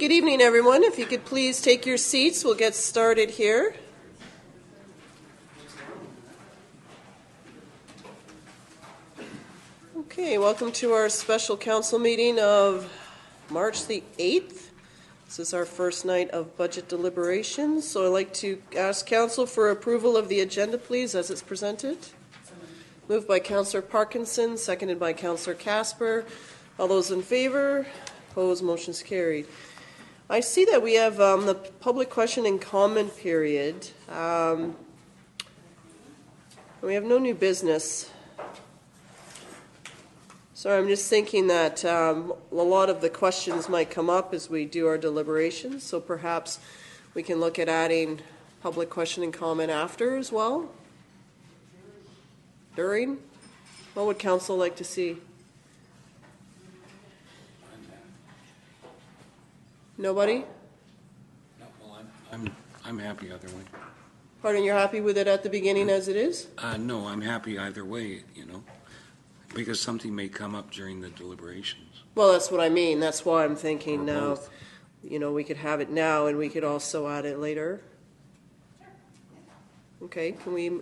good evening, everyone. If you could please take your seats, we'll get started here. Okay, welcome to our special council meeting of March the 8th. This is our first night of budget deliberations, so I'd like to ask council for approval of the agenda, please, as it's presented. Moved by Councillor Parkinson, seconded by Councillor Casper. All those in favor? Opposed? Motion's carried. I see that we have the public question and comment period. We have no new business. So I'm just thinking that a lot of the questions might come up as we do our deliberations, so perhaps we can look at adding public question and comment after as well. During? What would council like to see? Nobody? No, well, I'm happy either way. Pardon, you're happy with it at the beginning as it is? No, I'm happy either way, because something may come up during the deliberations. Well, that's what I mean. That's why I'm thinking Or now, both. We could have it now and we could also add it later. Okay, can we,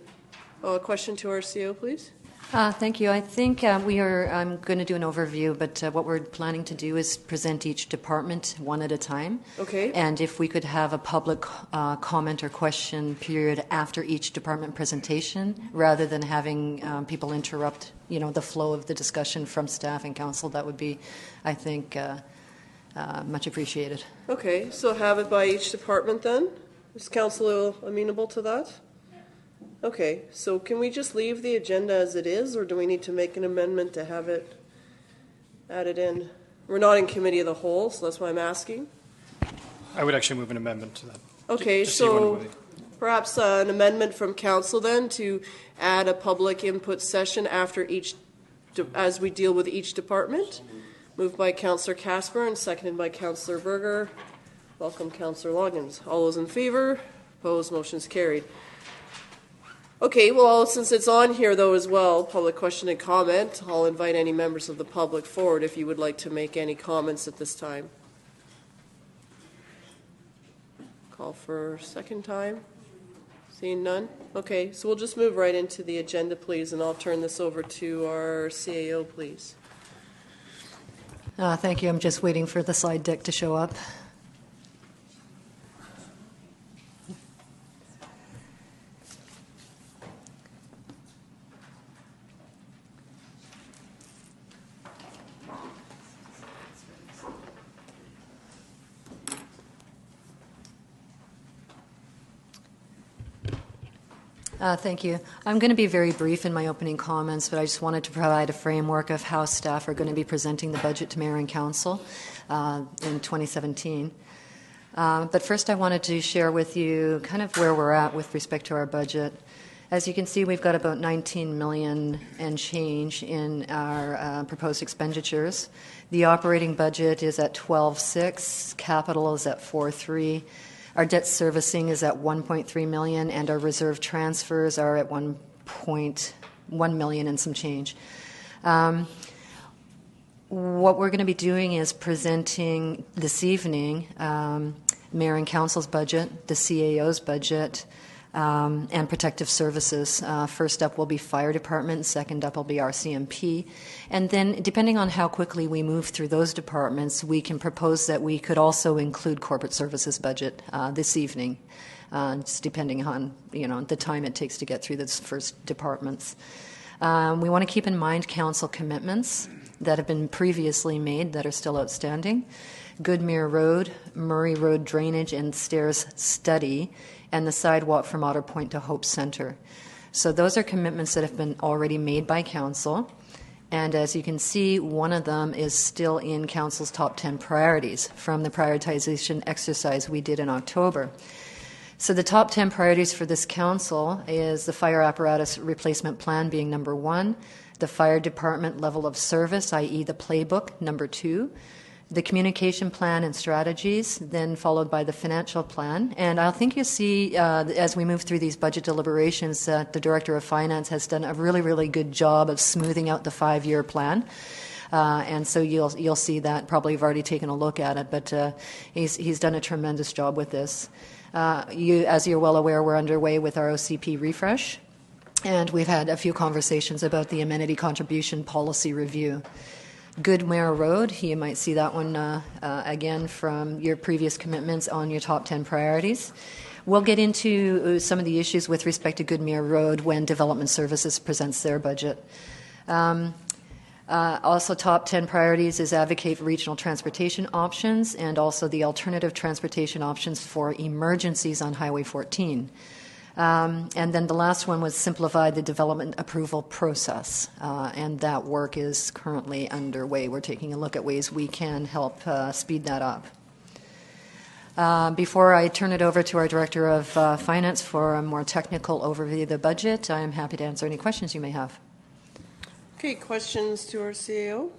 a question to our CEO, please? Thank you. I think I'm going to do an overview, but what we're planning to do is present each department one at a time. Okay. And if we could have a public comment or question period after each department presentation, rather than having people interrupt, the flow of the discussion from staff and council, that would be, I think, much appreciated. Okay, so have it by each department then? Is council amenable to that? Okay, so can we just leave the agenda as it is, or do we need to make an amendment to have it added in? We're not in committee of the whole, so that's why I'm asking. I would actually move an amendment to that. Okay, so perhaps an amendment from council then to add a public input session after each, as we deal with each department. Moved by Councillor Casper and seconded by Councillor Berger. Welcome, Councillor Loggins. All those in favor? Opposed? Motion's carried. Okay, well, since it's on here, though, as well, public question and comment, I'll invite any members of the public forward if you would like to make any comments at this time. Call for second time. Seeing none? Okay, so we'll just move right into the agenda, please, and I'll turn this over to our CAO, please. Thank you. I'm just waiting for the slide deck to show up. Thank you. I'm going to be very brief in my opening comments, but I just wanted to provide a framework of how staff are going to be presenting the budget to Mayor and Council in 2017. But first I wanted to share with you kind of where we're at with respect to our budget. As you can see, we've got about $19 million and change in our proposed expenditures. The operating budget is at $12.6, capital is at $4.3. Our debt servicing is at $1.3 million, and our reserve transfers are at $1.1 million and some change. What we're going to be doing is presenting this evening Mayor and Council's budget, the CAO's budget, and protective services. First up will be fire department, second up will be RCMP. And then depending on how quickly we move through those departments, we can propose that we could also include corporate services budget this evening, just depending on the time it takes to get through those first departments. We want to keep in mind council commitments that have been previously made that are still outstanding. Goodmere Road, Murray Road drainage and stairs study, and the sidewalk from Otter Point to Hope Centre. So those are commitments that have been already made by Council. And as you can see, one of them is still in Council's top 10 priorities from the prioritization exercise we did in October. So the top 10 priorities for this Council is the fire apparatus replacement plan being number 1, the fire department level of service, i.e. the playbook, number 2, the communication plan and strategies, then followed by the financial plan. And I think you'll see as we move through these budget deliberations that the Director of Finance has done a really, really good job of smoothing out the 5-year plan. And so you'll see that. Probably have already taken a look at it, but he's done a tremendous job with this. As you're well aware, we're underway with our OCP refresh, and we've had a few conversations about the amenity contribution policy review. Good Mare Road, you might see that one again from your previous commitments on your top 10 priorities. We'll get into some of the issues with respect to Good Mare Road when Development Services presents their budget. Also, top 10 priorities is advocate for regional transportation options and also the alternative transportation options for emergencies on Highway 14. And then the last one was simplify the development approval process, and that work is currently underway. We're taking a look at ways we can help speed that up. Before I turn it over to our Director of Finance for a more technical overview of the budget, I am happy to answer any questions you may have. Okay, questions to our CAO?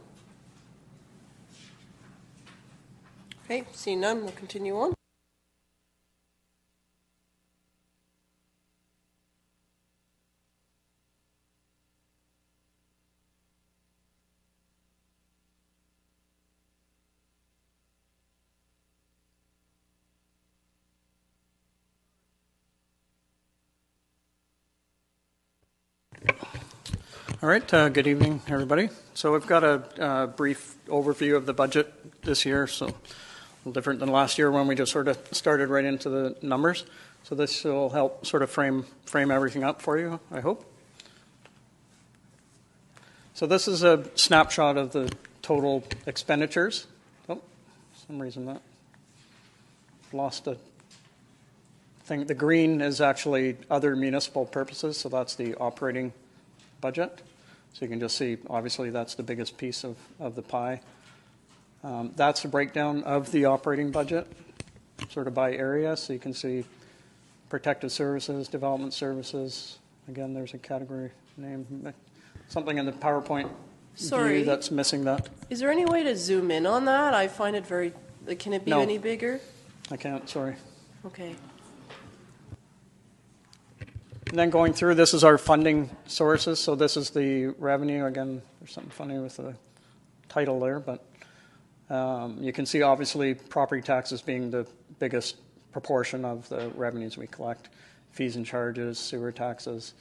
Okay, seeing none, we'll continue on. All right, good evening, everybody. So we've got a brief overview of the budget this year, so a little different than last year when we just sort of started right into the numbers. So this will help sort of frame everything up for you, I hope. So this is a snapshot of the total expenditures. Oh, for some reason that lost a thing. The green is actually other municipal purposes, so that's the operating budget. So you can just see, obviously, that's the biggest piece of the pie. That's the breakdown of the operating budget, sort of by area. So you can see protective services, development services. Again, there's a category name. Something in the PowerPoint view that's missing that. Is there any way to zoom in on that? I find it very, can it be any bigger? I can't, sorry. Okay. And then going through, this is our funding sources. So this is the revenue. Again, there's something funny with the title there, but you can see obviously property taxes being the biggest proportion of the revenues we collect. Fees and charges, sewer taxes,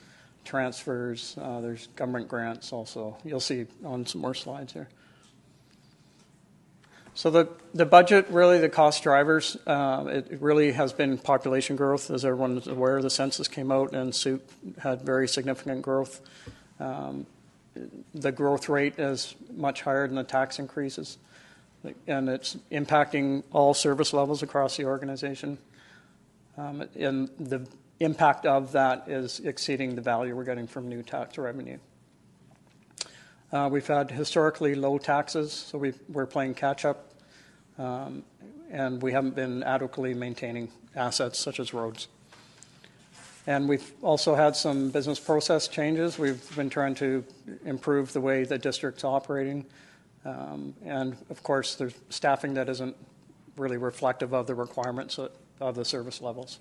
transfers, there's government grants also. You'll see on some more slides here. So the budget, really the cost drivers, it really has been population growth. As everyone is aware, the census came out and SUP had very significant growth. The growth rate is much higher than the tax increases, and it's impacting all service levels across the organization. And the impact of that is exceeding the value we're getting from new tax revenue. We've had historically low taxes, so we're playing catch-up, and we haven't been adequately maintaining assets such as roads. And we've also had some business process changes. We've been trying to improve the way the district's operating, and of course there's staffing that isn't really reflective of the requirements of the service levels.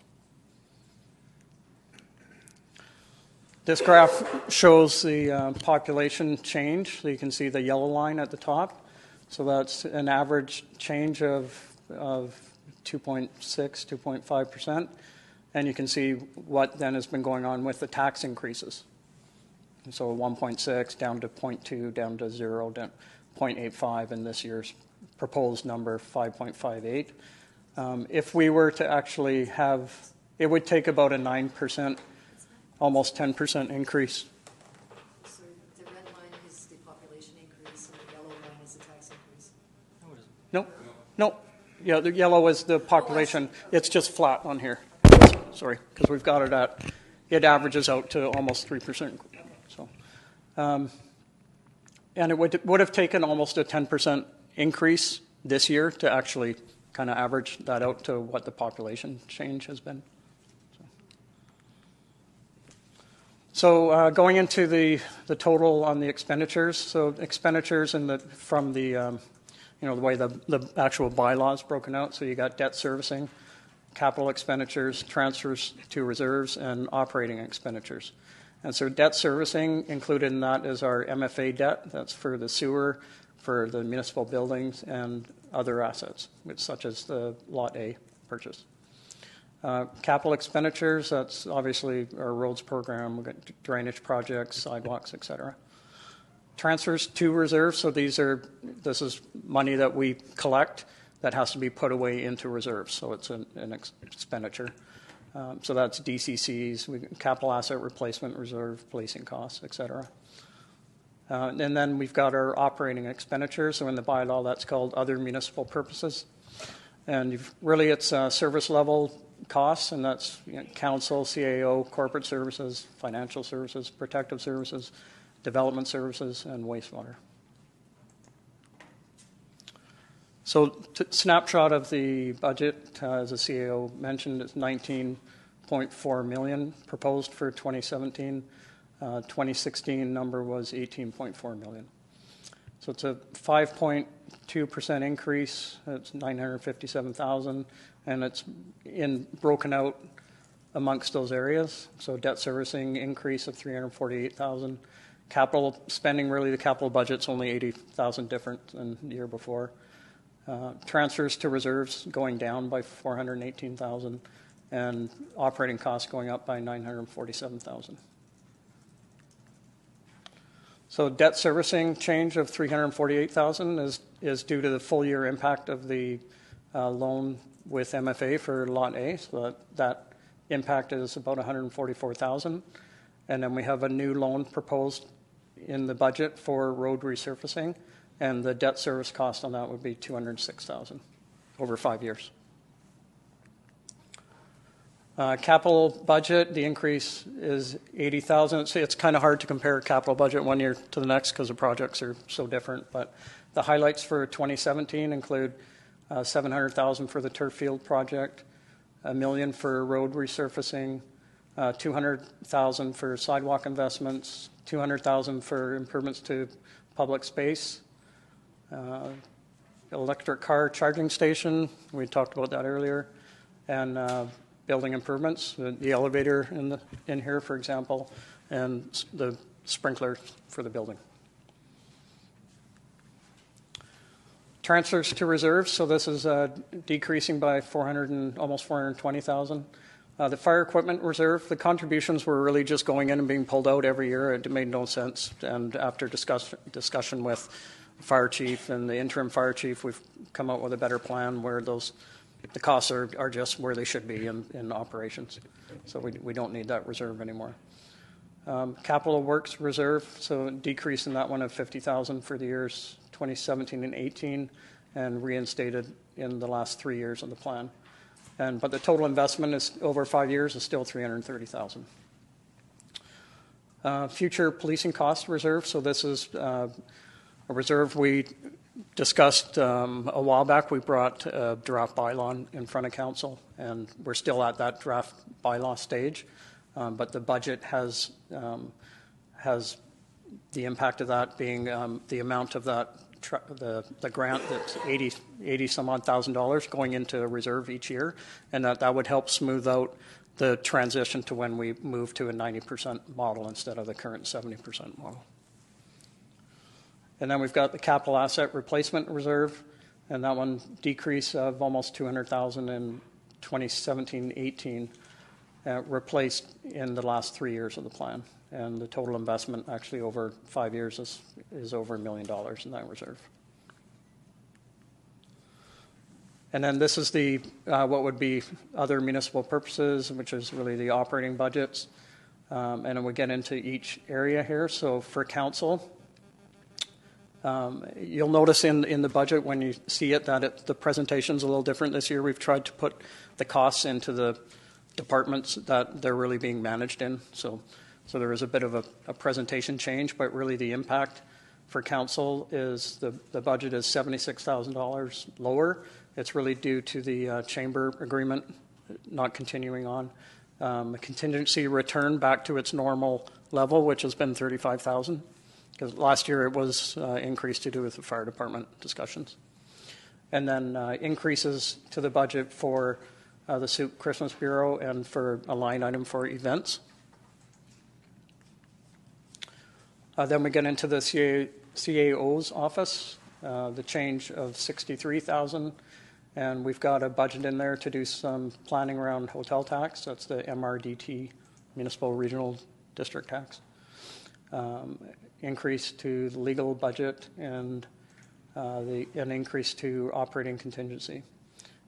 This graph shows the population change. So you can see the yellow line at the top. So that's an average change of 2.6, 2.5%. And you can see what then has been going on with the tax increases. And so 1.6 down to 0.2, down to 0, down 0.85, and this year's proposed number 5.58. If we were to actually have, it would take about a 9%, almost 10% increase. So the red line is the population increase, and the yellow line is the tax increase. No. Yeah, the yellow is the population. It's just flat on here. Sorry, because we've got it averages out to almost 3%. So, and it would have taken almost a 10% increase this year to actually kind of average that out to what the population change has been. So going into the total on the expenditures, so expenditures from the the way the actual bylaws broken out. So you got debt servicing, capital expenditures, transfers to reserves, and operating expenditures. And so debt servicing included in that is our MFA debt. That's for the sewer, for the municipal buildings and other assets, such as the Lot A purchase. Capital expenditures, that's obviously our roads program, we've got drainage projects, sidewalks, et cetera. Transfers to reserves, so this is money that we collect that has to be put away into reserves, so it's an expenditure. So that's DCCs, capital asset replacement reserve, policing costs, et cetera. And then we've got our operating expenditures, so in the bylaw that's called other municipal purposes. And really it's service level costs, and that's council, CAO, corporate services, financial services, protective services, development services, and wastewater. So snapshot of the budget, as the CAO mentioned, is $19.4 million proposed for 2017. 2016 number was $18.4 million. So it's a 5.2% increase. It's $957,000, and it's broken out amongst those areas. So debt servicing increase of $348,000. Capital spending, really the capital budget's only $80,000 different than the year before. Transfers to reserves going down by $418,000, and operating costs going up by $947,000. So debt servicing change of $348,000 is due to the full year impact of the loan with MFA for Lot A. So that impact is about $144,000, and then we have a new loan proposed in the budget for road resurfacing, and the debt service cost on that would be $206,000 over 5 years. Capital budget, the increase is $80,000. It's kind of hard to compare capital budget 1 year to the next because the projects are so different. But the highlights for 2017 include $700,000 for the turf field project, $1 million for road resurfacing, $200,000 for sidewalk investments, $200,000 for improvements to public space, electric car charging station. We talked about that earlier, and building improvements, the elevator in here, for example, and the sprinkler for the building. Transfers to reserves, so this is decreasing by almost $420,000. The fire equipment reserve, the contributions were really just going in and being pulled out every year. It made no sense, and after discussion with the fire chief and the interim fire chief, we've come up with a better plan where the costs are just where they should be in operations. So we don't need that reserve anymore. Capital works reserve, so a decrease in that one of $50,000 for the years 2017 and 18, and reinstated in the last 3 years of the plan. But the total investment is over 5 years is still $330,000. Future policing cost reserve, so this is a reserve we discussed a while back. We brought a draft bylaw in front of council, and we're still at that draft bylaw stage. But the budget has the impact of that being the amount of that the grant that's $80 some odd thousand going into a reserve each year, and that would help smooth out the transition to when we move to a 90% model instead of the current 70% model. And then we've got the capital asset replacement reserve, and that one decrease of almost $200,000 in 2017-18, replaced in the last 3 years of the plan. And the total investment actually over 5 years is over $1 million in that reserve. And then this is the what would be other municipal purposes, which is really the operating budgets. And then we get into each area here. So for council, you'll notice in the budget when you see it that the presentation's a little different this year. We've tried to put the costs into the departments that they're really being managed in. So there is a bit of a presentation change, but really the impact for council is the budget is $76,000 lower. It's really due to the chamber agreement not continuing on. A contingency return back to its normal level, which has been $35,000, because last year it was increased to do with the fire department discussions. And then increases to the budget for the Soup Christmas Bureau and for a line item for events. Then we get into the CAO's office, the change of $63,000, and we've got a budget in there to do some planning around hotel tax. That's the MRDT, Municipal Regional District Tax. Increase to the legal budget and an increase to operating contingency.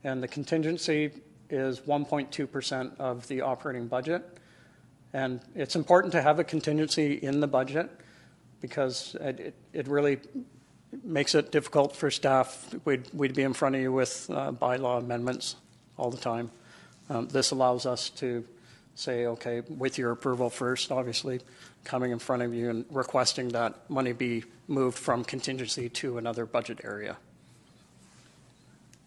And the contingency is 1.2% of the operating budget. And it's important to have a contingency in the budget because it really makes it difficult for staff. We'd be in front of you with bylaw amendments all the time. This allows us to say, okay, with your approval first, obviously, coming in front of you and requesting that money be moved from contingency to another budget area.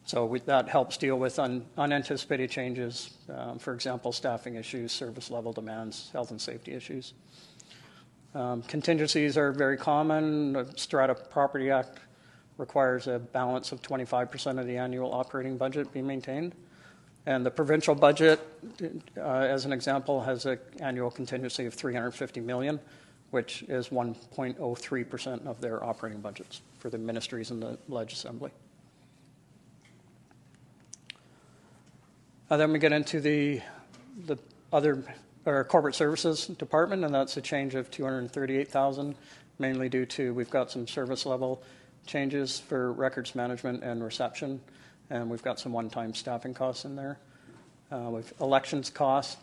So that helps deal with unanticipated changes, for example, staffing issues, service level demands, health and safety issues. Contingencies are very common. The Strata Property Act requires a balance of 25% of the annual operating budget be maintained. And the provincial budget, as an example, has an annual contingency of $350 million, which is 1.03% of their operating budgets for the ministries and the Ledge Assembly. Then we get into the other corporate services department, and that's a change of $238,000, mainly due to we've got some service level changes for records management and reception, and we've got some one-time staffing costs in there. With elections cost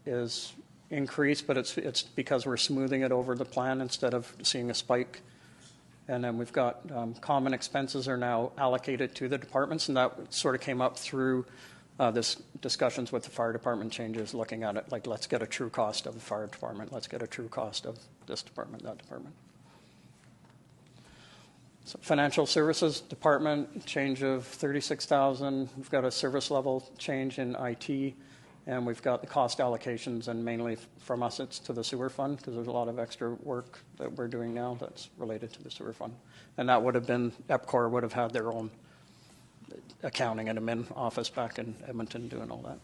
is increased, but it's because we're smoothing it over the plan instead of seeing a spike. And then we've got common expenses are now allocated to the departments, and that sort of came up through this discussions with the fire department changes, looking at it like, let's get a true cost of the fire department, let's get a true cost of this department, that department. So financial services department, change of $36,000. We've got a service level change in IT, and we've got the cost allocations, and mainly from us it's to the sewer fund because there's a lot of extra work that we're doing now that's related to the sewer fund. And that would have been, EPCOR would have had their own accounting and admin office back in Edmonton doing all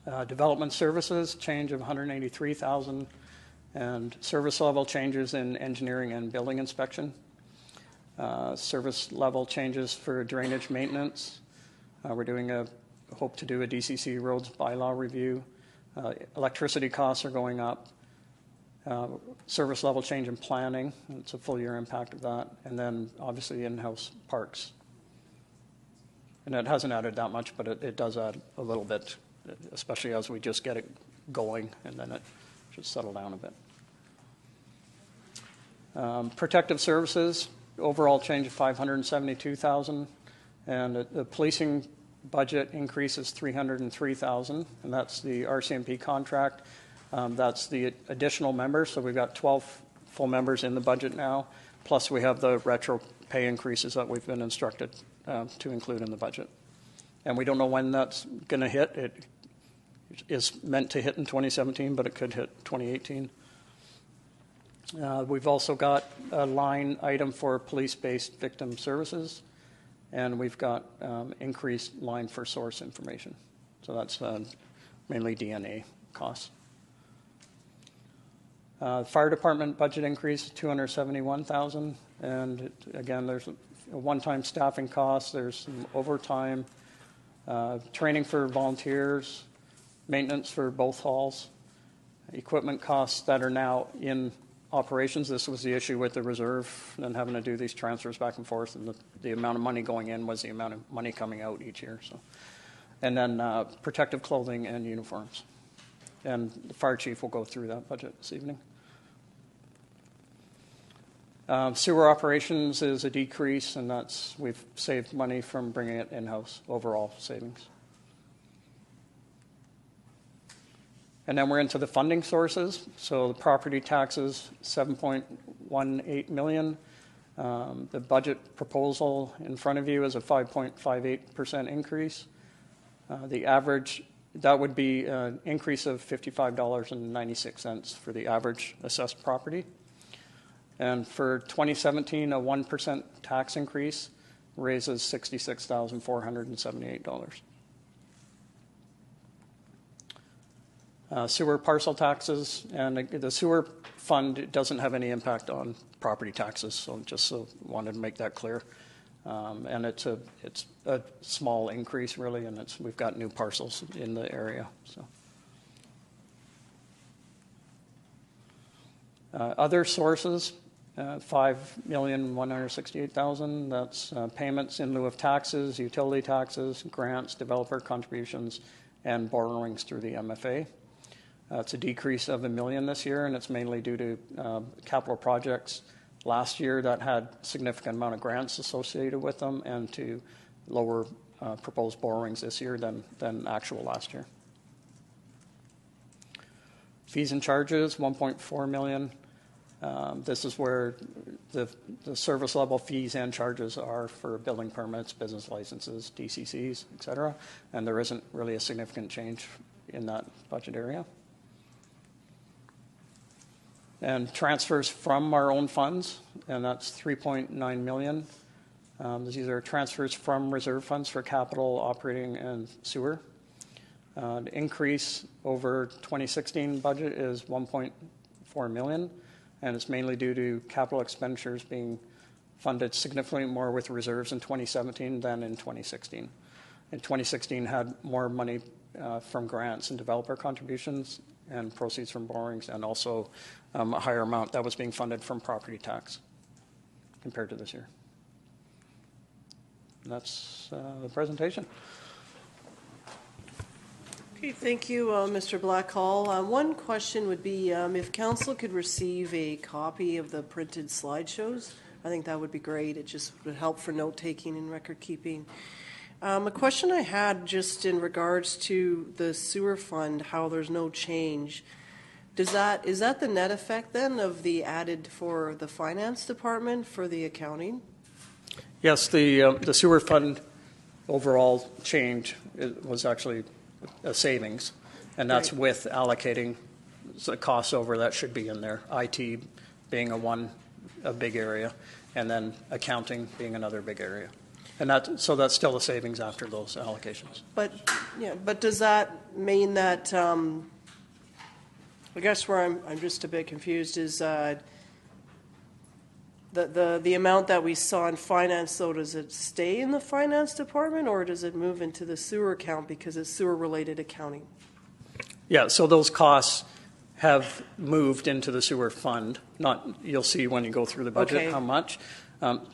that. Development services, change of $183,000, and service level changes in engineering and building inspection. Service level changes for drainage maintenance. We're doing hope to do a DCC roads bylaw review. Electricity costs are going up. Service level change in planning, it's a full year impact of that, and then obviously in-house parks. And it hasn't added that much, but it does add a little bit, especially as we just get it going, and then it should settle down a bit. Protective services, overall change of $572,000, and the policing budget increases $303,000, and that's the RCMP contract. That's the additional members, so we've got 12 full members in the budget now, plus we have the retro pay increases that we've been instructed to include in the budget. And we don't know when that's going to hit. It is meant to hit in 2017, but it could hit 2018. We've also got a line item for police-based victim services, and we've got increased line for source information. So that's mainly DNA costs. Fire department budget increase $271,000, and again, there's a one-time staffing cost. There's some overtime, training for volunteers, maintenance for both halls, equipment costs that are now in operations. This was the issue with the reserve and having to do these transfers back and forth, and the amount of money going in was the amount of money coming out each year. So, and then protective clothing and uniforms. And the fire chief will go through that budget this evening. Sewer operations is a decrease, and we've saved money from bringing it in-house, overall savings. And then we're into the funding sources. So the property taxes, $7.18 million. The budget proposal in front of you is a 5.58% increase. The average, that would be an increase of $55.96 for the average assessed property. And for 2017, a 1% tax increase raises $66,478. sewer parcel taxes, and the sewer fund doesn't have any impact on property taxes, so wanted to make that clear. And it's a small increase, really, and we've got new parcels in the area. So. Other sources, $5,168,000. That's payments in lieu of taxes, utility taxes, grants, developer contributions, and borrowings through the MFA. It's a decrease of $1 million this year, and it's mainly due to capital projects last year that had a significant amount of grants associated with them, and to lower proposed borrowings this year than actual last year. Fees and charges, $1.4 million. This is where the service level fees and charges are for building permits, business licenses, DCCs, et cetera, and there isn't really a significant change in that budget area. And transfers from our own funds, and that's $3.9 million. These are transfers from reserve funds for capital, operating, and sewer. The increase over 2016 budget is $1.4 million, and it's mainly due to capital expenditures being funded significantly more with reserves in 2017 than in 2016. In 2016 had more money from grants and developer contributions and proceeds from borrowings, and also a higher amount that was being funded from property tax compared to this year. And that's the presentation. Okay, thank you, Mr. Blackhall. One question would be if council could receive a copy of the printed slideshows, I think that would be great. It just would help for note-taking and record-keeping. A question I had just in regards to the sewer fund, how there's no change. Is that the net effect then of the added for the finance department for the accounting? Yes, the sewer fund overall change was actually a savings, and that's right, with allocating the costs over that should be in there. IT being a big area, and then accounting being another big area, and so that's still a savings after those allocations. But does that mean that? I guess where I'm just a bit confused is the amount that we saw in finance, though, does it stay in the finance department, or does it move into the sewer account because it's sewer-related accounting? Yeah, so those costs have moved into the sewer fund. You'll see when you go through the budget how much.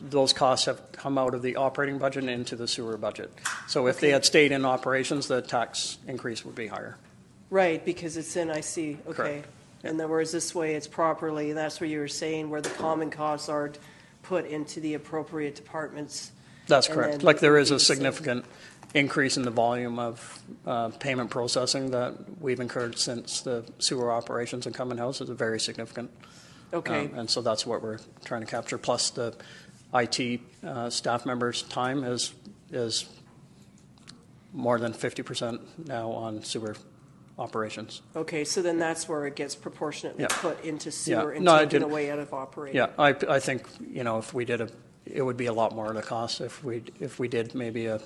Those costs have come out of the operating budget and into the sewer budget. So if they had stayed in operations, the tax increase would be higher. Right, because it's in, I see, okay. Correct. And then whereas this way it's properly, and that's where you were saying where the common costs are put into the appropriate departments. That's correct. Like there is a significant increase in the volume of payment processing that we've incurred since the sewer operations and come in-house is very significant. Okay. And so that's what we're trying to capture. Plus the IT staff members' time is more than 50% now on sewer operations. Okay, so then that's where it gets proportionately put into sewer and taken away out of operating. Yeah, I think if we did it would be a lot more of the cost if we did maybe a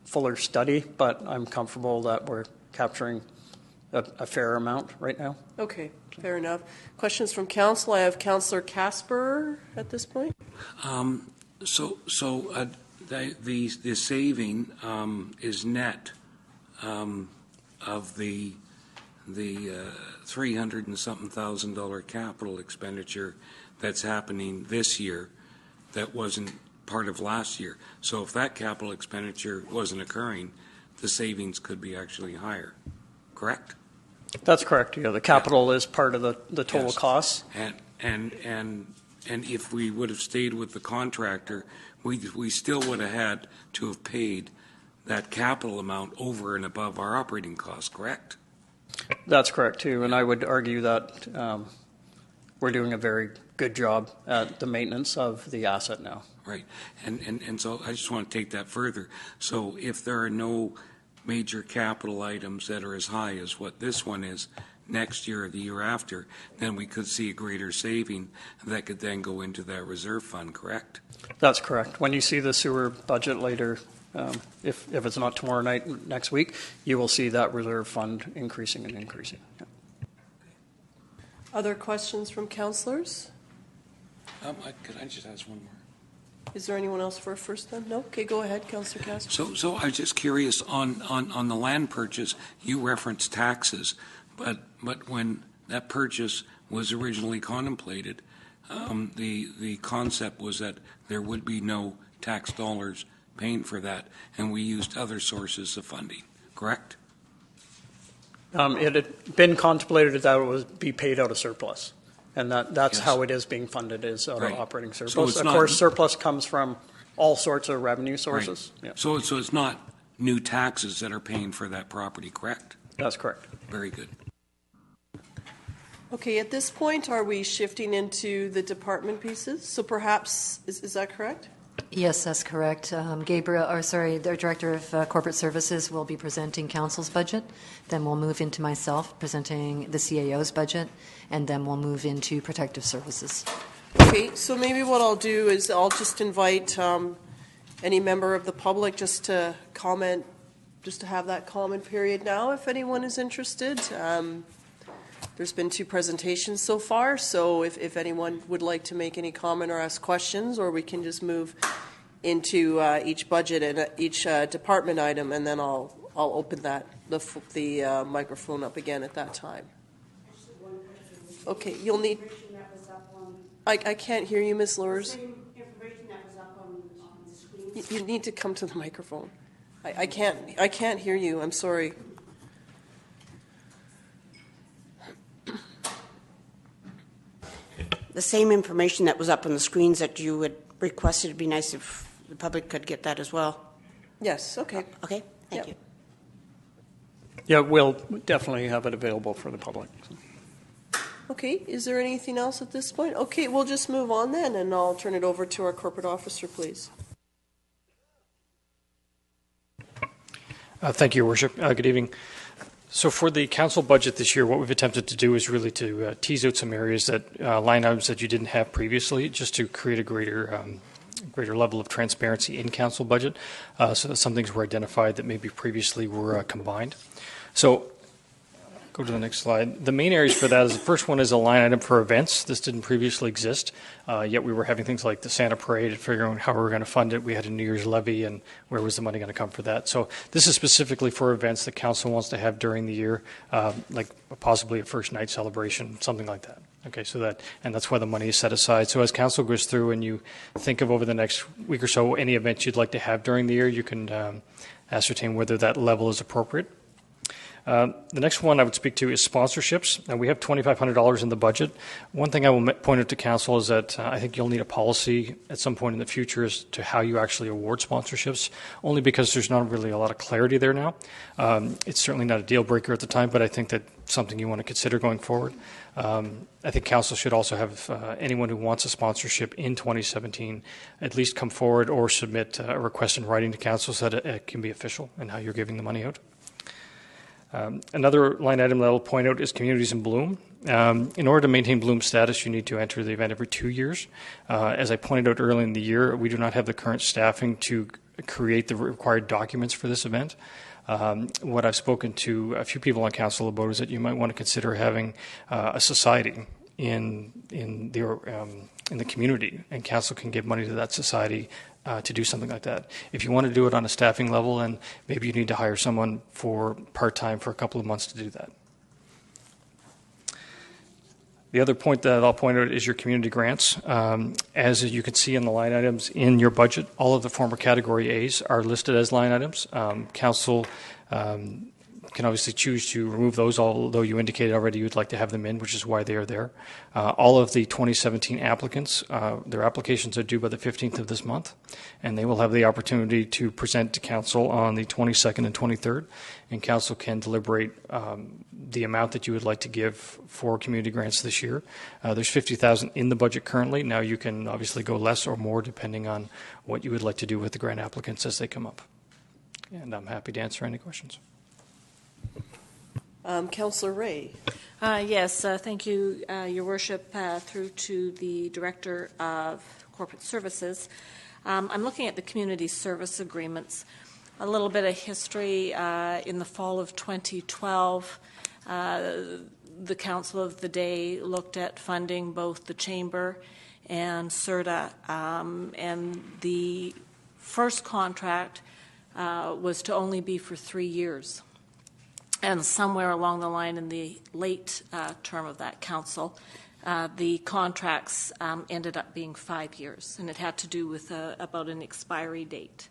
fuller study. But I'm comfortable that we're capturing a fair amount right now. Okay, fair enough. Questions from council? I have Councillor Casper at this point. The saving is net of the $300 and something thousand capital expenditure that's happening this year that wasn't part of last year. So if that capital expenditure wasn't occurring, the savings could be actually higher. Correct? That's correct. Yeah, the capital is part of the total costs. And if we would have stayed with the contractor, we still would have had to have paid that capital amount over and above our operating costs, correct? That's correct, too. And I would argue that we're doing a very good job at the maintenance of the asset now. Right. And so I just want to take that further. So if there are no major capital items that are as high as what this one is next year or the year after, then we could see a greater saving that could then go into that reserve fund, correct? That's correct. When you see the sewer budget later, if it's not tomorrow night, next week, you will see that reserve fund increasing and increasing. Yeah. Other questions from councillors? Could I just ask one more? Is there anyone else for a first then? No? Okay, go ahead, Councillor Castro. So I was just curious on the land purchase, you referenced taxes, but when that purchase was originally contemplated, the concept was that there would be no tax dollars paying for that, and we used other sources of funding, correct? It had been contemplated that it would be paid out of surplus, and that's Yes. how it is being funded, is out Right. of operating surplus. So it's Of not- course, surplus comes from all sorts of revenue sources. Right. Yeah, So it's not new taxes that are paying for that property, correct? that's correct. Very good. Okay, at this point, are we shifting into the department pieces? So perhaps, is that correct? Yes, that's correct. The Director of Corporate Services will be presenting Council's budget. Then we'll move into myself presenting the CAO's budget, and then we'll move into Protective Services. Okay, so maybe what I'll do is I'll just invite any member of the public just to comment, just to have that comment period now, if anyone is interested. There's been 2 presentations so far, so if anyone would like to make any comment or ask questions, or we can just move into each budget and each department item, and then I'll open the microphone up again at that time. Okay, you'll need. I can't hear you, Ms. Lures. You need to come to the microphone. I can't hear you. I'm sorry. The same information that was up on the screens that you had requested, it'd be nice if the public could get that as well. Yes, okay. Okay, thank Yep. you. Yeah, we'll definitely have it available for the public. Okay, is there anything else at this point? Okay, we'll just move on then, and I'll turn it over to our corporate officer, please. Thank you, Your Worship. Good evening. So for the council budget this year, what we've attempted to do is really to tease out some areas that line items that you didn't have previously, just to create a greater level of transparency in council budget, so that some things were identified that maybe previously were combined. So go to the next slide. The main areas for that is the first one is a line item for events. This didn't previously exist, yet we were having things like the Santa Parade and figuring out how we were going to fund it. We had a New Year's levy, and where was the money going to come for that? So this is specifically for events that council wants to have during the year, like possibly a first night celebration, something like that. Okay, and that's why the money is set aside. So as council goes through and you think of over the next week or so any events you'd like to have during the year, you can ascertain whether that level is appropriate. The next one I would speak to is sponsorships. Now, we have $2,500 in the budget. One thing I will point out to council is that I think you'll need a policy at some point in the future as to how you actually award sponsorships, only because there's not really a lot of clarity there now. It's certainly not a deal breaker at the time, but I think that's something you want to consider going forward. I think council should also have anyone who wants a sponsorship in 2017 at least come forward or submit a request in writing to council so that it can be official in how you're giving the money out. Another line item that I'll point out is Communities in Bloom. In order to maintain Bloom status, you need to enter the event every 2 years. As I pointed out early in the year, we do not have the current staffing to create the required documents for this event. What I've spoken to a few people on council about is that you might want to consider having a society in the community, and council can give money to that society to do something like that. If you want to do it on a staffing level, then maybe you need to hire someone for part-time for a couple of months to do that. The other point that I'll point out is your community grants. As you can see in the line items in your budget, all of the former Category A's are listed as line items. Council can obviously choose to remove those, although you indicated already you'd like to have them in, which is why they are there. All of the 2017 applicants, their applications are due by the 15th of this month, and they will have the opportunity to present to council on the 22nd and 23rd, and council can deliberate the amount that you would like to give for community grants this year. There's $50,000 in the budget currently. Now you can obviously go less or more depending on what you would like to do with the grant applicants as they come up. And I'm happy to answer any questions. Councillor Ray. Yes, thank you, Your Worship, through to the Director of Corporate Services. I'm looking at the community service agreements. A little bit of history. In the fall of 2012, the council of the day looked at funding both the chamber and CERTA, and the first contract was to only be for 3 years. And somewhere along the line in the late term of that council, the contracts ended up being 5 years, and it had to do with about an expiry date.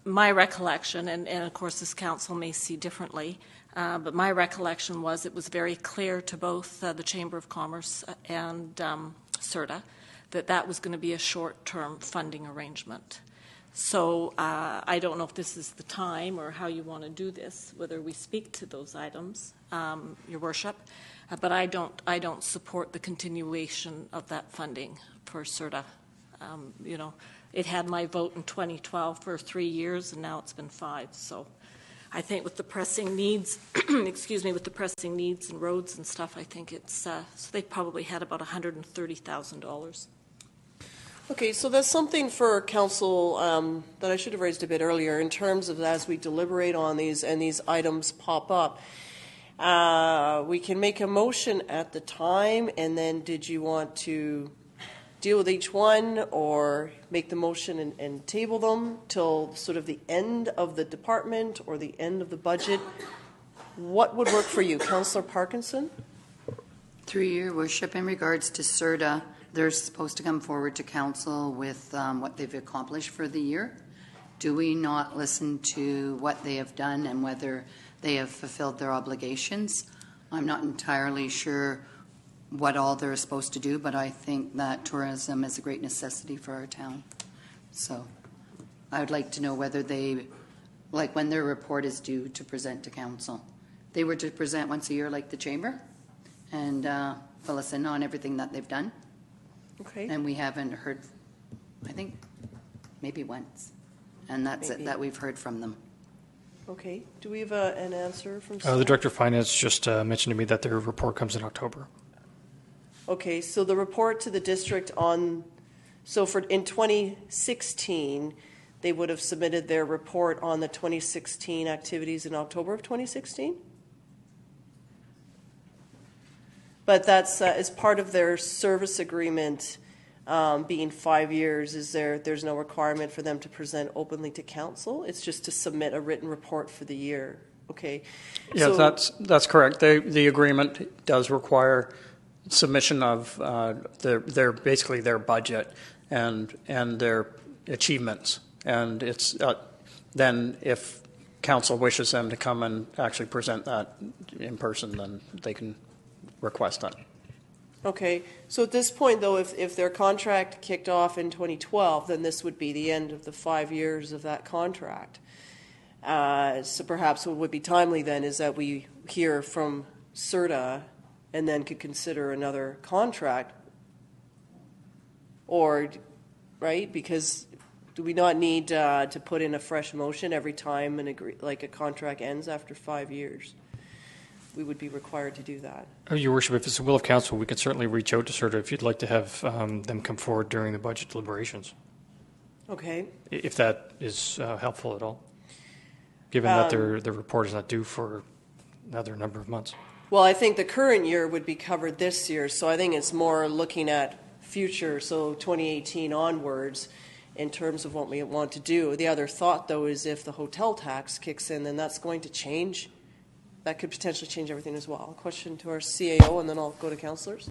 My recollection, and of course this council may see differently, but my recollection was it was very clear to both the Chamber of Commerce and CERTA that that was going to be a short-term funding arrangement. So I don't know if this is the time or how you want to do this, whether we speak to those items, Your Worship, but I don't support the continuation of that funding for CERTA. You know, it had my vote in 2012 for 3 years, and now it's been 5. So I think with the pressing needs, excuse me, with the pressing needs and roads and stuff, I think it's, so they probably had about $130,000. Okay, so that's something for council that I should have raised a bit earlier in terms of as we deliberate on these and these items pop up. We can make a motion at the time, and then did you want to deal with each one or make the motion and table them till sort of the end of the department or the end of the budget? What would work for you, Councillor Parkinson? Through your worship, in regards to CERTA, they're supposed to come forward to council with what they've accomplished for the year. Do we not listen to what they have done and whether they have fulfilled their obligations? I'm not entirely sure what all they're supposed to do, but I think that tourism is a great necessity for our town. So I would like to know whether they, like when their report is due to present to council. They were to present once a year like the chamber and fill us in on everything that they've done. Okay. And we haven't heard, I think, maybe once. And that's it that we've heard from them. Okay. Do we have an answer from The Director of Finance just mentioned to me that their report comes in October. Okay, so the report to the district on, so for in 2016, they would have submitted their report on the 2016 activities in October of 2016? But that's as part of their service agreement being 5 years, there's no requirement for them to present openly to council? It's just to submit a written report for the year. Okay. Yeah, so, that's correct. The agreement does require submission of their basically their budget and their achievements, and it's then if council wishes them to come and actually present that in person, then they can request that. Okay, so at this point, though, if their contract kicked off in 2012, then this would be the end of the 5 years of that contract. So perhaps what would be timely then is that we hear from CERTA and then could consider another contract. Or, right, because do we not need to put in a fresh motion every time like a contract ends after 5 years? We would be required to do that. Your Worship, if it's the will of council, we can certainly reach out to CERTA if you'd like to have them come forward during the budget deliberations. Okay. If that is helpful at all, given that their report is not due for another number of months. Well, I think the current year would be covered this year, so I think it's more looking at future, so 2018 onwards, in terms of what we want to do. The other thought, though, is if the hotel tax kicks in, then that's going to change. That could potentially change everything as well. A question to our CAO, and then I'll go to councillors.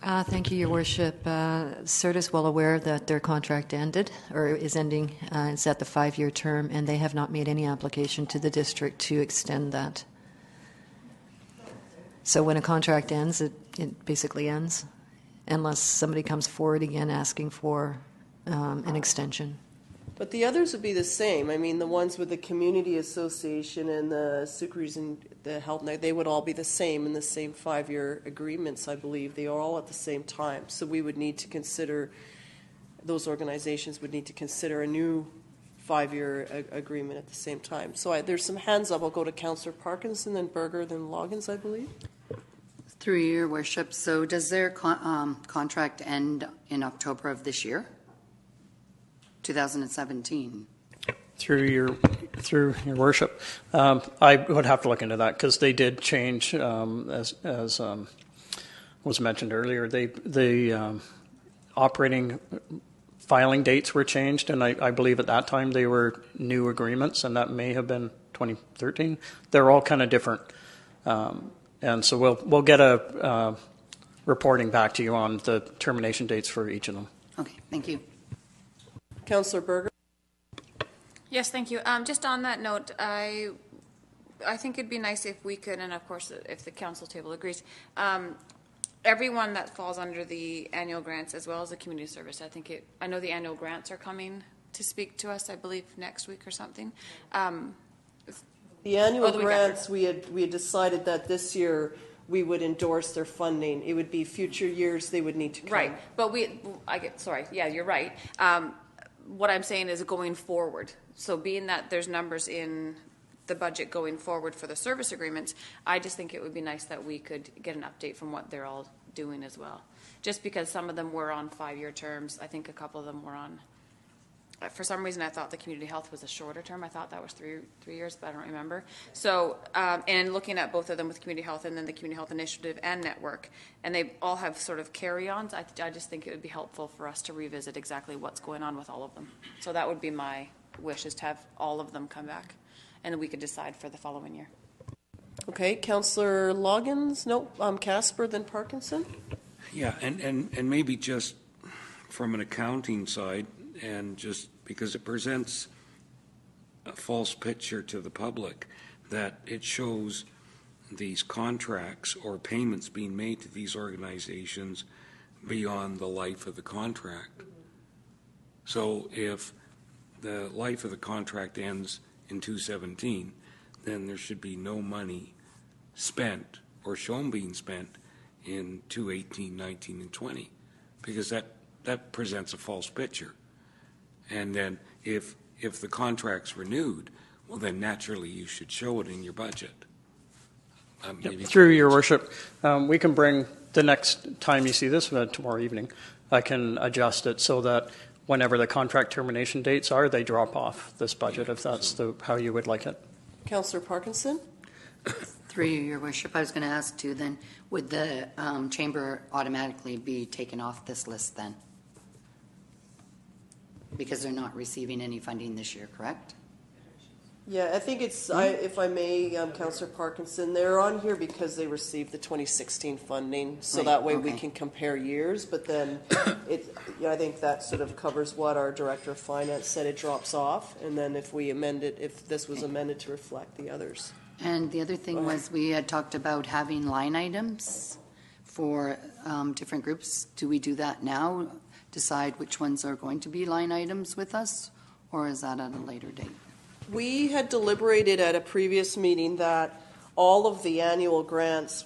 Thank you, Your Worship. CERTA is well aware that their contract ended, or is ending. It's at the 5-year term, and they have not made any application to the district to extend that. So when a contract ends, it basically ends, unless somebody comes forward again asking for an extension. But the others would be the same. I mean, the ones with the community association and the Sukris and the Health Net, they would all be the same in the same 5-year agreements, I believe. They are all at the same time. So we would need to consider, those organizations would need to consider a new 5-year agreement at the same time. So there's some hands up. I'll go to Councillor Parkinson, then Berger, then Loggins, I believe. Through your worship, so does their contract end in October of this year? 2017? Through your worship, I would have to look into that because they did change, as was mentioned earlier. The operating filing dates were changed, and I believe at that time they were new agreements, and that may have been 2013. They're all kind of different, and so we'll get a reporting back to you on the termination dates for each of them. Okay, thank you. Councillor Berger. Yes, thank you. Just on that note, I think it'd be nice if we could, and of course, if the council table agrees, everyone that falls under the annual grants as well as the community service. I know the annual grants are coming to speak to us, I believe, next week or something. The annual grants, we had decided that this year we would endorse their funding. It would be future years they would need to come. Right, but you're right. What I'm saying is going forward. So being that there's numbers in the budget going forward for the service agreements, I just think it would be nice that we could get an update from what they're all doing as well. Just because some of them were on 5-year terms. I think a couple of them were on, for some reason I thought the community health was a shorter term. I thought that was three years, but I don't remember. So, and looking at both of them with community health and then the community health initiative and network, and they all have sort of carry-ons, I just think it would be helpful for us to revisit exactly what's going on with all of them. So that would be my wish, is to have all of them come back, and then we could decide for the following year. Okay, Councillor Loggins, Casper, then Parkinson. Yeah, and maybe just from an accounting side, and just because it presents a false picture to the public, that it shows these contracts or payments being made to these organizations beyond the life of the contract. So if the life of the contract ends in 2017, then there should be no money spent or shown being spent in 2018, 19, and 20, because that presents a false picture. And then if the contract's renewed, well, then naturally you should show it in your budget. Through your worship, we can bring, the next time you see this, tomorrow evening, I can adjust it so that whenever the contract termination dates are, they drop off this budget, if that's how you would like it. Councillor Parkinson. Through your worship, I was going to ask too then, would the chamber automatically be taken off this list then? Because they're not receiving any funding this year, correct? Yeah, I think it's, if I may, Councillor Parkinson, they're on here because they received the 2016 funding, so Right, that way okay. we can compare years, but then I think that sort of covers what our Director of Finance said, it drops off, and then if we amend it, if this was amended to reflect the others. And the other thing was we had talked about having line items for different groups. Do we do that now? Decide which ones are going to be line items with us, or is that at a later date? We had deliberated at a previous meeting that all of the annual grants,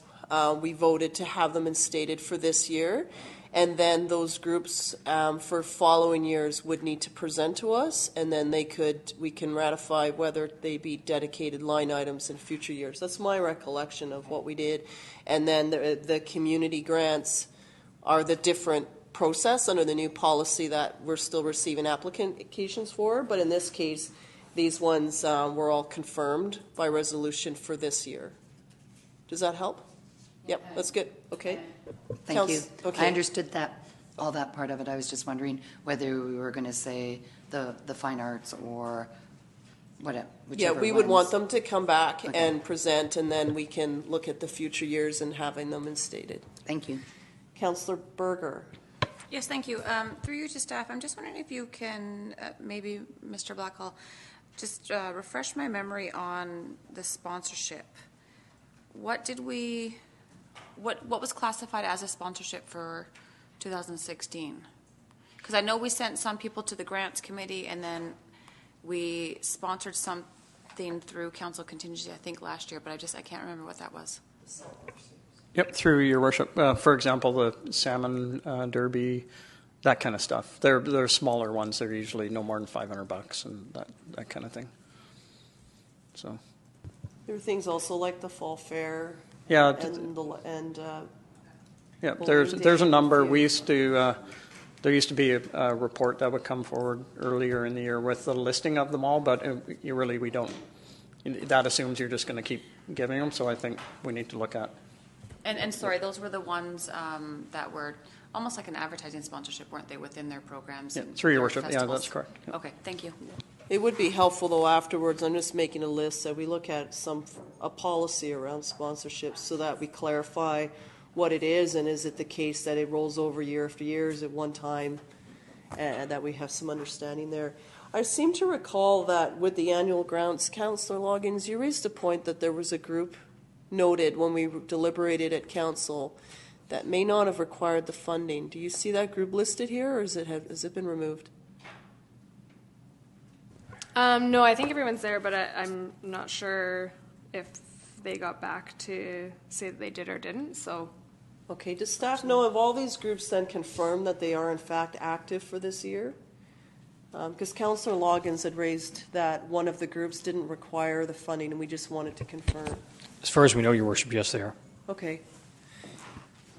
we voted to have them instated for this year, and then those groups for following years would need to present to us, and then we can ratify whether they be dedicated line items in future years. That's my recollection of what we did. And then the community grants are the different process under the new policy that we're still receiving applications for, but in this case, these ones were all confirmed by resolution for this year. Does that help? Yep, that's good. Okay. Thank you. Okay. I understood that, all that part of it. I was just wondering whether we were going to say the fine arts or whatever. Yeah, we would want them to come back Okay. and present, and then we can look at the future years and having them instated. Thank you. Councillor Berger. Yes, thank you. Through you to staff, I'm just wondering if you can, maybe Mr. Blackhall, just refresh my memory on the sponsorship. What was classified as a sponsorship for 2016? Because I know we sent some people to the grants committee, and then we sponsored something through council contingency, I think last year, but I can't remember what that was. Yep, through your worship. For example, the salmon derby, that kind of stuff. They're smaller ones. They're usually no more than $500 and that kind of thing. So There are things also like the fall fair. yeah, And yeah. There's a number. We used to There used to be a report that would come forward earlier in the year with the listing of them all, but we don't. That assumes you're just going to keep giving them, so I think we need to look at. And sorry, those were the ones that were almost like an advertising sponsorship, weren't they, within their programs? Yeah, and through your their worship. Yeah, festivals? that's correct. Yeah. Okay, thank you. It would be helpful, though, afterwards, I'm just making a list, that we look at a policy around sponsorships so that we clarify what it is, and is it the case that it rolls over year after year, is it one time, and that we have some understanding there. I seem to recall that with the annual grants, Councillor Loggins, you raised a point that there was a group noted when we deliberated at council that may not have required the funding. Do you see that group listed here, or has it been removed? No, I think everyone's there, but I'm not sure if they got back to say that they did or didn't. So, okay, does staff know if all these groups then confirm that they are in fact active for this year? Because Councillor Loggins had raised that one of the groups didn't require the funding, and we just wanted to confirm. As far as we know, Your Worship, yes, they are. Okay.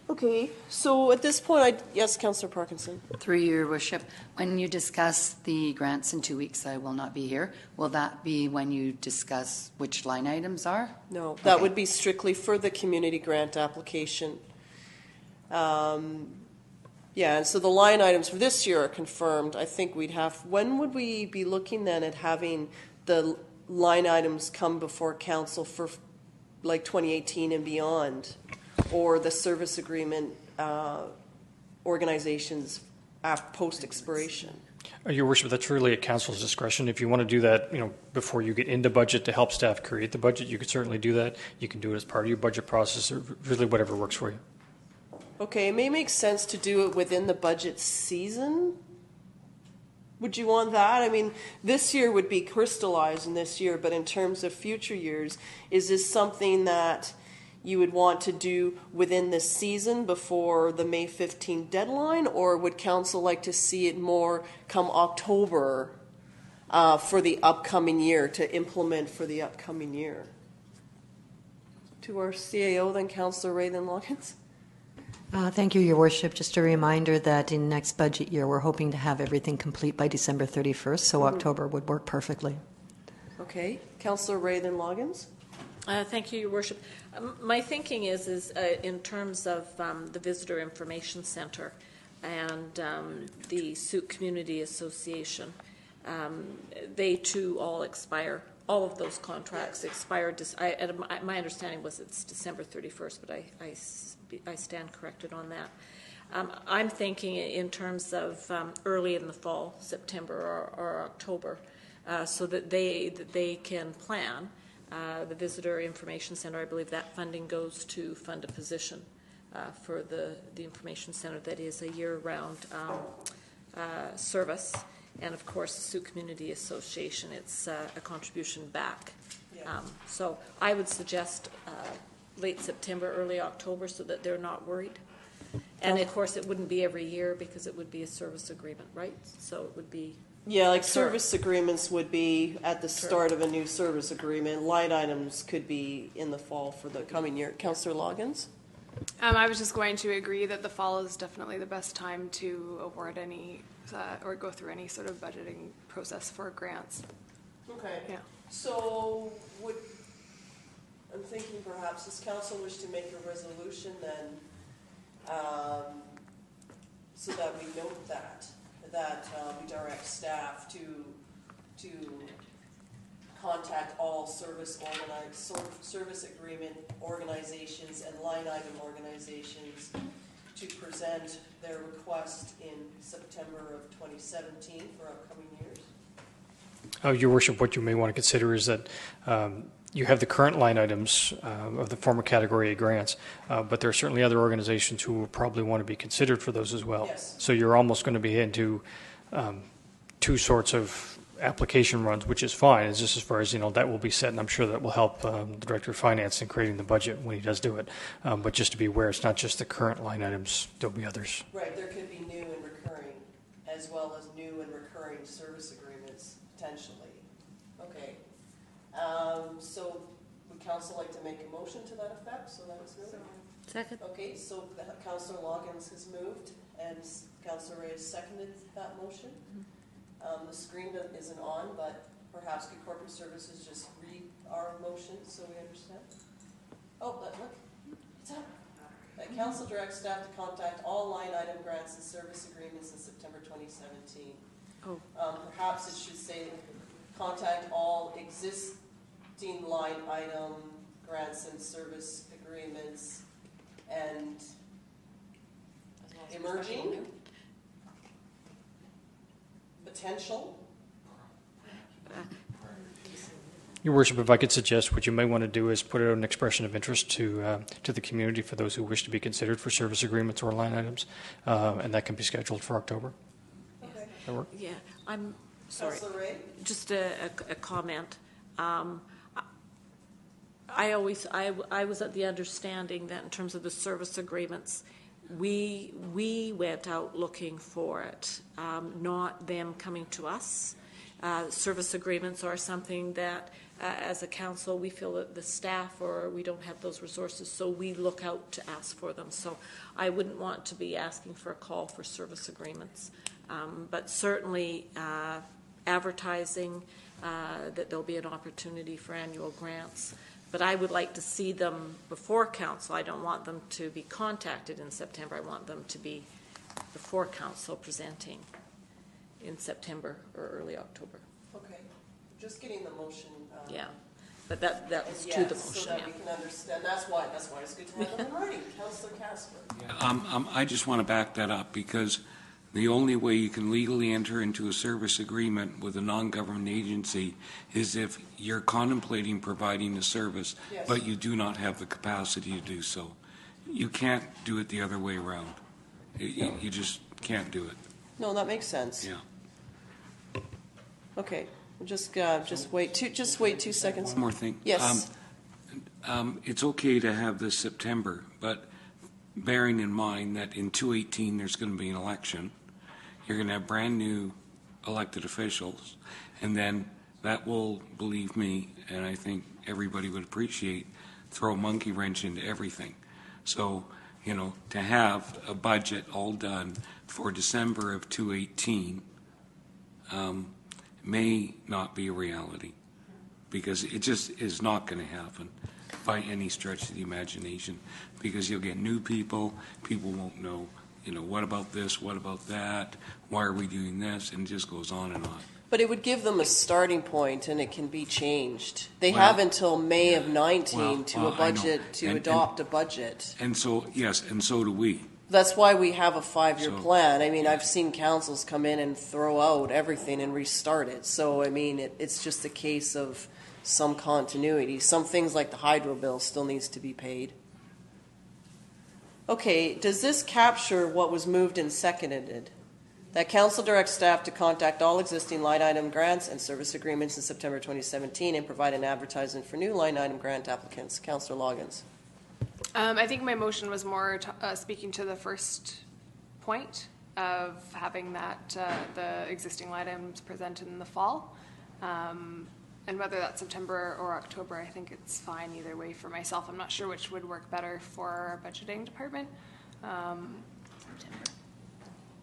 Okay, so at this point, yes, Councillor Parkinson. Through your worship, when you discuss the grants in 2 weeks, I will not be here. Will that be when you discuss which line items are? No, that would be strictly for the community grant application. Yeah, and so the line items for this year are confirmed. I think when would we be looking then at having the line items come before council for like 2018 and beyond? Or the service agreement organizations post expiration? Your Worship, that's really at council's discretion. If you want to do that, before you get into budget to help staff create the budget, you could certainly do that. You can do it as part of your budget process, or really whatever works for you. Okay, it may make sense to do it within the budget season. Would you want that? I mean, this year would be crystallized in this year, but in terms of future years, is this something that you would want to do within this season before the May 15 deadline, or would council like to see it more come October for the upcoming year, to implement for the upcoming year? To our CAO then, Councillor Ray, then Loggins. Thank you, Your Worship. Just a reminder that in next budget year, we're hoping to have everything complete by December 31st, so October would work perfectly. Okay. Councillor Ray, then Loggins. Thank you, Your Worship. My thinking is in terms of the Visitor Information Center and the Souk Community Association, they too all expire. All of those contracts expire. My understanding was it's December 31st, but I stand corrected on that. I'm thinking in terms of early in the fall, September or October, so that they can plan. The Visitor Information Center, I believe that funding goes to fund a position for the Information Center that is a year-round service. And, of course, the Sioux Community Association, it's a contribution back. Yeah. So I would suggest late September, early October, so that they're not worried. And, of course, it wouldn't be every year because it would be a service agreement, right? So it would be... Yeah, like service agreements would be at the start of a new service agreement. Line items could be in the fall for the coming year. Councillor Loggins? I was just going to agree that the fall is definitely the best time to award any or go through any sort of budgeting process for grants. Okay. Yeah. So I'm thinking perhaps does council wish to make a resolution then so that we note that we direct staff to contact all service agreement organizations and line item organizations to present their request in September of 2017 for upcoming years? Your Worship, what you may want to consider is that you have the current line items of the former Category A grants, but there are certainly other organizations who will probably want to be considered for those as well. Yes. So you're almost going to be into two sorts of application runs, which is fine. It's just as far as, that will be set, and I'm sure that will help the Director of Finance in creating the budget when he does do it. But just to be aware, it's not just the current line items. There'll be others. Right. There could be new and recurring, as well as new and recurring service agreements, potentially. Okay. So would council like to make a motion to that effect? So that is moved? Second. Okay, so Councillor Loggins has moved, and Councillor Ray seconded that motion. The screen isn't on, but perhaps could corporate services just read our motion so we understand? Oh, look, it's up. That council directs staff to contact all line item grants and service agreements in September 2017. Oh. Perhaps it should say contact all existing line item grants and service agreements and emerging potential. Your Worship, if I could suggest, what you may want to do is put out an expression of interest to the community for those who wish to be considered for service agreements or line items, and that can be scheduled for October. Okay. That work? Yeah, I'm sorry. Councillor Ray? Just a comment. I was at the understanding that in terms of the service agreements, we went out looking for it, not them coming to us. Service agreements are something that, as a council, we feel that the staff or we don't have those resources, so we look out to ask for them. So I wouldn't want to be asking for a call for service agreements. But certainly advertising that there'll be an opportunity for annual grants. But I would like to see them before council. I don't want them to be contacted in September. I want them to be before council presenting in September or early October. Okay, just getting the motion. Yeah, but that was yes, to the motion. so that Yeah. we can understand. That's why it's good to have them in writing. Councillor Casper. I just want to back that up because the only way you can legally enter into a service agreement with a non-government agency is if you're contemplating providing a service, yes, but you do not have the capacity to do so. You can't do it the other way around. You just can't do it. No, that makes sense. Yeah. Okay, we'll just wait 2 seconds. One more thing. Yes. It's okay to have this September, but bearing in mind that in 2018 there's going to be an election, you're going to have brand new elected officials, and then that will, believe me, and I think everybody would appreciate, throw a monkey wrench into everything. So, to have a budget all done for December of 2018 may not be a reality, because it just is not going to happen by any stretch of the imagination, because you'll get new people won't know, what about this, what about that, why are we doing this, and it just goes on and on. But it would give them a starting point, and it can be changed. They have until May of 19 to adopt a budget. And so, yes, and so do we. That's why we have a 5-year plan. I mean, I've seen councils come in and throw out everything and restart it. So, I mean, it's just a case of some continuity. Some things like the hydro bill still needs to be paid. Okay, does this capture what was moved and seconded? That council directs staff to contact all existing line item grants and service agreements in September 2017 and provide an advertisement for new line item grant applicants. Councillor Loggins. I think my motion was more speaking to the first point of having that the existing line items presented in the fall. And whether that's September or October, I think it's fine either way for myself. I'm not sure which would work better for our budgeting department.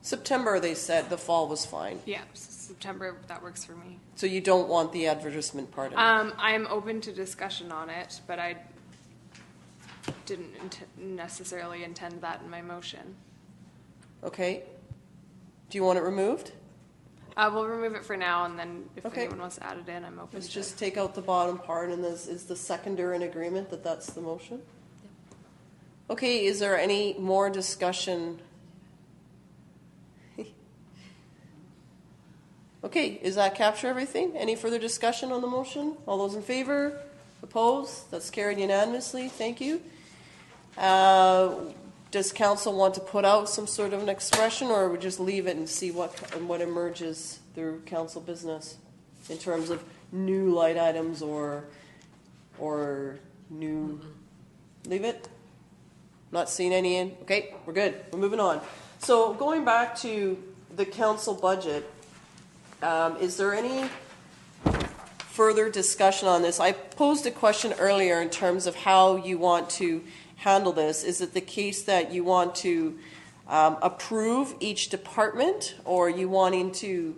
September, they said the fall was fine. Yeah, September, that works for me. So you don't want the advertisement part of it? I'm open to discussion on it, but I didn't necessarily intend that in my motion. Okay. Do you want it removed? We'll remove it for now, and then if Okay. anyone wants to add it in, I'm open Let's to just take out the bottom part, and is the seconder in agreement that that's the motion? Okay, is there any more discussion? Okay, does that capture everything? Any further discussion on the motion? All those in favor? Opposed? That's carried unanimously. Thank you. Does council want to put out some sort of an expression, or we just leave it and see what emerges through council business in terms of new light items or new? Leave it? Not seeing any in? Okay, we're good. We're moving on. So going back to the council budget, is there any further discussion on this? I posed a question earlier in terms of how you want to handle this. Is it the case that you want to approve each department, or are you wanting to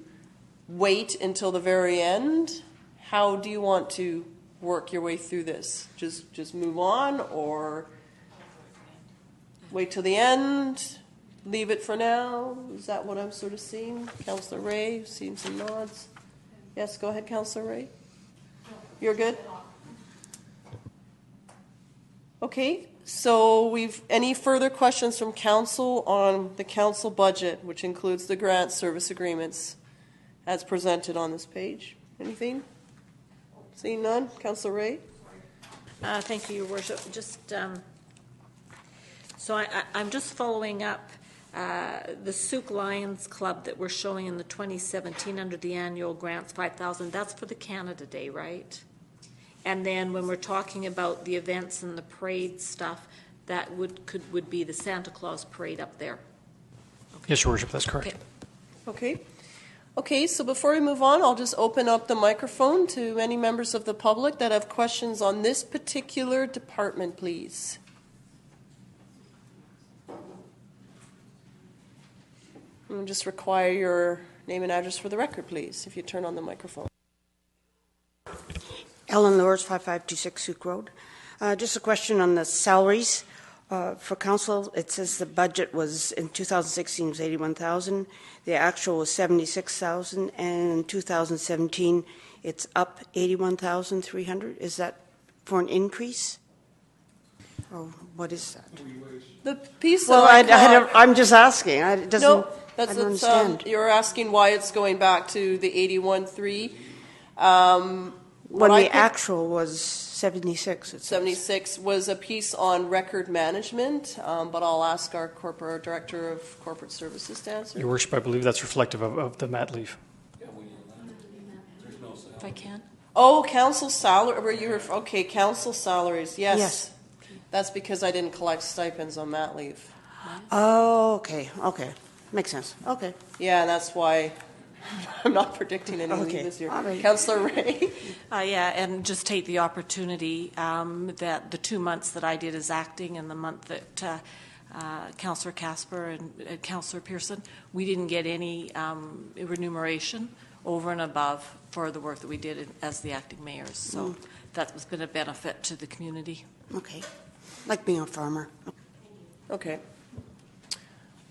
wait until the very end? How do you want to work your way through this? Just move on, or wait till the end? Leave it for now? Is that what I'm sort of seeing? Councillor Ray, seeing some nods. Yes, go ahead, Councillor Ray. You're good? Okay, so any further questions from council on the council budget, which includes the grant service agreements as presented on this page? Anything? Seeing none? Councillor Ray? Thank you, Your Worship. So I'm just following up the Souk Lions Club that we're showing in the 2017 under the annual grants, 5,000. That's for the Canada Day, right? And then when we're talking about the events and the parade stuff, that would be the Santa Claus parade up there. Okay. Yes, Your Worship, that's correct. Okay. Okay, so before we move on, I'll just open up the microphone to any members of the public that have questions on this particular department, please. I'll just require your name and address for the record, please, if you turn on the microphone. Ellen Lors, 5526 Souk Road. Just a question on the salaries. For council, it says the budget was in 2016 was 81,000. The actual was 76,000, and in 2017 it's up 81,300. Is that for an increase, or what is that? The piece Well, I'm just asking. It doesn't. No, I don't understand. You're asking why it's going back to the 81.3. When the actual was 76. 76 was a piece on record management, but I'll ask our director of corporate services to answer. Your Worship, I believe that's reflective of the mat leave. If I can. Oh, council salary. Okay, council salaries. Yes. That's because I didn't collect stipends on mat leave. Oh, okay. Okay. Makes sense. Okay. Yeah, and that's why I'm not predicting any leave this year. Right. Councillor Ray? Yeah, and just take the opportunity that the 2 months that I did as acting and the month that Councillor Casper and Councillor Pearson, we didn't get any remuneration over and above for the work that we did as the acting mayors. So that's been a benefit to the community. Okay. Like being a farmer. Okay.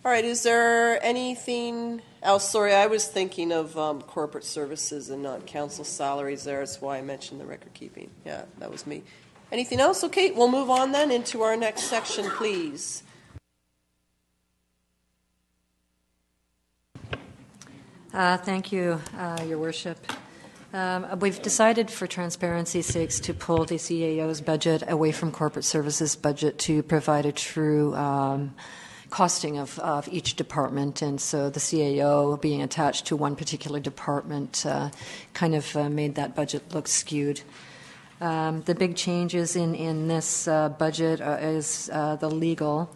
All right, is there anything else? Sorry, I was thinking of corporate services and not council salaries there. That's why I mentioned the record keeping. Yeah, that was me. Anything else? Okay, we'll move on then into our next section, please. Thank you, Your Worship. We've decided for transparency's sakes to pull the CAO's budget away from corporate services budget to provide a true costing of each department, and so the CAO being attached to one particular department kind of made that budget look skewed. The big changes in this budget is the legal,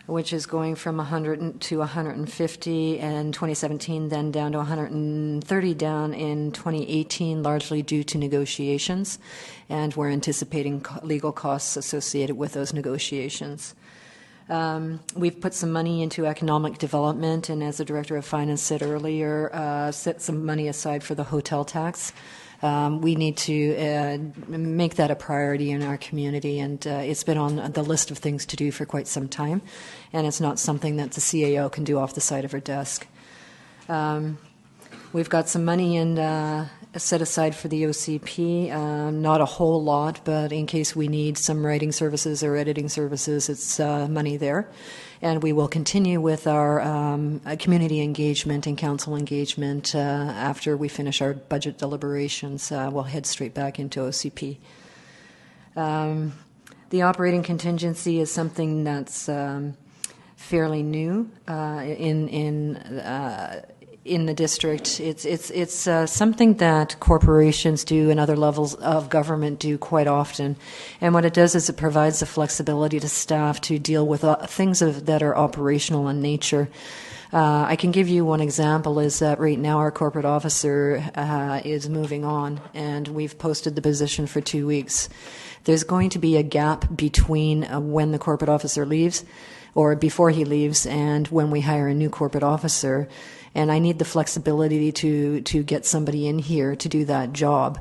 which is going from 100 to 150 in 2017, then down to 130 down in 2018, largely due to negotiations, and we're anticipating legal costs associated with those negotiations. We've put some money into economic development, and as the Director of Finance said earlier, set some money aside for the hotel tax. We need to make that a priority in our community, and it's been on the list of things to do for quite some time, and it's not something that the CAO can do off the side of her desk. We've got some money set aside for the OCP, not a whole lot, but in case we need some writing services or editing services, it's money there. And we will continue with our community engagement and council engagement after we finish our budget deliberations. We'll head straight back into OCP. The operating contingency is something that's fairly new in the district. It's something that corporations do and other levels of government do quite often. And what it does is it provides the flexibility to staff to deal with things that are operational in nature. I can give you one example is that right now our corporate officer is moving on, and we've posted the position for 2 weeks. There's going to be a gap between when the corporate officer leaves or before he leaves and when we hire a new corporate officer. And I need the flexibility to get somebody in here to do that job,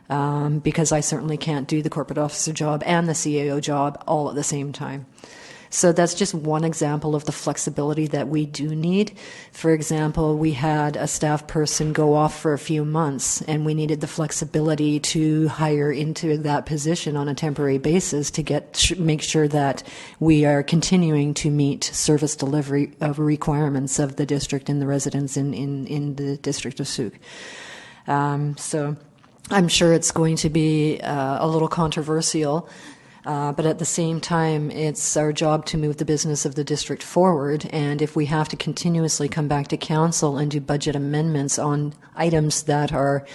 because I certainly can't do the corporate officer job and the CAO job all at the same time. So that's just one example of the flexibility that we do need. For example, we had a staff person go off for a few months, and we needed the flexibility to hire into that position on a temporary basis to make sure that we are continuing to meet service delivery requirements of the district and the residents in the district of Sauk. So I'm sure it's going to be a little controversial. But at the same time, it's our job to move the business of the district forward. And if we have to continuously come back to council and do budget amendments on items that are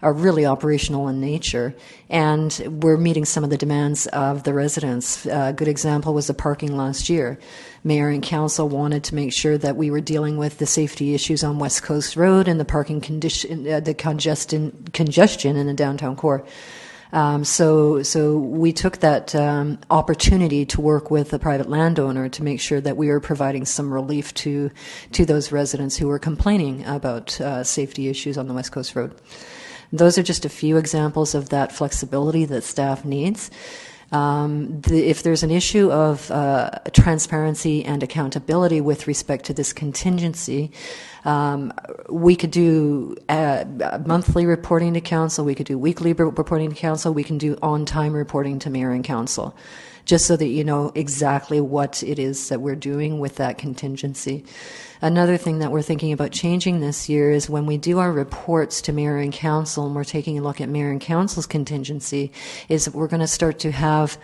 really operational in nature, and we're meeting some of the demands of the residents. A good example was the parking last year. Mayor and council wanted to make sure that we were dealing with the safety issues on West Coast Road and the parking the congestion in the downtown core. So we took that opportunity to work with a private landowner to make sure that we were providing some relief to those residents who were complaining about safety issues on the West Coast Road. Those are just a few examples of that flexibility that staff needs. If there's an issue of transparency and accountability with respect to this contingency, we could do monthly reporting to council, we could do weekly reporting to council, we can do on-time reporting to mayor and council, just so that you know exactly what it is that we're doing with that contingency. Another thing that we're thinking about changing this year is when we do our reports to mayor and council, and we're taking a look at mayor and council's contingency, is we're going to start to have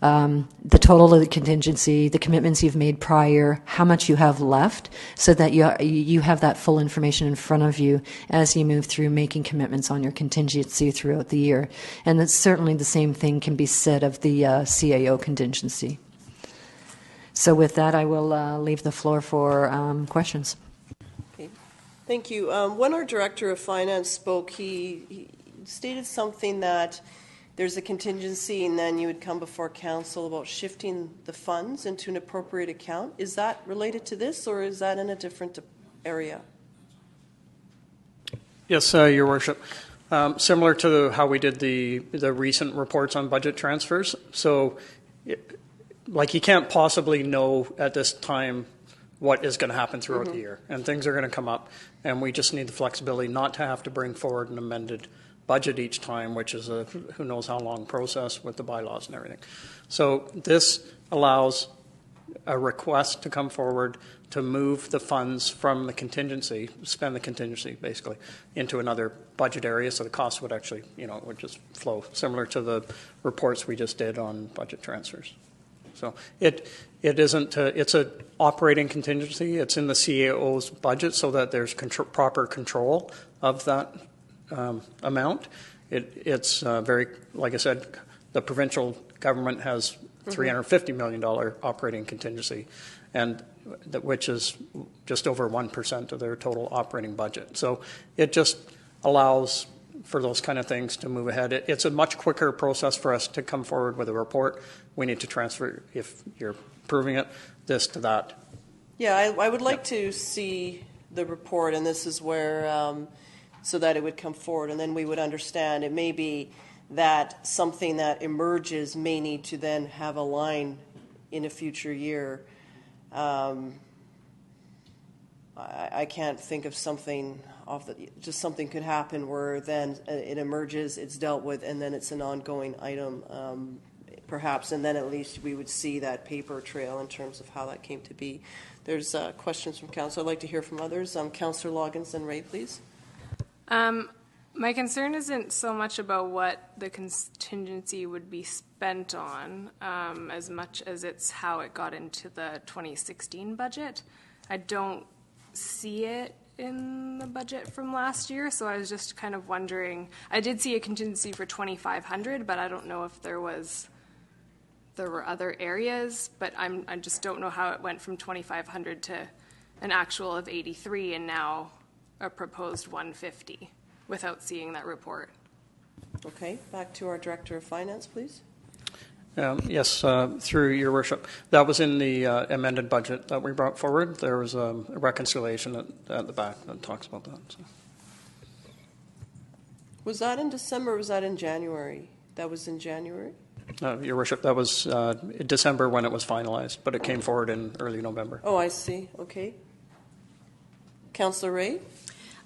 the total of the contingency, the commitments you've made prior, how much you have left, so that you have that full information in front of you as you move through making commitments on your contingency throughout the year. And that's certainly the same thing can be said of the CAO contingency. So with that, I will leave the floor for questions. Okay. Thank you. When our Director of Finance spoke, he stated something that there's a contingency and then you would come before council about shifting the funds into an appropriate account. Is that related to this, or is that in a different area? Yes, Your Worship. Similar to how we did the recent reports on budget transfers. So, like, you can't possibly know at this time what is going to happen throughout the year, and things are going to come up, and we just need the flexibility not to have to bring forward an amended budget each time, which is a who knows how long process with the bylaws and everything. So this allows a request to come forward to move the funds from the contingency, spend the contingency basically, into another budget area, so the cost would actually, it would just flow, similar to the reports we just did on budget transfers. So it isn't, it's an operating contingency. It's in the CAO's budget so that there's proper control of that amount. It's very, like I said, the provincial government has $350 million operating contingency, and which is just over 1% of their total operating budget. So it just allows for those kind of things to move ahead. It's a much quicker process for us to come forward with a report. We need to transfer, if you're proving it, this to that. Yeah, I would like to see the report, and this is where, so that it would come forward, and then we would understand. It may be that something that emerges may need to then have a line in a future year. I can't think of something just something could happen where then it emerges, it's dealt with, and then it's an ongoing item, perhaps, and then at least we would see that paper trail in terms of how that came to be. There's questions from council. I'd like to hear from others. Councillor Loggins and Ray, please. My concern isn't so much about what the contingency would be spent on, as much as it's how it got into the 2016 budget. I don't see it in the budget from last year, so I was just kind of wondering. I did see a contingency for 2,500, but I don't know if there were other areas. But I just don't know how it went from 2,500 to an actual of 83 and now a proposed 150 without seeing that report. Okay, back to our Director of Finance, please. Yes, through your worship. That was in the amended budget that we brought forward. There was a reconciliation at the back that talks about that. So. Was that in December or was that in January? That was in January? Your worship, that was in December when it was finalized, but it came forward in early November. Oh, I see. Okay. Councillor Ray?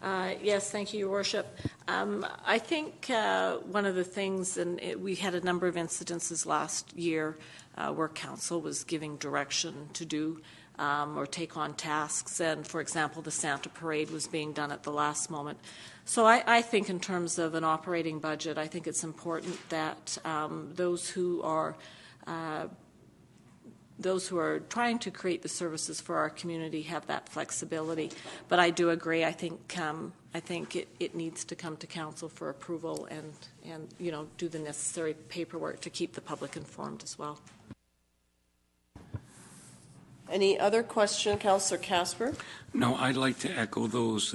Yes, thank you, Your Worship. I think one of the things, and we had a number of incidences last year where council was giving direction to do or take on tasks, and for example, the Santa Parade was being done at the last moment. So I think in terms of an operating budget, I think it's important that those who are trying to create the services for our community have that flexibility. But I do agree. I think it needs to come to council for approval and do the necessary paperwork to keep the public informed as well. Any other question, Councillor Casper? No, I'd like to echo those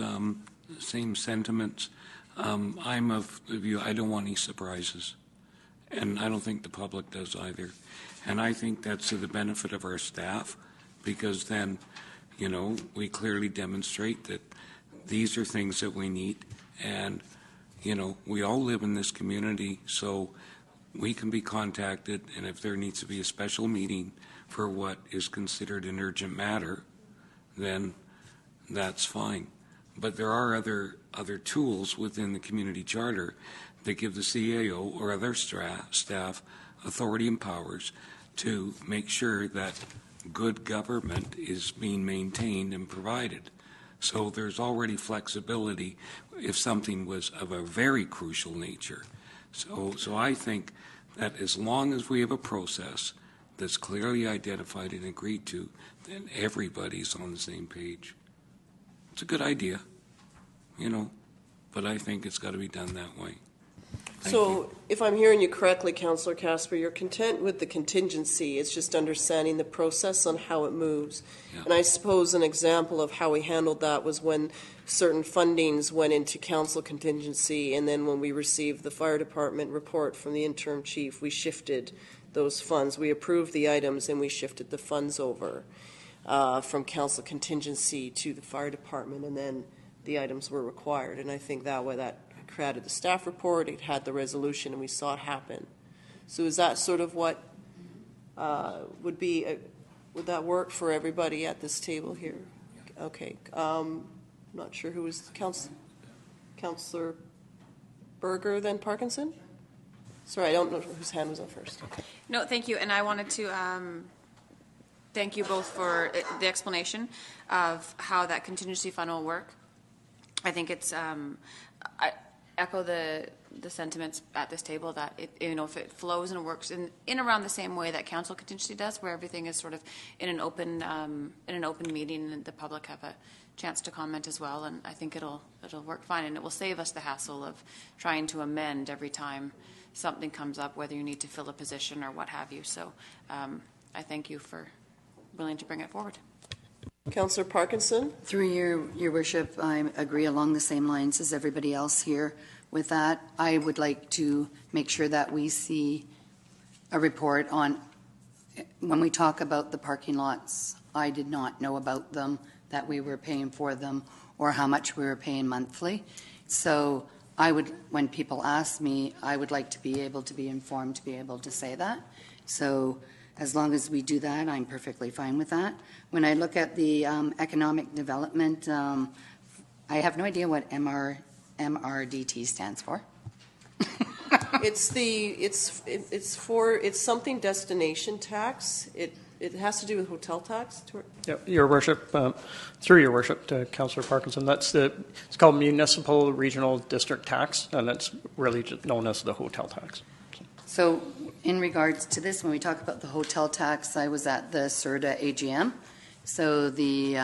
same sentiments. I'm of the view I don't want any surprises, and I don't think the public does either. And I think that's to the benefit of our staff, because then, we clearly demonstrate that these are things that we need. And, we all live in this community, so we can be contacted, and if there needs to be a special meeting for what is considered an urgent matter, then that's fine. But there are other tools within the community charter that give the CAO or other staff authority and powers to make sure that good government is being maintained and provided. So there's already flexibility if something was of a very crucial nature. So I think that as long as we have a process that's clearly identified and agreed to, then everybody's on the same page. It's a good idea, but I think it's got to be done that way. So if I'm hearing you correctly, Councillor Casper, you're content with the contingency. It's just understanding the process on how it moves. Yeah. And I suppose an example of how we handled that was when certain fundings went into council contingency, and then when we received the fire department report from the interim chief, we shifted those funds. We approved the items and we shifted the funds over from council contingency to the fire department, and then the items were required. And I think that way that created the staff report, it had the resolution, and we saw it happen. So is that sort of what would that work for everybody at this table here? Okay. Not sure who was Councillor Berger, then Parkinson? Sorry, I don't know whose hand was up first. No, thank you. And I wanted to thank you both for the explanation of how that contingency fund will work. I think it's I echo the sentiments at this table that if it flows and works in around the same way that council contingency does, where everything is sort of in an open meeting and the public have a chance to comment as well, and I think it'll work fine, and it will save us the hassle of trying to amend every time something comes up, whether you need to fill a position or what have you. So I thank you for willing to bring it forward. Councillor Parkinson? Through your worship, I agree along the same lines as everybody else here. With that, I would like to make sure that we see a report on, when we talk about the parking lots, I did not know about them, that we were paying for them, or how much we were paying monthly. So when people ask me, I would like to be able to be informed to be able to say that. So as long as we do that, I'm perfectly fine with that. When I look at the economic development, I have no idea what MRDT stands for. It's something destination tax. It has to do with hotel tax. Yep, Your Worship, through Your Worship to Councillor Parkinson, it's called Municipal Regional District Tax, and it's really just known as the hotel tax. So in regards to this, when we talk about the hotel tax, I was at the CERTA AGM. So the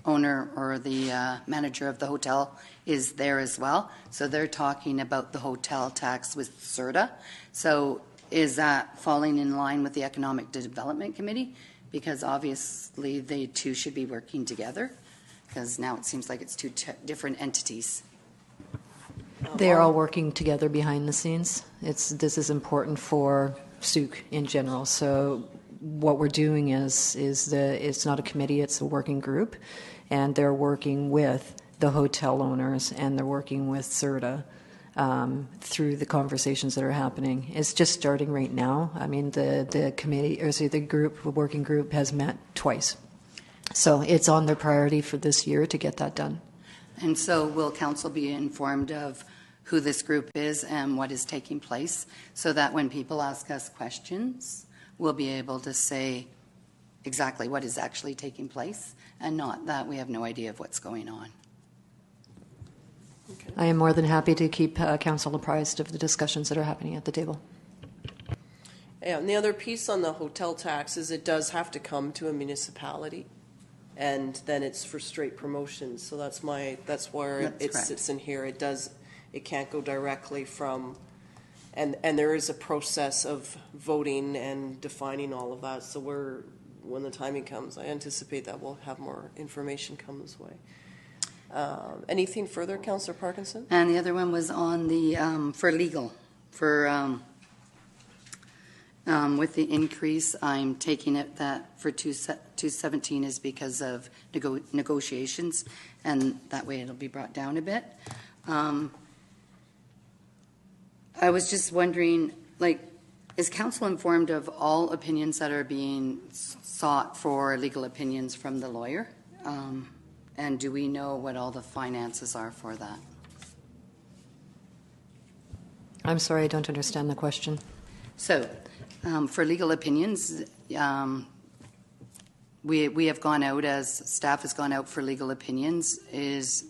owner or the manager of the hotel is there as well. So they're talking about the hotel tax with CERTA. So is that falling in line with the Economic Development Committee? Because obviously they two should be working together, because now it seems like it's two different entities. They are all working together behind the scenes. This is important for SUC in general. So what we're doing is it's not a committee, it's a working group, and they're working with the hotel owners and they're working with CERTA through the conversations that are happening. It's just starting right now. I mean, the committee, or sorry, the working group has met twice. So it's on their priority for this year to get that done. And so will council be informed of who this group is and what is taking place, so that when people ask us questions, we'll be able to say exactly what is actually taking place, and not that we have no idea of what's going on. Okay. I am more than happy to keep council apprised of the discussions that are happening at the table. Yeah, and the other piece on the hotel tax is it does have to come to a municipality, and then it's for straight promotions. So that's where it sits in here. It can't go directly from, and there is a process of voting and defining all of that. So when the timing comes, I anticipate that we'll have more information come this way. Anything further, Councillor Parkinson? And the other one was on the for legal. For with the increase, I'm taking it that for 217 is because of negotiations, and that way it'll be brought down a bit. I was just wondering, is council informed of all opinions that are being sought for legal opinions from the lawyer? And do we know what all the finances are for that? I'm sorry, I don't understand the question. So, for legal opinions, we have gone out, as staff has gone out for legal opinions. Is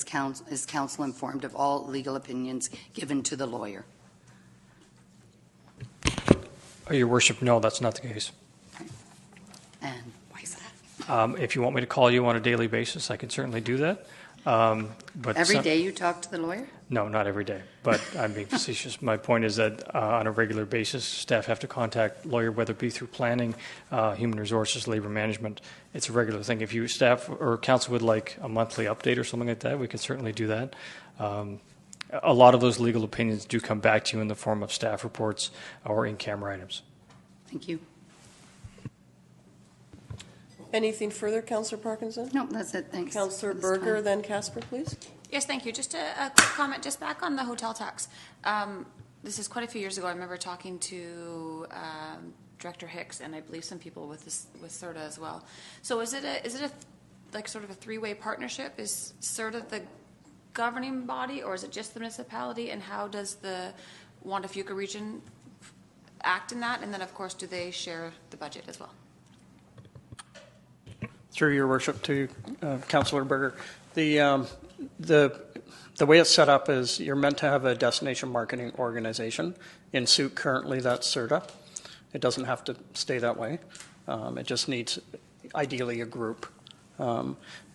council informed of all legal opinions given to the lawyer? Your worship, no, that's not the case. Okay. And why is that? If you want me to call you on a daily basis, I can certainly do that. But every day you talk to the lawyer? No, not every day, but I'm being facetious. My point is that on a regular basis, staff have to contact lawyer, whether it be through planning, human resources, labor management. It's a regular thing. If you staff or council would like a monthly update or something like that, we can certainly do that. A lot of those legal opinions do come back to you in the form of staff reports or in-camera items. Thank you. Anything further, Councillor Parkinson? No, that's it. Thanks. Councillor Berger, then Casper, please. Yes, thank you. Just a quick comment, just back on the hotel tax. This is quite a few years ago. I remember talking to Director Hicks, and I believe some people with CERTA as well. So is it like sort of a three-way partnership? Is CERTA the governing body, or is it just the municipality? And how does the Juan de Fuca region act in that? And then, of course, do they share the budget as well? Through your worship to Councillor Berger, the way it's set up is you're meant to have a destination marketing organization. In SUIT currently, that's CERTA. It doesn't have to stay that way. It just needs, ideally, a group.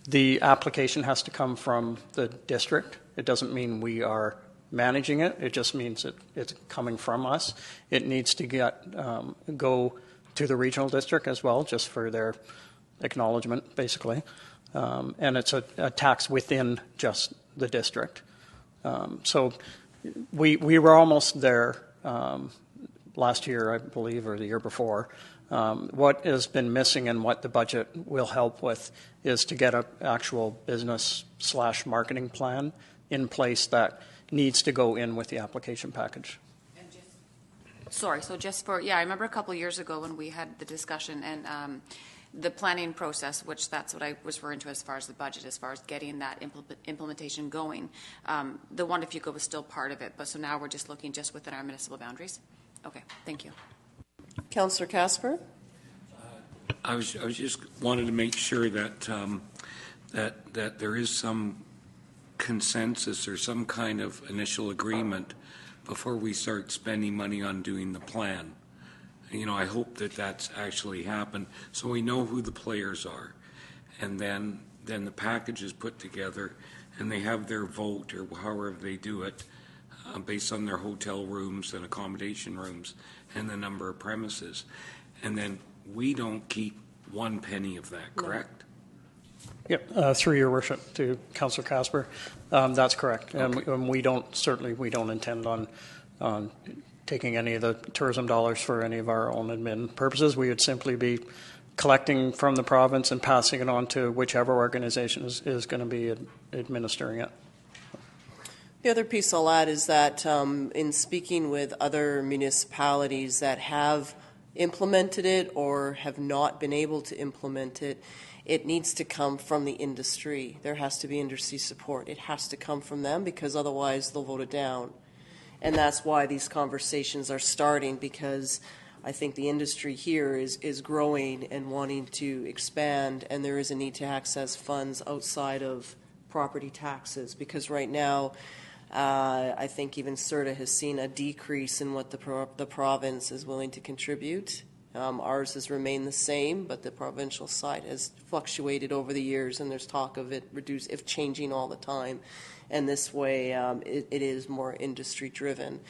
The application has to come from the district. It doesn't mean we are managing it. It just means it's coming from us. It needs to go to the regional district as well, just for their acknowledgement, basically. And it's a tax within just the district. So we were almost there last year, I believe, or the year before. What has been missing and what the budget will help with is to get an actual business/marketing plan in place that needs to go in with the application package. Sorry, so just for, I remember a couple of years ago when we had the discussion and the planning process, which that's what I was referring to as far as the budget, as far as getting that implementation going. The Juan de Fuca was still part of it, but so now we're just looking just within our municipal boundaries. Okay, thank you. Councillor Casper? I was just wanted to make sure that that there is some consensus or some kind of initial agreement before we start spending money on doing the plan. I hope that that's actually happened, so we know who the players are, and then the package is put together, and they have their vote or however they do it, based on their hotel rooms and accommodation rooms and the number of premises, and then we don't keep one penny of that, correct? Yep, through your worship to Councillor Casper, that's correct. Okay. And we don't intend on taking any of the tourism dollars for any of our own admin purposes. We would simply be collecting from the province and passing it on to whichever organization is going to be administering it. The other piece I'll add is that in speaking with other municipalities that have implemented it or have not been able to implement it, it needs to come from the industry. There has to be industry support. It has to come from them because otherwise they'll vote it down. And that's why these conversations are starting, because I think the industry here is growing and wanting to expand, and there is a need to access funds outside of property taxes, because right now I think even CERTA has seen a decrease in what the province is willing to contribute. Ours has remained the same, but the provincial side has fluctuated over the years, and there's talk of it changing all the time. And this way, it is more industry-driven.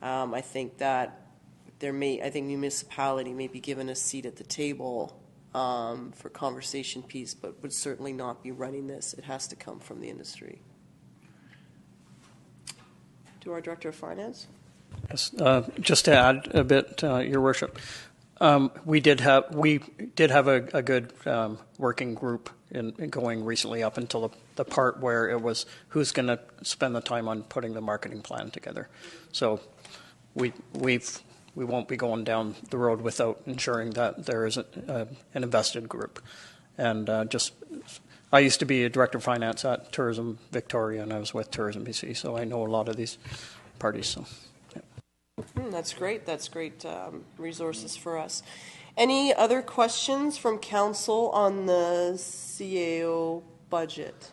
I think that municipality may be given a seat at the table for conversation piece, but would certainly not be running this. It has to come from the industry. To our Director of Finance. Yes, just to add a bit, Your Worship, we did have a good working group in going recently up until the part where it was who's going to spend the time on putting the marketing plan together. So we won't be going down the road without ensuring that there is an invested group. And I used to be a Director of Finance at Tourism Victoria, and I was with Tourism BC, so I know a lot of these parties. So, yeah. That's great. That's great resources for us. Any other questions from Council on the CAO budget?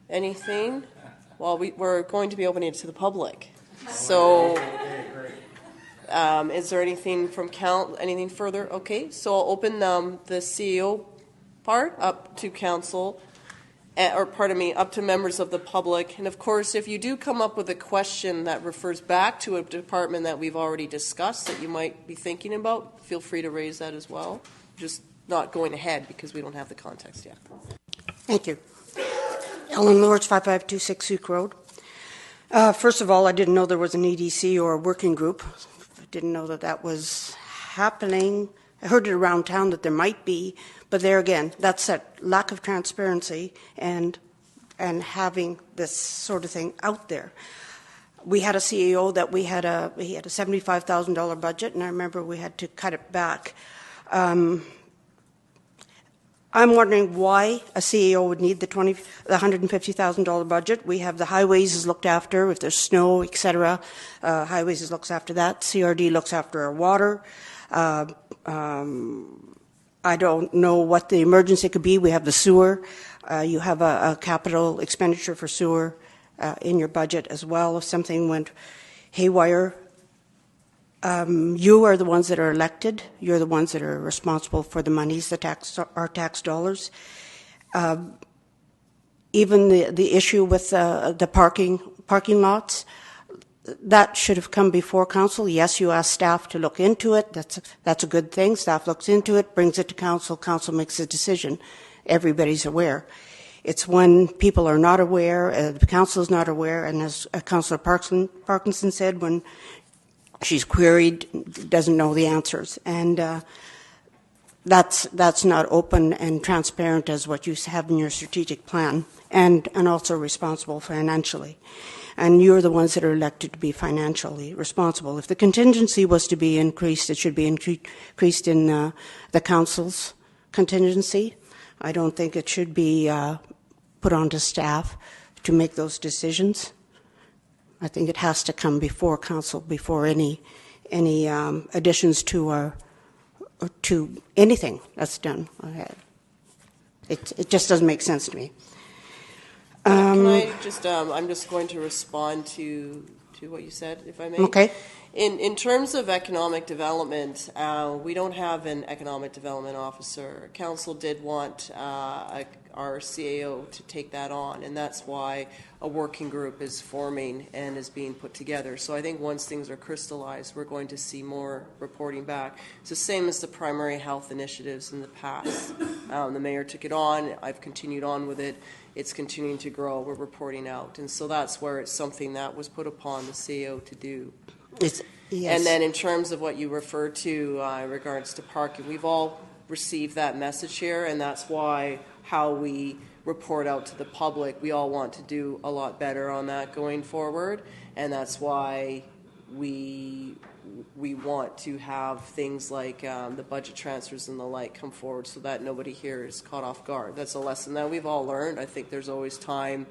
Anything? Well, we're going to be opening it to the public. So, is there anything from anything further? Okay, so I'll open the CAO part up to council, up to members of the public. And of course, if you do come up with a question that refers back to a department that we've already discussed that you might be thinking about, feel free to raise that as well. Just not going ahead because we don't have the context yet. Thank you. Ellen Lords, 5526 Souk Road. First of all, I didn't know there was an EDC or a working group. I didn't know that was happening. I heard it around town that there might be, but there again, that's that lack of transparency and having this sort of thing out there. We had a CEO that he had a $75,000 budget, and I remember we had to cut it back. I'm wondering why a CEO would need the $150,000 budget. We have the highways is looked after, if there's snow, etc. Highways is looks after that. CRD looks after our water. I don't know what the emergency could be. We have the sewer. You have a capital expenditure for sewer in your budget as well. If something went haywire, you are the ones that are elected. You're the ones that are responsible for the monies, our tax dollars. Even the issue with the parking lots, that should have come before council. Yes, you asked staff to look into it. That's a good thing. Staff looks into it, brings it to council. Council makes a decision. Everybody's aware. It's when people are not aware, the council is not aware, and as Councillor Parkinson said, when she's queried, doesn't know the answers. And that's not open and transparent as what you have in your strategic plan, and also responsible financially. And you're the ones that are elected to be financially responsible. If the contingency was to be increased, it should be increased in the council's contingency. I don't think it should be put onto staff to make those decisions. I think it has to come before council, before any additions to anything that's done. It just doesn't make sense to me. Can I just? I'm just going to respond to what you said, if I may. Okay. In terms of economic development, we don't have an economic development officer. Council did want a our CAO to take that on, and that's why a working group is forming and is being put together. So I think once things are crystallized, we're going to see more reporting back. It's the same as the primary health initiatives in the past. The mayor took it on. I've continued on with it. It's continuing to grow. We're reporting out, and so that's where it's something that was put upon the CAO to do. Yes. And then in terms of what you referred to in regards to parking, we've all received that message here, and that's why how we report out to the public, we all want to do a lot better on that going forward, and that's why we want to have things like the budget transfers and the like come forward so that nobody here is caught off guard. That's a lesson that we've all learned. I think there's always time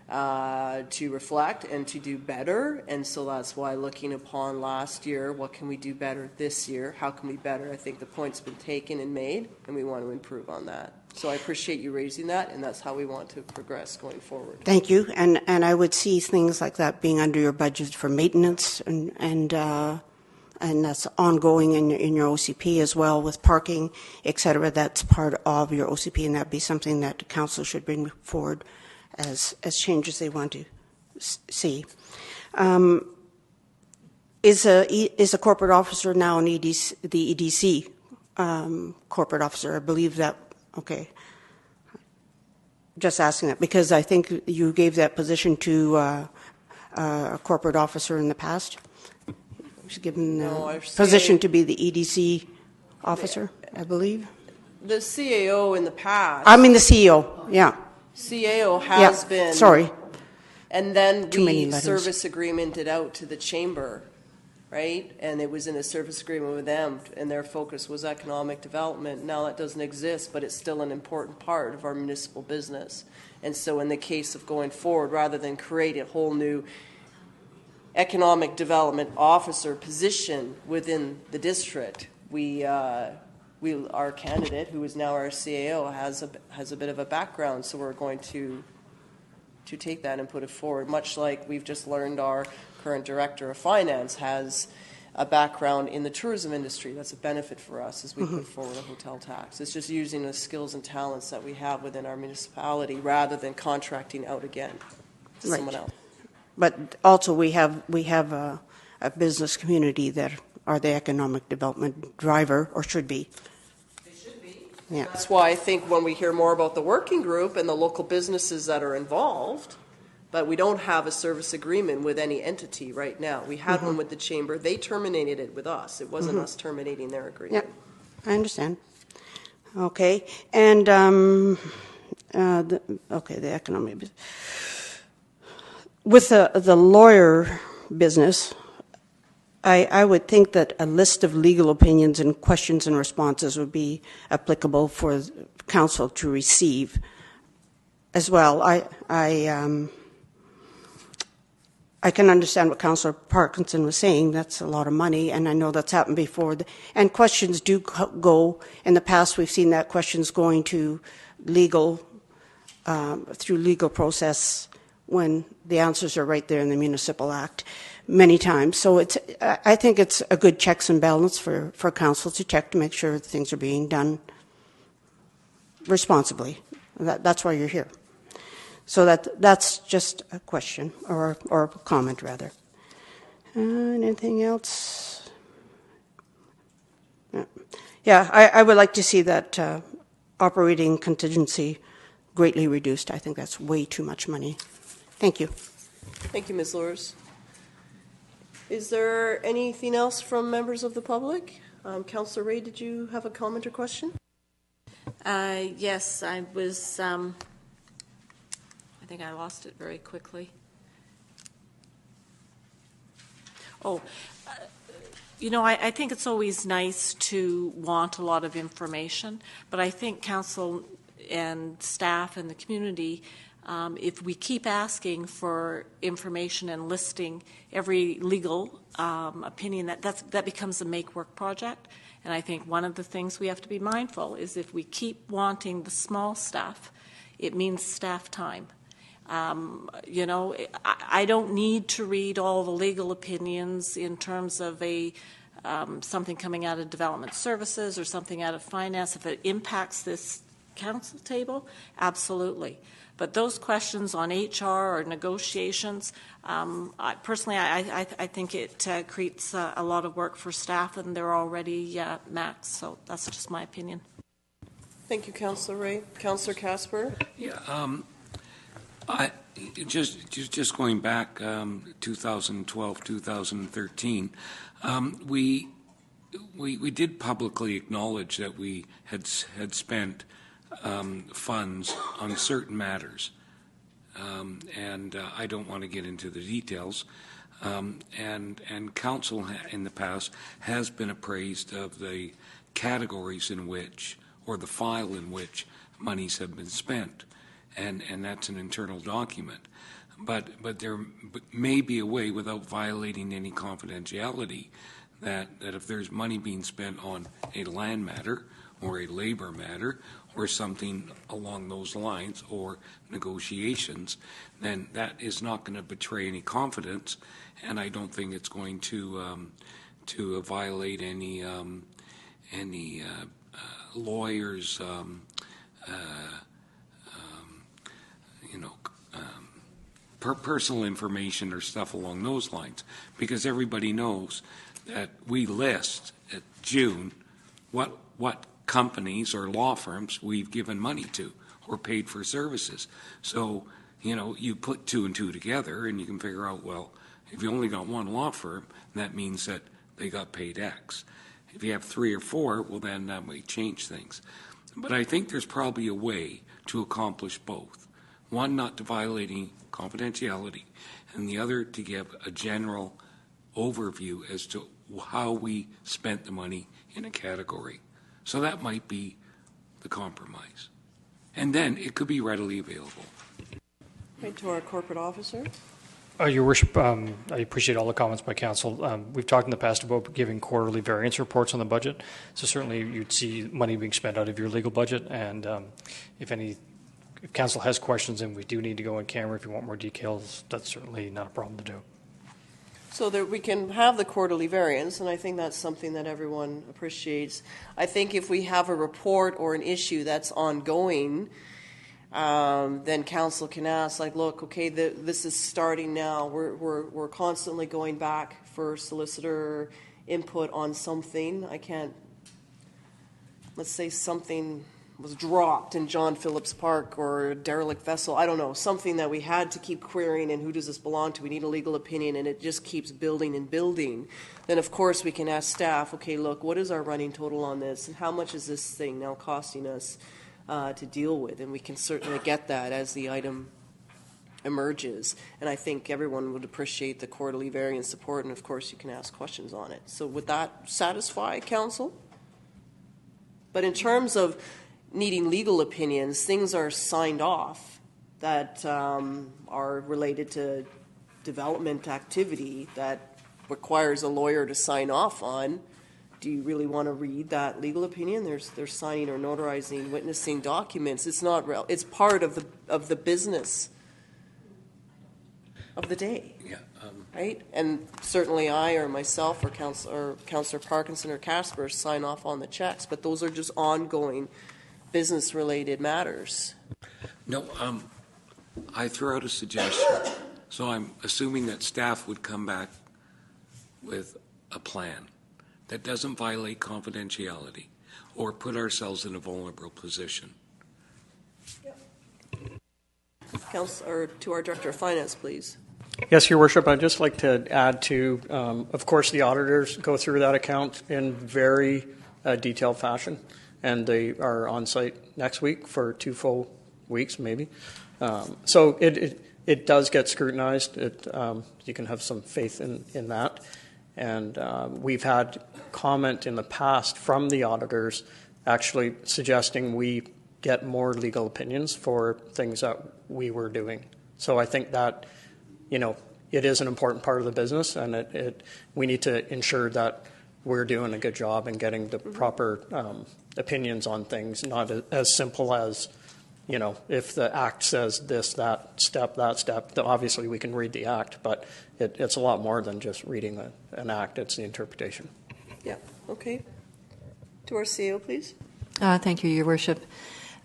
to reflect and to do better, and so that's why looking upon last year, what can we do better this year? How can we better? I think the point's been taken and made, and we want to improve on that. So I appreciate you raising that, and that's how we want to progress going forward. Thank you. And I would see things like that being under your budget for maintenance, and that's ongoing in your OCP as well with parking, et cetera. That's part of your OCP, and that'd be something that the council should bring forward as changes they want to see. Is a corporate officer now an EDC, the EDC corporate officer? I believe that. Okay. Just asking that because I think you gave that position to a corporate officer in the past. She was given the position to be the EDC officer, I believe. The CAO in the past. I mean the CEO. Yeah. CAO has been. Sorry. And then we service agreemented out to the chamber, right? And it was in a service agreement with them, and their focus was economic development. Now that doesn't exist, but it's still an important part of our municipal business. And so in the case of going forward, rather than create a whole new economic development officer position within the district, our candidate, who is now our CAO, has a bit of a background, so we're going to take that and put it forward, much like we've just learned our current director of finance has a background in the tourism industry. That's a benefit for us as we put forward a hotel tax. It's just using the skills and talents that we have within our municipality rather than contracting out again to someone else. But also we have a business community that are the economic development driver, or should be. They should be. Yeah. That's why I think when we hear more about the working group and the local businesses that are involved, but we don't have a service agreement with any entity right now. We had one with the chamber. They terminated it with us. It wasn't us terminating their agreement. Yeah, I understand. Okay, and the economic business. With the lawyer business, I would think that a list of legal opinions and questions and responses would be applicable for council to receive as well. I can understand what Councillor Parkinson was saying. That's a lot of money, and I know that's happened before. And questions do go. In the past, we've seen that questions going to legal, through legal process when the answers are right there in the Municipal Act many times. So I think it's a good checks and balance for council to check to make sure things are being done responsibly. That's why you're here. So that's just a question, or a comment, rather. Anything else? Yeah, I would like to see that operating contingency greatly reduced. I think that's way too much money. Thank you. Thank you, Ms. Lors. Is there anything else from members of the public? Councillor Ray, did you have a comment or question? Yes, I was... I think I lost it very quickly. I think it's always nice to want a lot of information, but I think council and staff and the community, if we keep asking for information and listing every legal opinion, that becomes a make-work project. And I think one of the things we have to be mindful is if we keep wanting the small stuff, it means staff time. I don't need to read all the legal opinions in terms of something coming out of development services or something out of finance. If it impacts this council table, absolutely. But those questions on HR or negotiations, I think it creates a lot of work for staff, and they're already maxed. So that's just my opinion. Thank you, Councillor Ray. Councillor Casper? Yeah, I just going back 2012, 2013, we did publicly acknowledge that we had spent funds on certain matters, and I don't want to get into the details. And council in the past has been appraised of the categories in which, or the file in which, monies have been spent, and that's an internal document. But there may be a way, without violating any confidentiality, that if there's money being spent on a land matter or a labor matter or something along those lines, or negotiations, then that is not going to betray any confidence, and I don't think it's going to violate any lawyers' personal information or stuff along those lines, because everybody knows that we list at June what companies or law firms we've given money to or paid for services. So, you put two and two together and you can figure out, well, if you only got one law firm, that means that they got paid X. If you have three or four, well, then that might change things. But I think there's probably a way to accomplish both. One, not to violate any confidentiality, and the other to give a general overview as to how we spent the money in a category. So that might be the compromise. And then it could be readily available. Right, to our corporate officer. Your Worship, I appreciate all the comments by council. We've talked in the past about giving quarterly variance reports on the budget. So certainly you'd see money being spent out of your legal budget. And if council has questions and we do need to go on camera, if you want more details, that's certainly not a problem to do. So that we can have the quarterly variance, and I think that's something that everyone appreciates. I think if we have a report or an issue that's ongoing, then council can ask, like, look, okay, this is starting now. We're constantly going back for solicitor input on something. Let's say something was dropped in John Phillips Park or a derelict vessel, I don't know, something that we had to keep querying, and who does this belong to? We need a legal opinion, and it just keeps building and building. Then, of course, we can ask staff, okay, look, what is our running total on this, and how much is this thing now costing us to deal with? And we can certainly get that as the item emerges. And I think everyone would appreciate the quarterly variance support, and, of course, you can ask questions on it. So would that satisfy council? But in terms of needing legal opinions, things are signed off that are related to development activity that requires a lawyer to sign off on. Do you really want to read that legal opinion? They're signing or notarizing, witnessing documents. It's not real. It's part of the business of the day. Yeah. Right? And certainly I or myself or Councillor Parkinson or Casper sign off on the checks, but those are just ongoing business-related matters. No, I threw out a suggestion. So I'm assuming that staff would come back with a plan that doesn't violate confidentiality or put ourselves in a vulnerable position. Councillor, to our Director of Finance, please. Yes, Your Worship, I'd just like to add to, of course, the auditors go through that account in very detailed fashion, and they are on site next week for 2 full weeks, maybe. So it does get scrutinized. You can have some faith in that. And we've had comment in the past from the auditors actually suggesting we get more legal opinions for things that we were doing. So I think that, it is an important part of the business, and we need to ensure that we're doing a good job and getting the proper opinions on things, not as simple as, if the act says this, that step, obviously we can read the act, but it's a lot more than just reading an act. It's the interpretation. Yeah, okay. To our CEO, please. Thank you, Your Worship.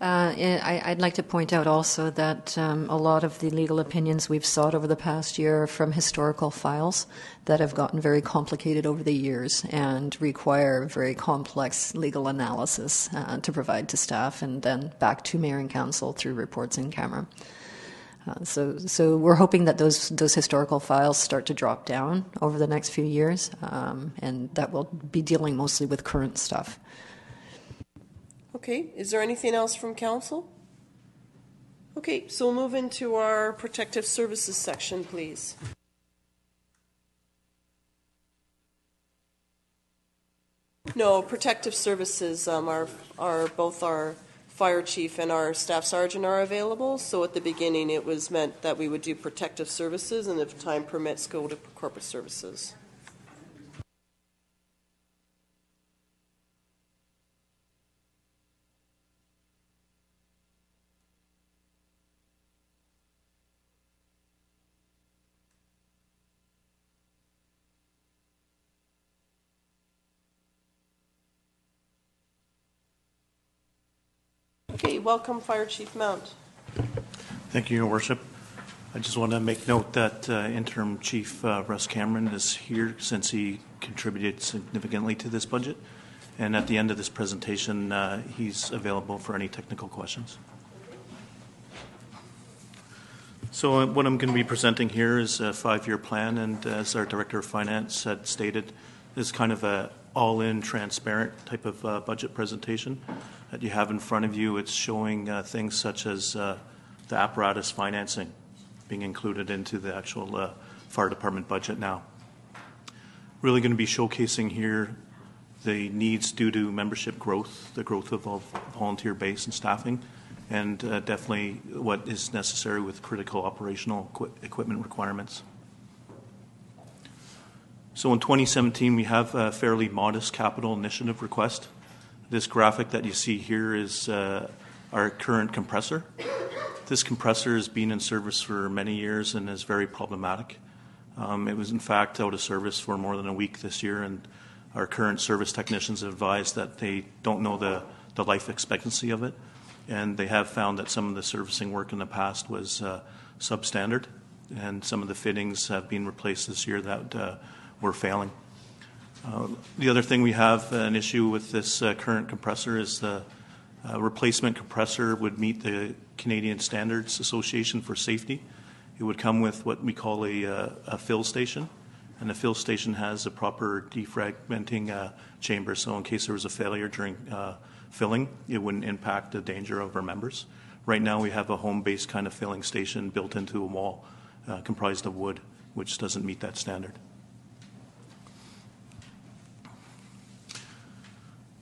I'd like to point out also that a lot of the legal opinions we've sought over the past year are from historical files that have gotten very complicated over the years and require very complex legal analysis to provide to staff and then back to Mayor and Council through reports in camera. So we're hoping that those historical files start to drop down over the next few years, and that will be dealing mostly with current stuff. Okay, is there anything else from council? Okay, so we'll move into our protective services section, please. No, protective services are both our fire chief and our staff sergeant are available. So at the beginning, it was meant that we would do protective services, and if time permits, go to corporate services. Okay, welcome, Fire Chief Mount. Thank you, Your Worship. I just want to make note that Interim Chief Russ Cameron is here since he contributed significantly to this budget. And at the end of this presentation, he's available for any technical questions. So what I'm going to be presenting here is a 5-year plan, and as our Director of Finance had stated, this is kind of a all-in transparent type of budget presentation that you have in front of you. It's showing things such as the apparatus financing being included into the actual fire department budget now. Really going to be showcasing here the needs due to membership growth, the growth of volunteer base and staffing, and definitely what is necessary with critical operational equipment requirements. So in 2017, we have a fairly modest capital initiative request. This graphic that you see here is our current compressor. This compressor has been in service for many years and is very problematic. It was in fact out of service for more than a week this year, and our current service technicians advised that they don't know the life expectancy of it, and they have found that some of the servicing work in the past was substandard, and some of the fittings have been replaced this year that were failing. The other thing we have an issue with this current compressor is the replacement compressor would meet the Canadian Standards Association for Safety. It would come with what we call a fill station, and the fill station has a proper defragmenting chamber, so in case there was a failure during filling, it wouldn't impact the danger of our members. Right now we have a home-based kind of filling station built into a wall comprised of wood, which doesn't meet that standard.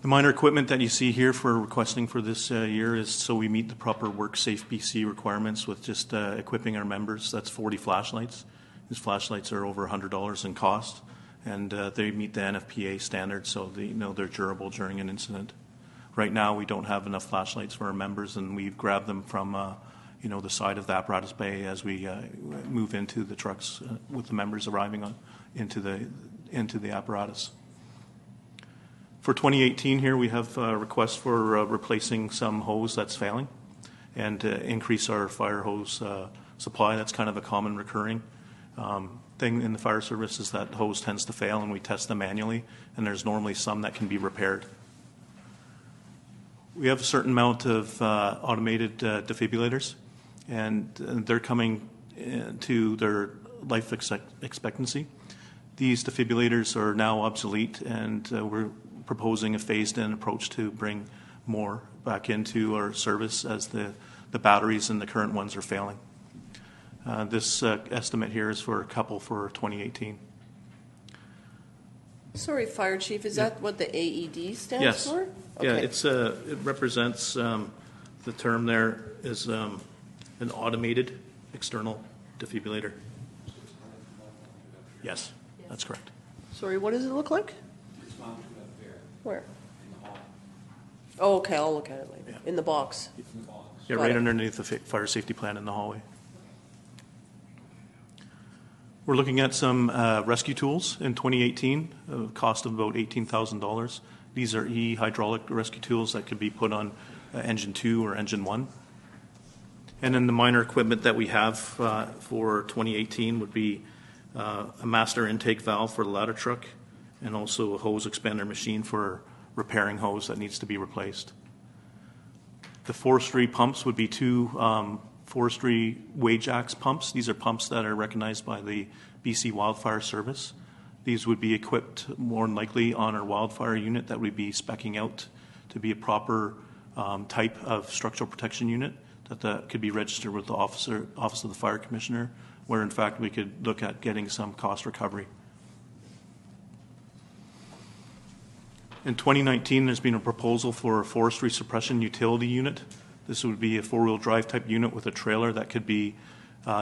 The minor equipment that you see here for requesting for this year is so we meet the proper WorkSafe BC requirements with just equipping our members. That's 40 flashlights. These flashlights are over $100 in cost, and they meet the NFPA standards, so they're durable during an incident. Right now, we don't have enough flashlights for our members, and we grab them from the side of the apparatus bay as we move into the trucks with the members arriving into the apparatus. For 2018 here, we have a request for replacing some hose that's failing and increase our fire hose supply. That's kind of a common recurring thing in the fire service is that hose tends to fail, and we test them manually, and there's normally some that can be repaired. We have a certain amount of automated defibrillators, and they're coming to their life expectancy. These defibrillators are now obsolete, and we're proposing a phased-in approach to bring more back into our service as the batteries and the current ones are failing. This estimate here is for a couple for 2018. Sorry, Fire Chief, is that what the AED stands for? Yes. Yeah, it represents the term there is an automated external defibrillator. Yes, that's correct. Sorry, what does it look like? Where? In the hall. Oh, okay, I'll look at it later. Yeah. In the box. Yeah, right underneath the fire safety plan in the hallway. We're looking at some rescue tools in 2018, a cost of about $18,000. These are hydraulic rescue tools that could be put on engine 2 or engine 1. And then the minor equipment that we have for 2018 would be a master intake valve for the ladder truck, and also a hose expander machine for repairing hose that needs to be replaced. The forestry pumps would be 2 forestry Wajax pumps. These are pumps that are recognized by the BC Wildfire Service. These would be equipped more than likely on our wildfire unit that we'd be speccing out to be a proper type of structural protection unit that could be registered with the Office of the Fire Commissioner, where in fact we could look at getting some cost recovery. In 2019, there's been a proposal for a forestry suppression utility unit. This would be a 4-wheel drive type unit with a trailer that could be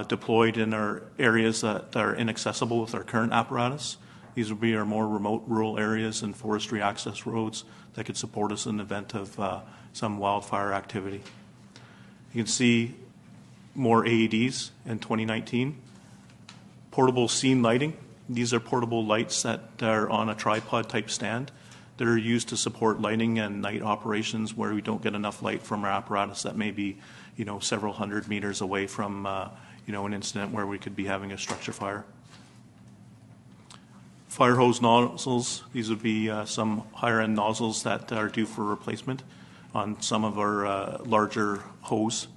deployed in our areas that are inaccessible with our current apparatus. These would be our more remote rural areas and forestry access roads that could support us in the event of some wildfire activity. You can see more AEDs in 2019. Portable scene lighting. These are portable lights that are on a tripod type stand that are used to support lighting and night operations where we don't get enough light from our apparatus that may be, several hundred meters away from, an incident where we could be having a structure fire. Fire hose nozzles. These would be some higher end nozzles that are due for replacement on some of our larger hose.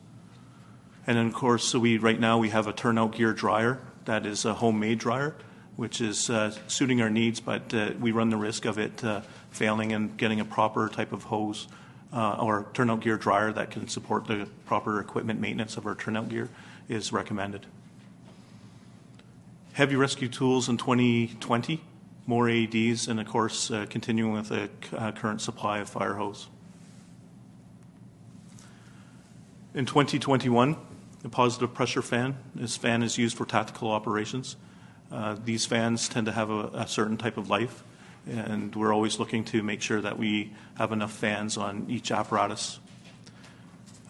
And then of course, right now we have a turnout gear dryer that is a homemade dryer, which is suiting our needs, but we run the risk of it failing and getting a proper type of hose or turnout gear dryer that can support the proper equipment maintenance of our turnout gear is recommended. Heavy rescue tools in 2020, more AEDs, and of course continuing with the current supply of fire hose. In 2021, a positive pressure fan. This fan is used for tactical operations. These fans tend to have a certain type of life, and we're always looking to make sure that we have enough fans on each apparatus.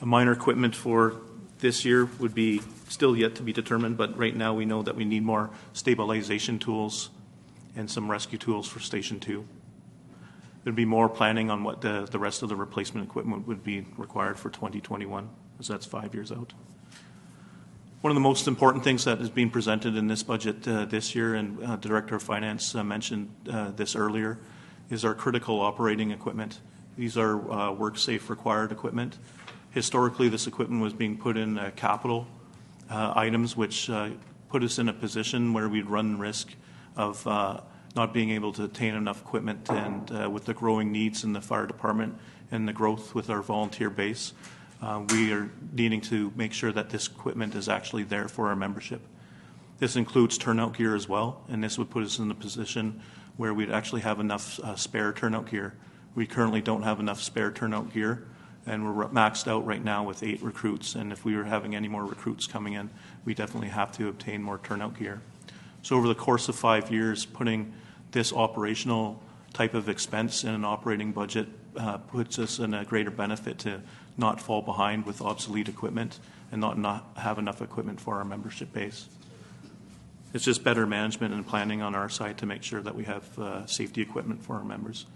A minor equipment for this year would be still yet to be determined, but right now we know that we need more stabilization tools and some rescue tools for Station 2. There'd be more planning on what the rest of the replacement equipment would be required for 2021, as that's 5 years out. One of the most important things that is being presented in this budget this year, and the Director of Finance mentioned this earlier, is our critical operating equipment. These are WorkSafe required equipment. Historically, this equipment was being put in capital items, which put us in a position where we'd run risk of not being able to obtain enough equipment, and with the growing needs in the fire department and the growth with our volunteer base, we are needing to make sure that this equipment is actually there for our membership. This includes turnout gear as well, and this would put us in a position where we'd actually have enough spare turnout gear. We currently don't have enough spare turnout gear, and we're maxed out right now with 8 recruits, and if we were having any more recruits coming in, we definitely have to obtain more turnout gear. So over the course of 5 years, putting this operational type of expense in an operating budget puts us in a greater benefit to not fall behind with obsolete equipment and not have enough equipment for our membership base. It's just better management and planning on our side to make sure that we have safety equipment for our members.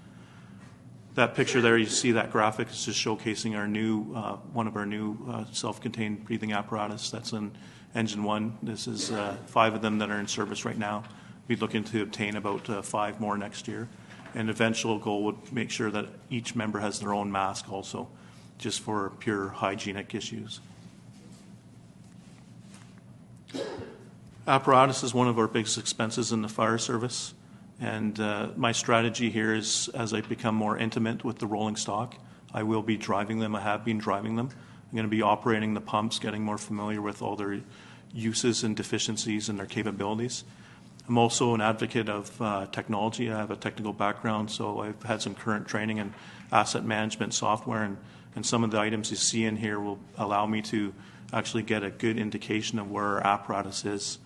That picture there, you see that graphic is just showcasing our new, one of our new self-contained breathing apparatus. That's in Engine 1. This is 5 of them that are in service right now. We're looking to obtain about 5 more next year. And eventual goal would make sure that each member has their own mask also, just for pure hygienic issues. Apparatus is one of our biggest expenses in the fire service. And my strategy here is, as I become more intimate with the rolling stock, I will be driving them. I have been driving them. I'm going to be operating the pumps, getting more familiar with all their uses and deficiencies and their capabilities. I'm also an advocate of technology. I have a technical background, so I've had some current training in asset management software, and some of the items you see in here will allow me to actually get a good indication of where our apparatus is.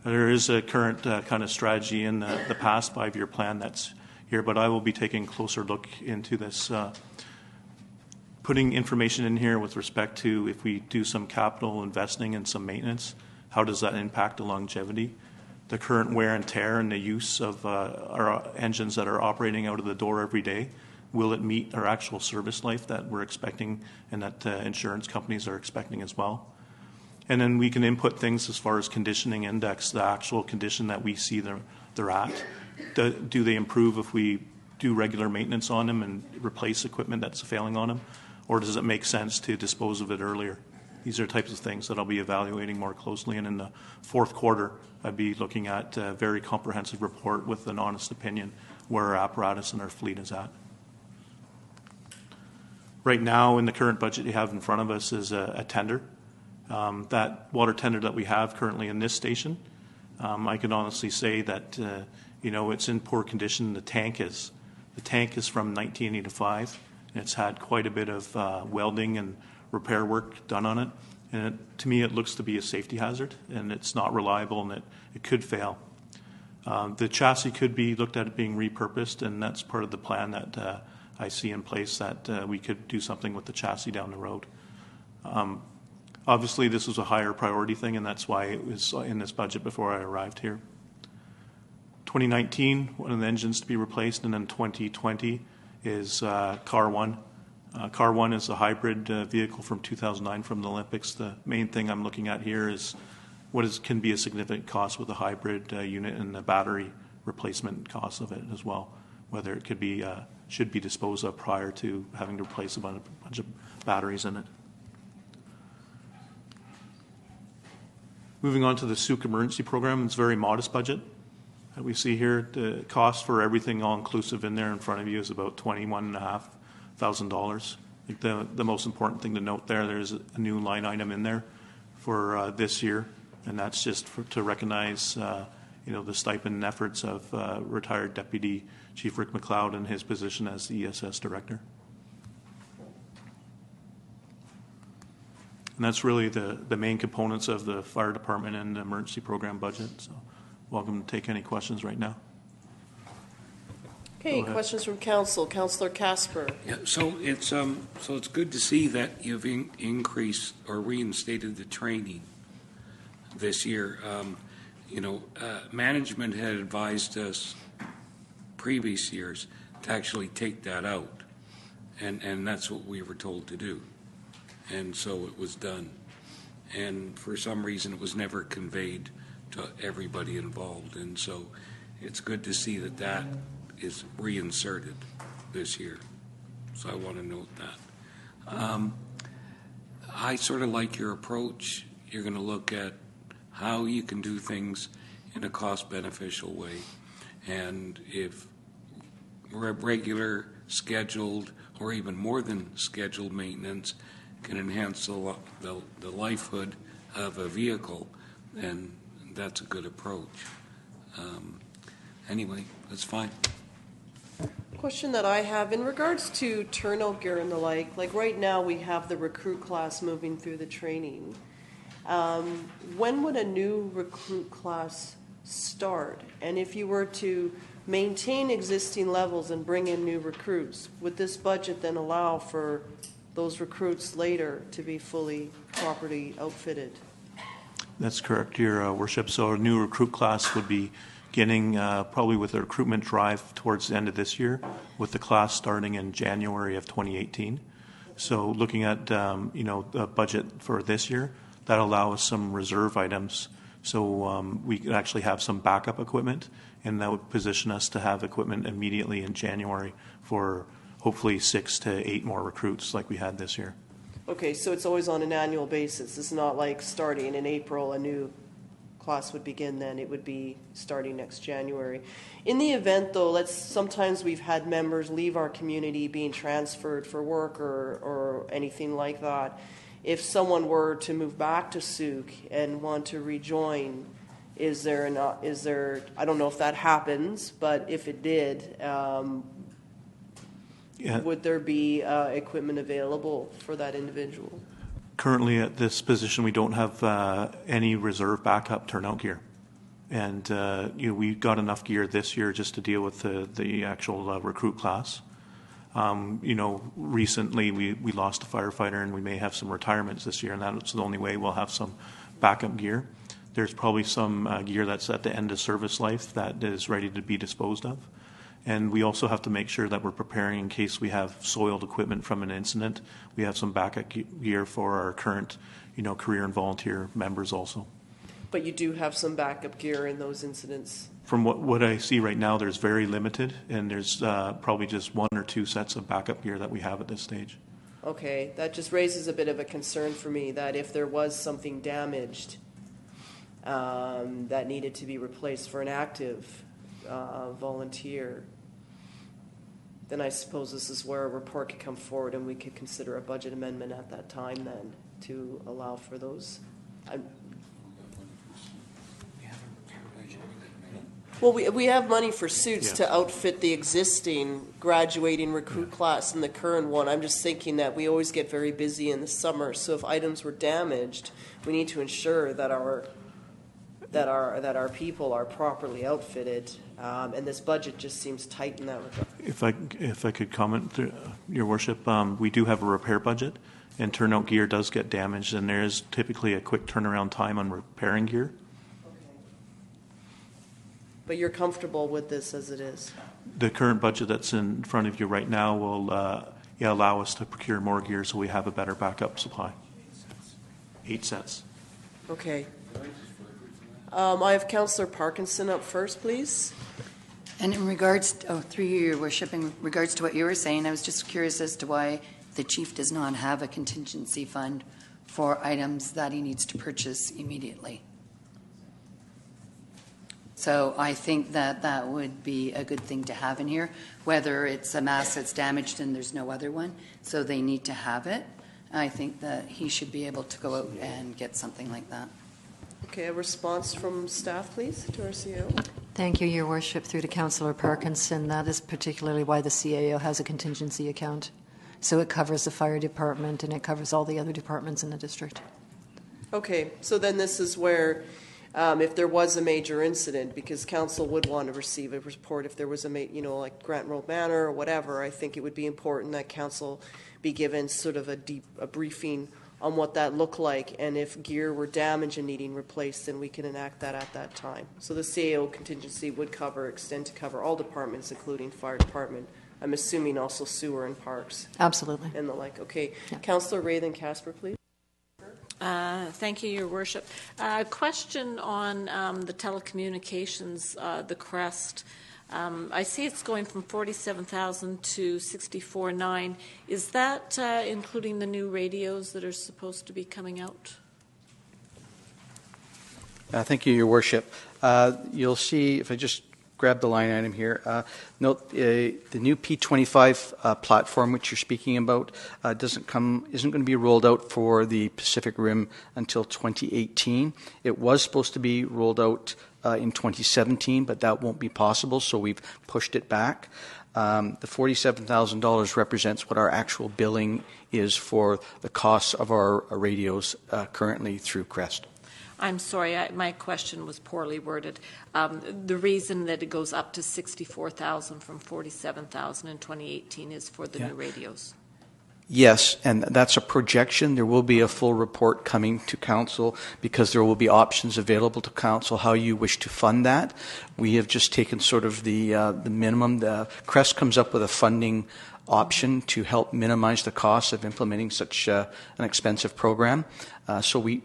There is a current kind of strategy in the past 5-year plan that's here, but I will be taking a closer look into this, putting information in here with respect to if we do some capital investing and some maintenance, how does that impact the longevity, the current wear and tear and the use of our engines that are operating out of the door every day. will it meet our actual service life that we're expecting and that insurance companies are expecting as well. And then we can input things as far as conditioning index, the actual condition that we see they're at. Do they improve if we do regular maintenance on them and replace equipment that's failing on them? Or does it make sense to dispose of it earlier? These are types of things that I'll be evaluating more closely. And in the fourth quarter, I'd be looking at a very comprehensive report with an honest opinion where our apparatus and our fleet is at. Right now, in the current budget you have in front of us is a tender. That water tender that we have currently in this station, I can honestly say that it's in poor condition. The tank is from 1985, and it's had quite a bit of welding and repair work done on it. And to me, it looks to be a safety hazard, and it's not reliable, and it could fail. The chassis could be looked at being repurposed, and that's part of the plan that I see in place, that we could do something with the chassis down the road. Obviously, this was a higher priority thing, and that's why it was in this budget before I arrived here. 2019, one of the engines to be replaced, and then 2020 is Car 1. Car 1 is a hybrid vehicle from 2009 from the Olympics. The main thing I'm looking at here is what can be a significant cost with a hybrid unit and the battery replacement cost of it as well, whether it could be should be disposed of prior to having to replace a bunch of batteries in it. Moving on to the SUC emergency program, it's a very modest budget that we see here. The cost for everything all-inclusive in there in front of you is about $21,500. I think the most important thing to note there's a new line item in there for this year, and that's just to recognize the stipend and efforts of retired Deputy Chief Rick McLeod in his position as the ESS Director. And that's really the main components of the fire department and the emergency program budget. So welcome to take any questions right now. Okay, questions from council. Councillor Casper. Yeah, so it's good to see that you've increased or reinstated the training this year. Management had advised us previous years to actually take that out, and that's what we were told to do. And so it was done. And for some reason, it was never conveyed to everybody involved. And so it's good to see that is reinserted this year. So I want to note that. I sort of like your approach. You're going to look at how you can do things in a cost-beneficial way. And if regular, scheduled, or even more than scheduled maintenance can enhance the lifehood of a vehicle, then that's a good approach. Anyway, that's fine. Question that I have in regards to turnout gear and the like right now we have the recruit class moving through the training. When would a new recruit class start? And if you were to maintain existing levels and bring in new recruits, would this budget then allow for those recruits later to be fully properly outfitted? That's correct, Your Worship. So a new recruit class would be beginning probably with a recruitment drive towards the end of this year, with the class starting in January of 2018. So looking at the budget for this year, that allows us some reserve items. So we could actually have some backup equipment, and that would position us to have equipment immediately in January for hopefully 6 to 8 more recruits like we had this year. Okay, so it's always on an annual basis. It's not like starting in April, a new class would begin then. It would be starting next January. In the event, though, sometimes we've had members leave our community being transferred for work or anything like that. If someone were to move back to SUC and want to rejoin, is there, I don't know if that happens, but if it did, would there be equipment available for that individual? Currently at this position, we don't have any reserve backup turnout gear. And we got enough gear this year just to deal with the actual recruit class. Recently we lost a firefighter, and we may have some retirements this year, and that's the only way we'll have some backup gear. There's probably some gear that's at the end of service life that is ready to be disposed of. And we also have to make sure that we're preparing in case we have soiled equipment from an incident. We have some backup gear for our current, career and volunteer members also. But you do have some backup gear in those incidents. From what I see right now, there's very limited, and there's probably just 1 or 2 sets of backup gear that we have at this stage. Okay, that just raises a bit of a concern for me that if there was something damaged that needed to be replaced for an active volunteer, then I suppose this is where a report could come forward and we could consider a budget amendment at that time then to allow for those. Well, we have money for suits to outfit the existing graduating recruit class and the current one. I'm just thinking that we always get very busy in the summer, so if items were damaged, we need to ensure that our people are properly outfitted, and this budget just seems tight in that regard. If I could comment, Your Worship, we do have a repair budget, and turnout gear does get damaged, and there is typically a quick turnaround time on repairing gear. But you're comfortable with this as it is? The current budget that's in front of you right now will allow us to procure more gear so we have a better backup supply. 8 sets. Okay. I have Councillor Parkinson up first, please. And in regards, through you, Your Worship, in regards to what you were saying, I was just curious as to why the chief does not have a contingency fund for items that he needs to purchase immediately. So I think that would be a good thing to have in here, whether it's a mask that's damaged and there's no other one, so they need to have it. I think that he should be able to go out and get something like that. Okay, a response from staff, please, to our CAO. Thank you, Your Worship. Through to Councillor Parkinson, that is particularly why the CAO has a contingency account. So it covers the fire department and it covers all the other departments in the district. Okay, so then this is where if there was a major incident, because council would want to receive a report if there was like Grant Road Manor or whatever, I think it would be important that council be given sort of a briefing on what that looked like, and if gear were damaged and needing replaced, then we can enact that at that time. So the CAO contingency would extend to cover all departments, including fire department. I'm assuming also sewer and parks. Absolutely. And the like. Okay. Yeah. Councillor Rathan Casper, please. Thank you, Your Worship. Question on the telecommunications, the CREST. I see it's going from $47,000 to $64,900. Is that including the new radios that are supposed to be coming out? Thank you, Your Worship. You'll see, if I just grab the line item here, note the new P25 platform which you're speaking about isn't going to be rolled out for the Pacific Rim until 2018. It was supposed to be rolled out in 2017, but that won't be possible, so we've pushed it back. The $47,000 represents what our actual billing is for the costs of our radios currently through CREST. I'm sorry, my question was poorly worded. The reason that it goes up to $64,000 from $47,000 in 2018 is for the new radios. Yes, and that's a projection. There will be a full report coming to council because there will be options available to council how you wish to fund that. We have just taken sort of the minimum. The CREST comes up with a funding option to help minimize the cost of implementing such an expensive program. So we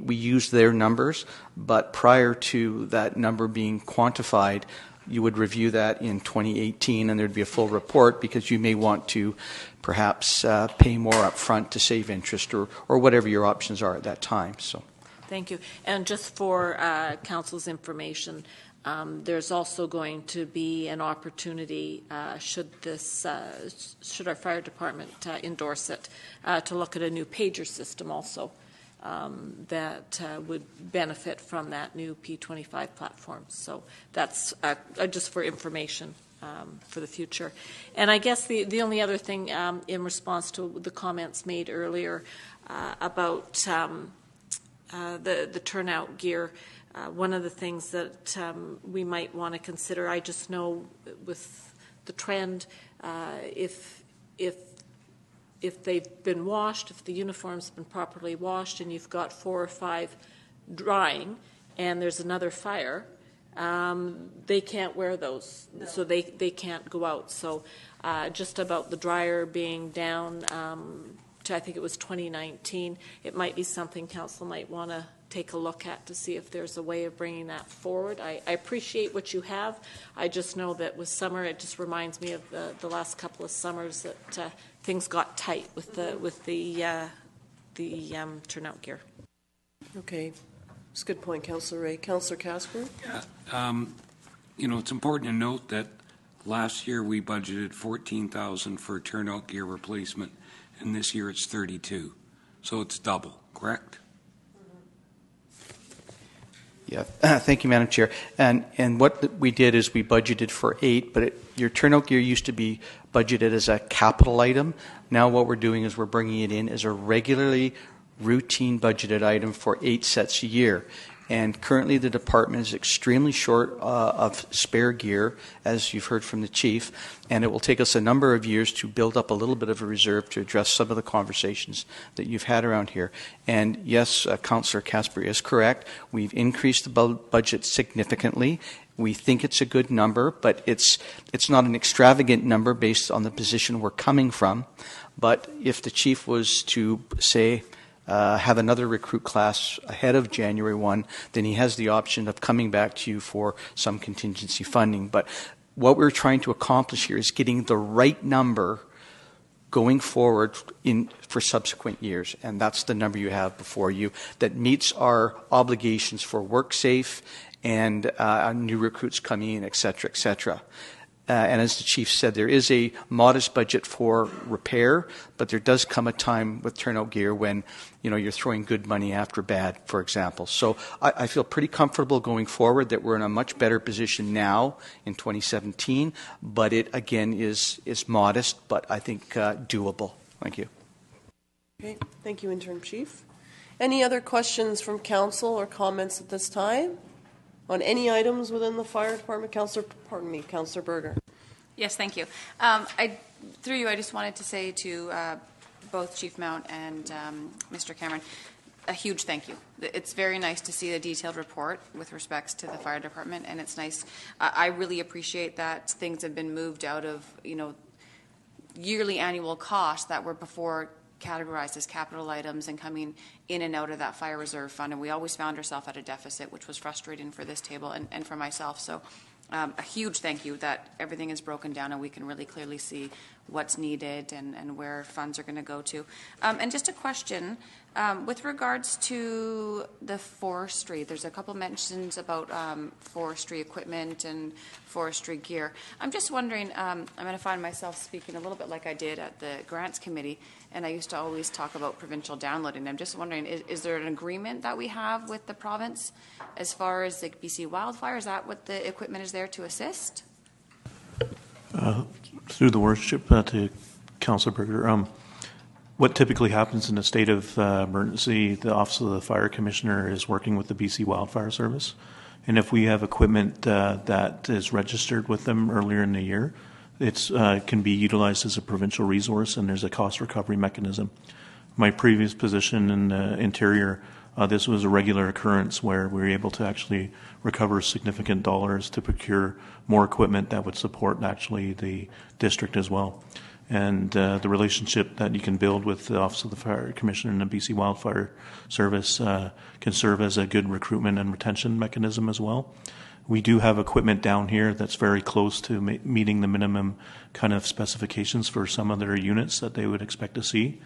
use their numbers, but prior to that number being quantified, you would review that in 2018 and there'd be a full report because you may want to perhaps pay more up front to save interest or whatever your options are at that time. So, thank you. And just for council's information, there's also going to be an opportunity, should our fire department endorse it, to look at a new pager system also that would benefit from that new P25 platform. So that's just for information for the future. And I guess the only other thing in response to the comments made earlier about the turnout gear, one of the things that we might want to consider, I just know with the trend, if they've been washed, if the uniform's been properly washed and you've got 4 or 5 drying and there's another fire, they can't wear those, so they can't go out. So just about the dryer being down to, I think it was 2019, it might be something council might want to take a look at to see if there's a way of bringing that forward. I appreciate what you have. I just know that with summer, it just reminds me of the last couple of summers that things got tight with the turnout gear. Okay. It's a good point, Councillor Ray. Councillor Casper? You know, it's important to note that last year we budgeted $14,000 for turnout gear replacement, and this year it's $32,000. So it's double, correct? Yeah, thank you, Madam Chair. And what we did is we budgeted for 8, but your turnout gear used to be budgeted as a capital item. Now what we're doing is we're bringing it in as a regularly routine budgeted item for 8 sets a year. And currently the department is extremely short of spare gear, as you've heard from the chief, and it will take us a number of years to build up a little bit of a reserve to address some of the conversations that you've had around here. And yes, Councillor Casper is correct. We've increased the budget significantly. We think it's a good number, but it's not an extravagant number based on the position we're coming from. But if the chief was to say, have another recruit class ahead of January 1, then he has the option of coming back to you for some contingency funding. But what we're trying to accomplish here is getting the right number going forward for subsequent years. And that's the number you have before you that meets our obligations for WorkSafe and new recruits coming in, et cetera, et cetera. And as the chief said, there is a modest budget for repair, but there does come a time with turnout gear when, you know, you're throwing good money after bad, for example. So I feel pretty comfortable going forward that we're in a much better position now in 2017, but it, again, is modest, but I think doable. Thank you. Okay, thank you, Interim Chief. Any other questions from council or comments at this time on any items within the fire department? Councillor Berger. Yes, thank you. Through you, I just wanted to say to both Chief Mount and Mr. Cameron, a huge thank you. It's very nice to see a detailed report with respects to the fire department, and it's nice. I really appreciate that things have been moved out of, you know, yearly annual costs that were before categorized as capital items and coming in and out of that fire reserve fund, and we always found ourselves at a deficit, which was frustrating for this table and for myself. So a huge thank you that everything is broken down and we can really clearly see what's needed and where funds are going to go to. And just a question, with regards to the forestry, there's a couple mentions about forestry equipment and forestry gear. I'm just wondering, I'm going to find myself speaking a little bit like I did at the Grants Committee, and I used to always talk about provincial downloading. I'm just wondering, is there an agreement that we have with the province as far as the BC wildfire? Is that what the equipment is there to assist? Through the worship to Councillor Berger, what typically happens in a state of emergency, the Office of the Fire Commissioner is working with the BC Wildfire Service. And if we have equipment that is registered with them earlier in the year, it can be utilized as a provincial resource, and there's a cost recovery mechanism. My previous position in the Interior, this was a regular occurrence where we were able to actually recover significant dollars to procure more equipment that would support actually the district as well. And the relationship that you can build with the Office of the Fire Commissioner and the BC Wildfire Service can serve as a good recruitment and retention mechanism as well. We do have equipment down here that's very close to meeting the minimum kind of specifications for some of their units that they would expect to see.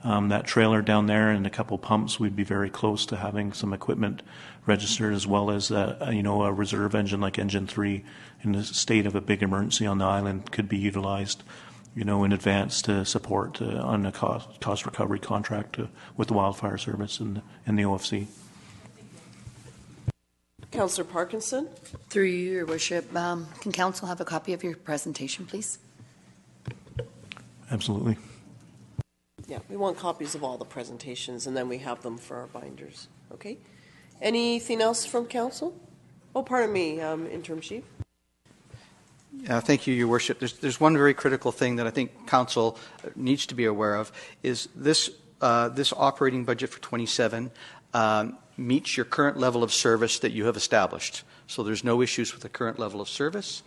That trailer down there and a couple pumps, we'd be very close to having some equipment registered, as well as a reserve engine like Engine 3 in the state of a big emergency on the island could be utilized, in advance to support on a cost recovery contract with the Wildfire Service and the OFC. Councillor Parkinson. Through you, Your Worship, can Council have a copy of your presentation, please? Absolutely. Yeah, we want copies of all the presentations, and then we have them for our binders. Okay. Anything else from council? Oh, pardon me, Interim Chief. Thank you, Your Worship. There's one very critical thing that I think council needs to be aware of is this operating budget for 27 meets your current level of service that you have established. so there's no issues with the current level of service.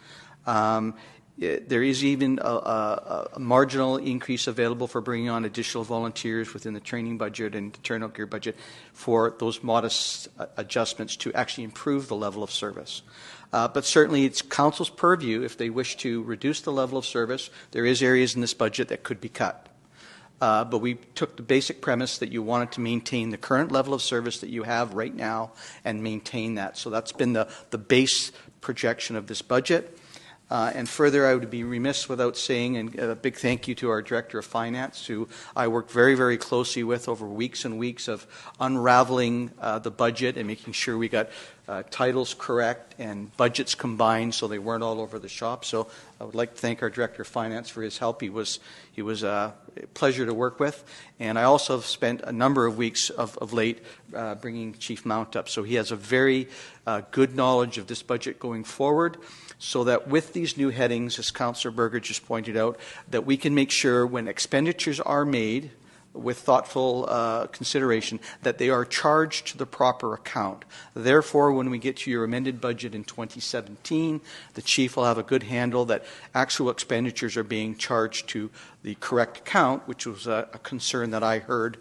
There is even a marginal increase available for bringing on additional volunteers within the training budget and the turnout gear budget for those modest adjustments to actually improve the level of service. But certainly it's council's purview if they wish to reduce the level of service. There is areas in this budget that could be cut. But we took the basic premise that you wanted to maintain the current level of service that you have right now and maintain that. So that's been the base projection of this budget. And further, I would be remiss without saying, and a big thank you to our Director of Finance, who I worked very, very closely with over weeks and weeks of unraveling the budget and making sure we got titles correct and budgets combined so they weren't all over the shop. So I would like to thank our Director of Finance for his help. He was a pleasure to work with. And I also have spent a number of weeks of late bringing Chief Mount up. So he has a very good knowledge of this budget going forward, so that with these new headings, as Councillor Berger just pointed out, that we can make sure when expenditures are made with thoughtful consideration that they are charged to the proper account. Therefore, when we get to your amended budget in 2017, the Chief will have a good handle that actual expenditures are being charged to the correct account, which was a concern that I heard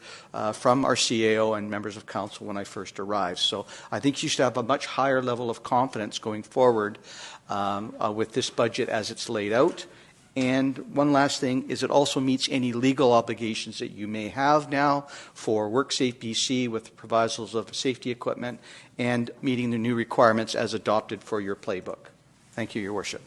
from our CAO and members of council when I first arrived. So I think you should have a much higher level of confidence going forward with this budget as it's laid out. And one last thing is it also meets any legal obligations that you may have now for WorkSafe BC with provisos of safety equipment and meeting the new requirements as adopted for your playbook. Thank you, Your Worship.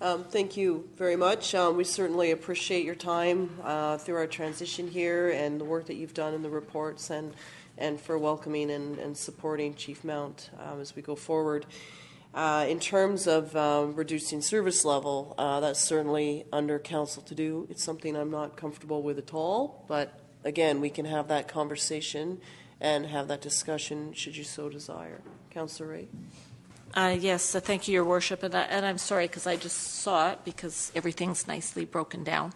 Thank you very much. We certainly appreciate your time through our transition here and the work that you've done in the reports and for welcoming and supporting Chief Mount as we go forward. In terms of reducing service level, that's certainly under council to do. It's something I'm not comfortable with at all, but again, we can have that conversation and have that discussion should you so desire. Councillor Ray? Yes, thank you, Your Worship, and I'm sorry because I just saw it because everything's nicely broken down.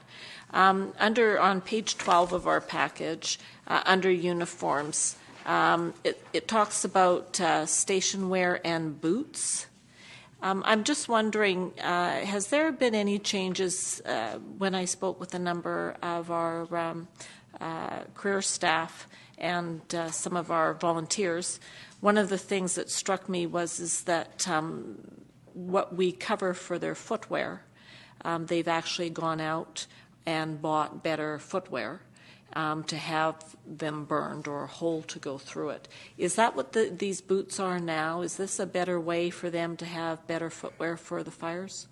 On page 12 of our package, under uniforms, it talks about station wear and boots. I'm just wondering, has there been any changes when I spoke with a number of our career staff and some of our volunteers? One of the things that struck me is that what we cover for their footwear, they've actually gone out and bought better footwear to have them burned or a hole to go through it. Is that what these boots are now? Is this a better way for them to have better footwear for the fires?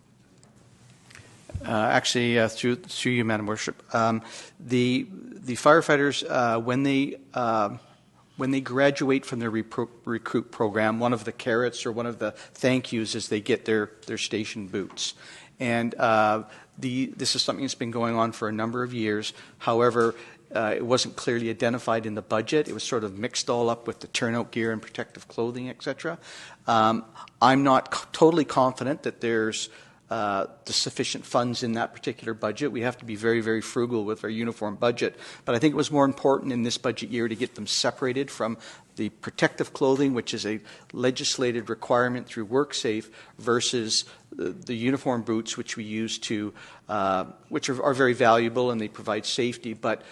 Actually, through you, Madam Worship, the firefighters when they graduate from their recruit program, one of the carrots or one of the thank yous is they get their station boots, and this is something that's been going on for a number of years. However, it wasn't clearly identified in the budget. It was sort of mixed all up with the turnout gear and protective clothing, etc. I'm not totally confident that there's the sufficient funds in that particular budget. We have to be very, very frugal with our uniform budget. But I think it was more important in this budget year to get them separated from the protective clothing, which is a legislated requirement through WorkSafe, versus the uniform boots, which we use to, which are very valuable and they provide safety, but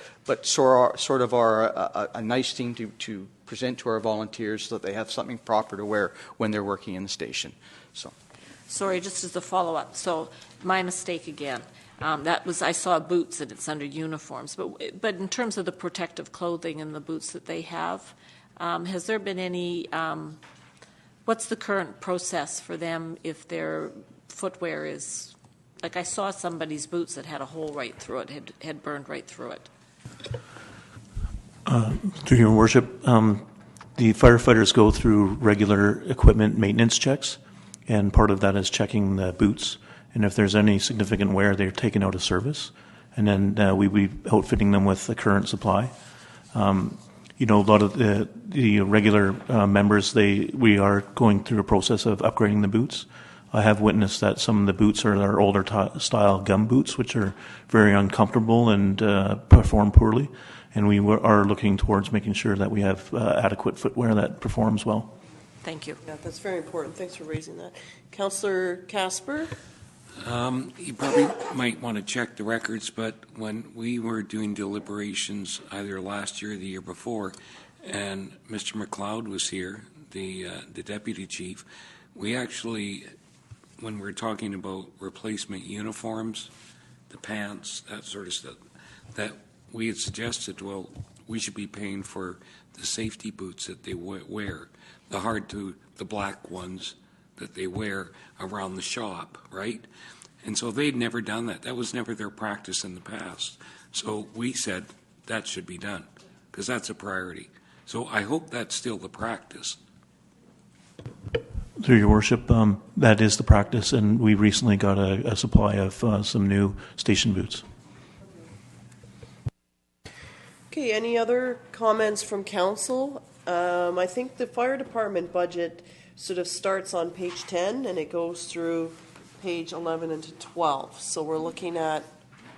sort of are a nice thing to present to our volunteers so that they have something proper to wear when they're working in the station. So. Sorry, just as a follow-up. So my mistake again. I saw boots and it's under uniforms. But in terms of the protective clothing and the boots that they have, has there been any, what's the current process for them if their footwear is, like I saw somebody's boots that had a hole right through it, had burned right through it? Through Your Worship, the firefighters go through regular equipment maintenance checks. And part of that is checking the boots. And if there's any significant wear, they're taken out of service. And then we be outfitting them with the current supply. A lot of the regular members, we are going through a process of upgrading the boots. I have witnessed that some of the boots are our older style gum boots, which are very uncomfortable and perform poorly. And we are looking towards making sure that we have adequate footwear that performs well. Thank you. Yeah, that's very important. Thanks for raising that. Councillor Casper? You probably might want to check the records, but when we were doing deliberations either last year or the year before, and Mr. McLeod was here, the deputy chief, we actually, when we're talking about replacement uniforms, the pants, that sort of stuff, that we had suggested, well, we should be paying for the safety boots that they wear, the black ones that they wear around the shop, right? And so they'd never done that. That was never their practice in the past. So we said that should be done because that's a priority. So I hope that's still the practice. Through your worship, that is the practice, and we recently got a supply of some new station boots. Okay, any other comments from council? I think the fire department budget sort of starts on page 10 and it goes through page 11 into 12. So we're looking at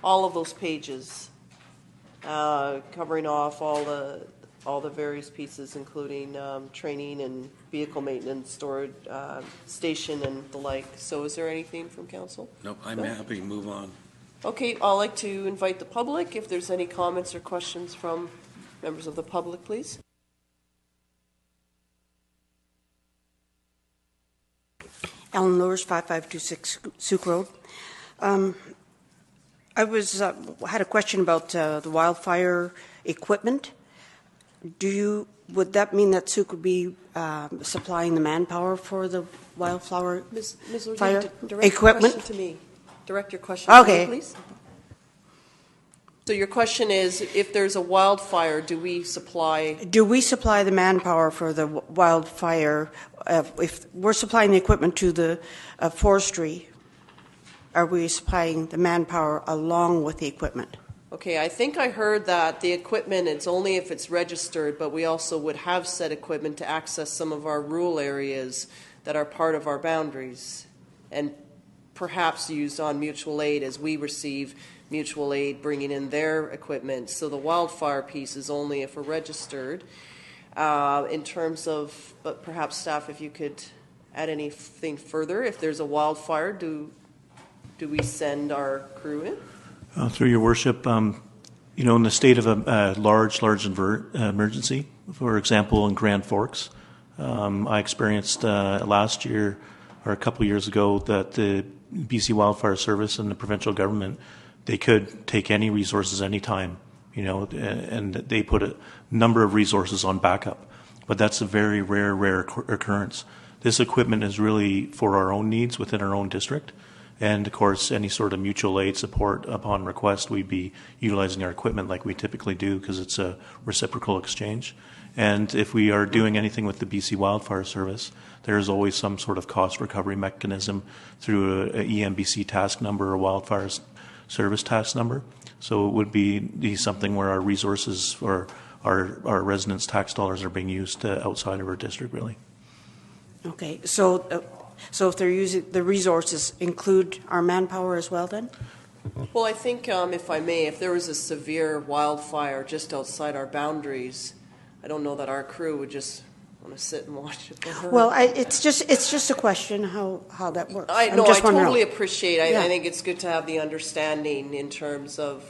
all of those pages, covering off all the various pieces, including training and vehicle maintenance, storage, station, and the like. So is there anything from council? No, I'm happy to move on. Okay, I'd like to invite the public. If there's any comments or questions from members of the public, please. Ellen Lewis, 5526 Souk Road. I had a question about the wildfire equipment. Would that mean that Souk would be supplying the manpower for the wildfire Ms. fire direct equipment? Your question to me. Direct your question to Okay. me, please. So your question is, if there's a wildfire, do we supply? Do we supply the manpower for the wildfire? If we're supplying the equipment to the forestry, are we supplying the manpower along with the equipment? Okay, I think I heard that the equipment, it's only if it's registered, but we also would have said equipment to access some of our rural areas that are part of our boundaries and perhaps used on mutual aid as we receive mutual aid bringing in their equipment. So the wildfire piece is only if we're registered. In terms of, but perhaps staff, if you could add anything further, if there's a wildfire, do we send our crew in? Through your worship, in the state of a large emergency, for example, in Grand Forks, I experienced last year or a couple of years ago that the BC Wildfire Service and the provincial government, they could take any resources anytime, and they put a number of resources on backup. But that's a very rare occurrence. This equipment is really for our own needs within our own district. And of course, any sort of mutual aid support upon request, we'd be utilizing our equipment like we typically do because it's a reciprocal exchange. And if we are doing anything with the BC Wildfire Service, there's always some sort of cost recovery mechanism through a EMBC task number or wildfire service task number. So it would be something where our resources or our residents' tax dollars are being used outside of our district, really. Okay, so if they're using the resources, include our manpower as well then? Well, I think, if I may, if there was a severe wildfire just outside our boundaries, I don't know that our crew would just want to sit and watch it burn. Well, it's just a question how that works. I just wanna totally know. appreciate. Yeah. I think it's good to have the understanding in terms of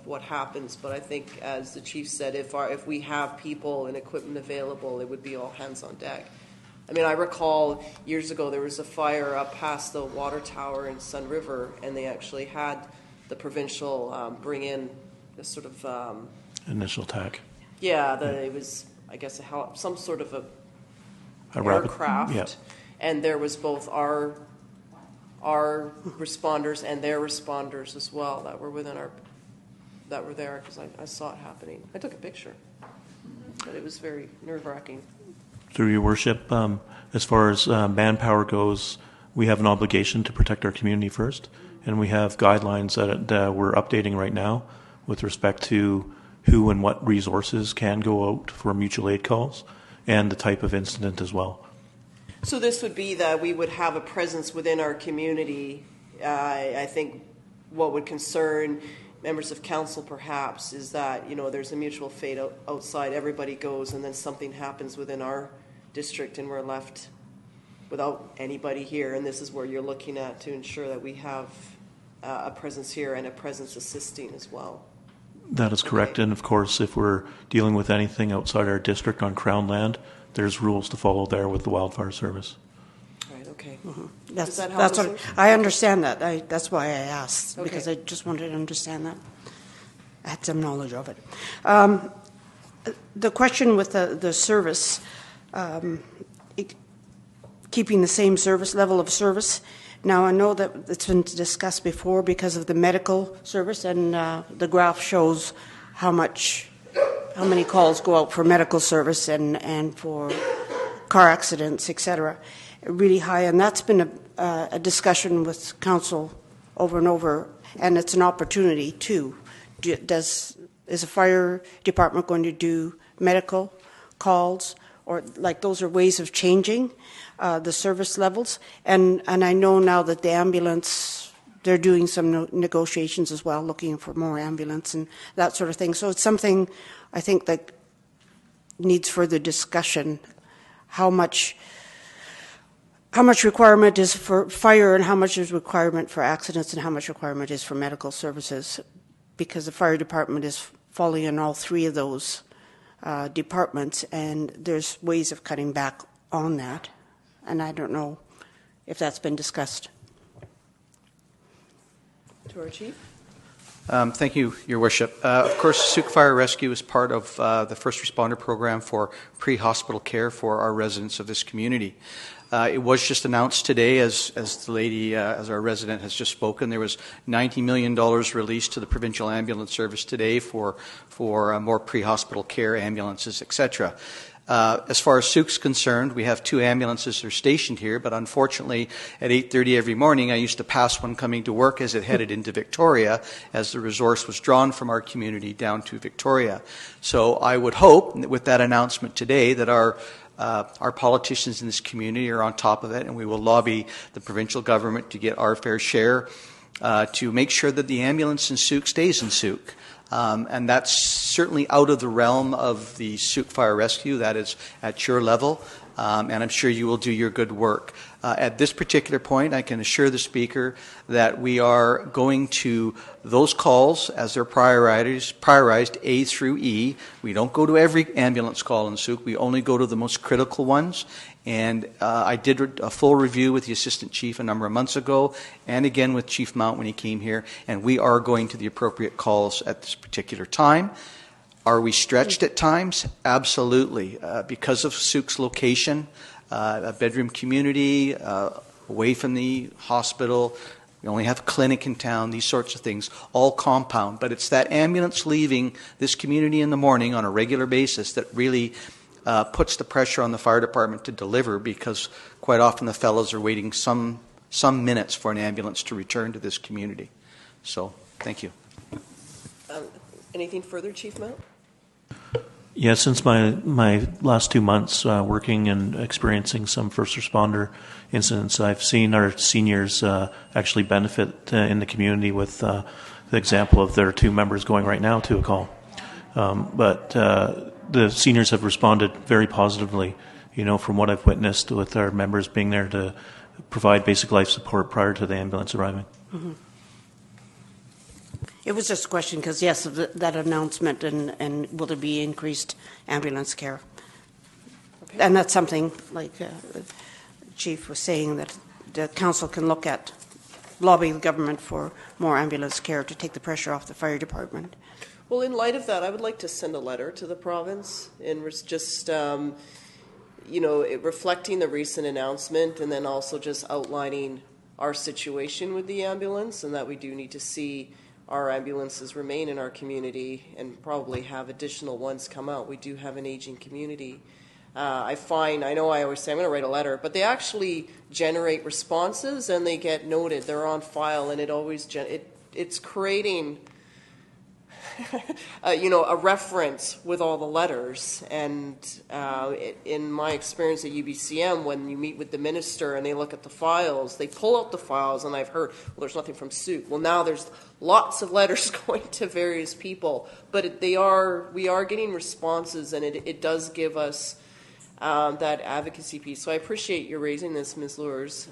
what happens. But I think, as the chief said, if we have people and equipment available, it would be all hands on deck. I mean, I recall years ago there was a fire up past the water tower in Sun River, and they actually had the provincial bring in this sort of Initial attack. Yeah, it was, I guess, some sort of a aircraft, yeah. And there was both our responders and their responders as well that were there because I saw it happening. I took a picture, but it was very nerve-wracking. Through your worship, as far as manpower goes, we have an obligation to protect our community first, and we have guidelines that we're updating right now with respect to who and what resources can go out for mutual aid calls and the type of incident as well. So this would be that we would have a presence within our community. I think what would concern members of council perhaps is that, there's a mutual fate outside, everybody goes, and then something happens within our district and we're left without anybody here, and this is where you're looking at to ensure that we have a presence here and a presence assisting as well. That is correct. Okay. And of course, if we're dealing with anything outside our district on Crown land, there's rules to follow there with the Wildfire Service. Right, okay. That's, Does that help, that's what Elizabeth? I understand that. That's why I asked, Okay. because I just wanted to understand that. I had some knowledge of it. The question with the service, keeping the same service level of service. Now, I know that it's been discussed before because of the medical service, and the graph shows how many calls go out for medical service and for car accidents, etc. Really high, and that's been a discussion with council over and over, and it's an opportunity too. Is a fire department going to do medical calls, or like those are ways of changing the service levels? And I know now that the ambulance, they're doing some negotiations as well, looking for more ambulance and that sort of thing. So it's something I think that needs further discussion. How much requirement is for fire and how much is requirement for accidents and how much requirement is for medical services, because the fire department is falling in all three of those departments, and there's ways of cutting back on that, and I don't know if that's been discussed. To our chief. Thank you, Your Worship. Of course, Souk Fire Rescue is part of the first responder program for pre-hospital care for our residents of this community. It was just announced today, as the lady, as our resident has just spoken, there was $90 million released to the provincial ambulance service today for more pre-hospital care, ambulances, etc. As far as Souk's concerned, we have 2 ambulances that are stationed here, but unfortunately at 8:30 every morning I used to pass one coming to work as it headed into Victoria, as the resource was drawn from our community down to Victoria. So I would hope with that announcement today that our politicians in this community are on top of it, and we will lobby the provincial government to get our fair share to make sure that the ambulance in Souk stays in Souk. And that's certainly out of the realm of the Souk Fire Rescue. That is at your level, and I'm sure you will do your good work. At this particular point, I can assure the Speaker that we are going to those calls as they're prioritized A through E. We don't go to every ambulance call in Souk. We only go to the most critical ones. And I did a full review with the Assistant Chief a number of months ago, and again with Chief Mount when he came here, and we are going to the appropriate calls at this particular time. Are we stretched at times? Absolutely. Because of Souk's location, a bedroom community, away from the hospital, we only have a clinic in town, these sorts of things, all compound. But it's that ambulance leaving this community in the morning on a regular basis that really puts the pressure on the fire department to deliver, because quite often the fellows are waiting some minutes for an ambulance to return to this community. So, thank you. Anything further, Chief Mount? Yeah, since my last 2 months working and experiencing some first responder incidents, I've seen our seniors actually benefit in the community with the example of their 2 members going right now to a call. But the seniors have responded very positively, from what I've witnessed with our members being there to provide basic life support prior to the ambulance arriving. Mm-hmm. It was just a question because, yes, of that announcement, and will there be increased ambulance care? Okay. And that's something, like the Chief was saying, that the council can look at, lobbying the government for more ambulance care to take the pressure off the fire department. Well, in light of that, I would like to send a letter to the province and just, reflecting the recent announcement, and then also just outlining our situation with the ambulance, and that we do need to see our ambulances remain in our community and probably have additional ones come out. We do have an aging community. I know I always say I'm going to write a letter, but they actually generate responses and they get noted. They're on file, and it always it's creating a reference with all the letters. And in my experience at UBCM, when you meet with the minister and they look at the files, they pull out the files, and I've heard, well, there's nothing from Souk. Well, now there's lots of letters going to various people, but we are getting responses, and it does give us that advocacy piece. So I appreciate you raising this, Ms. Lures.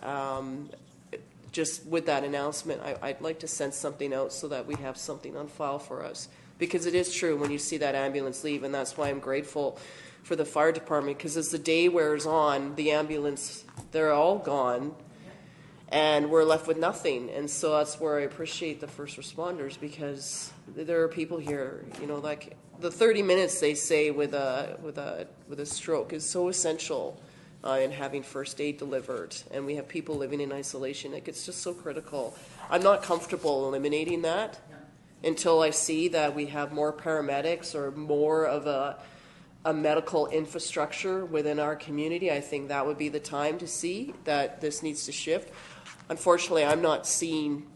Just with that announcement, I'd like to send something out so that we have something on file for us. Because it is true when you see that ambulance leave, and that's why I'm grateful for the fire department, because as the day wears on, the ambulance, they're all gone, and we're left with nothing. And so that's where I appreciate the first responders, because there are people here, like the 30 minutes they say with a stroke is so essential in having first aid delivered, and we have people living in isolation. Like, it's just so critical. I'm not comfortable eliminating that until I see that we have more paramedics or more of a medical infrastructure within our community. I think that would be the time to see that this needs to shift. Unfortunately, I'm not seeing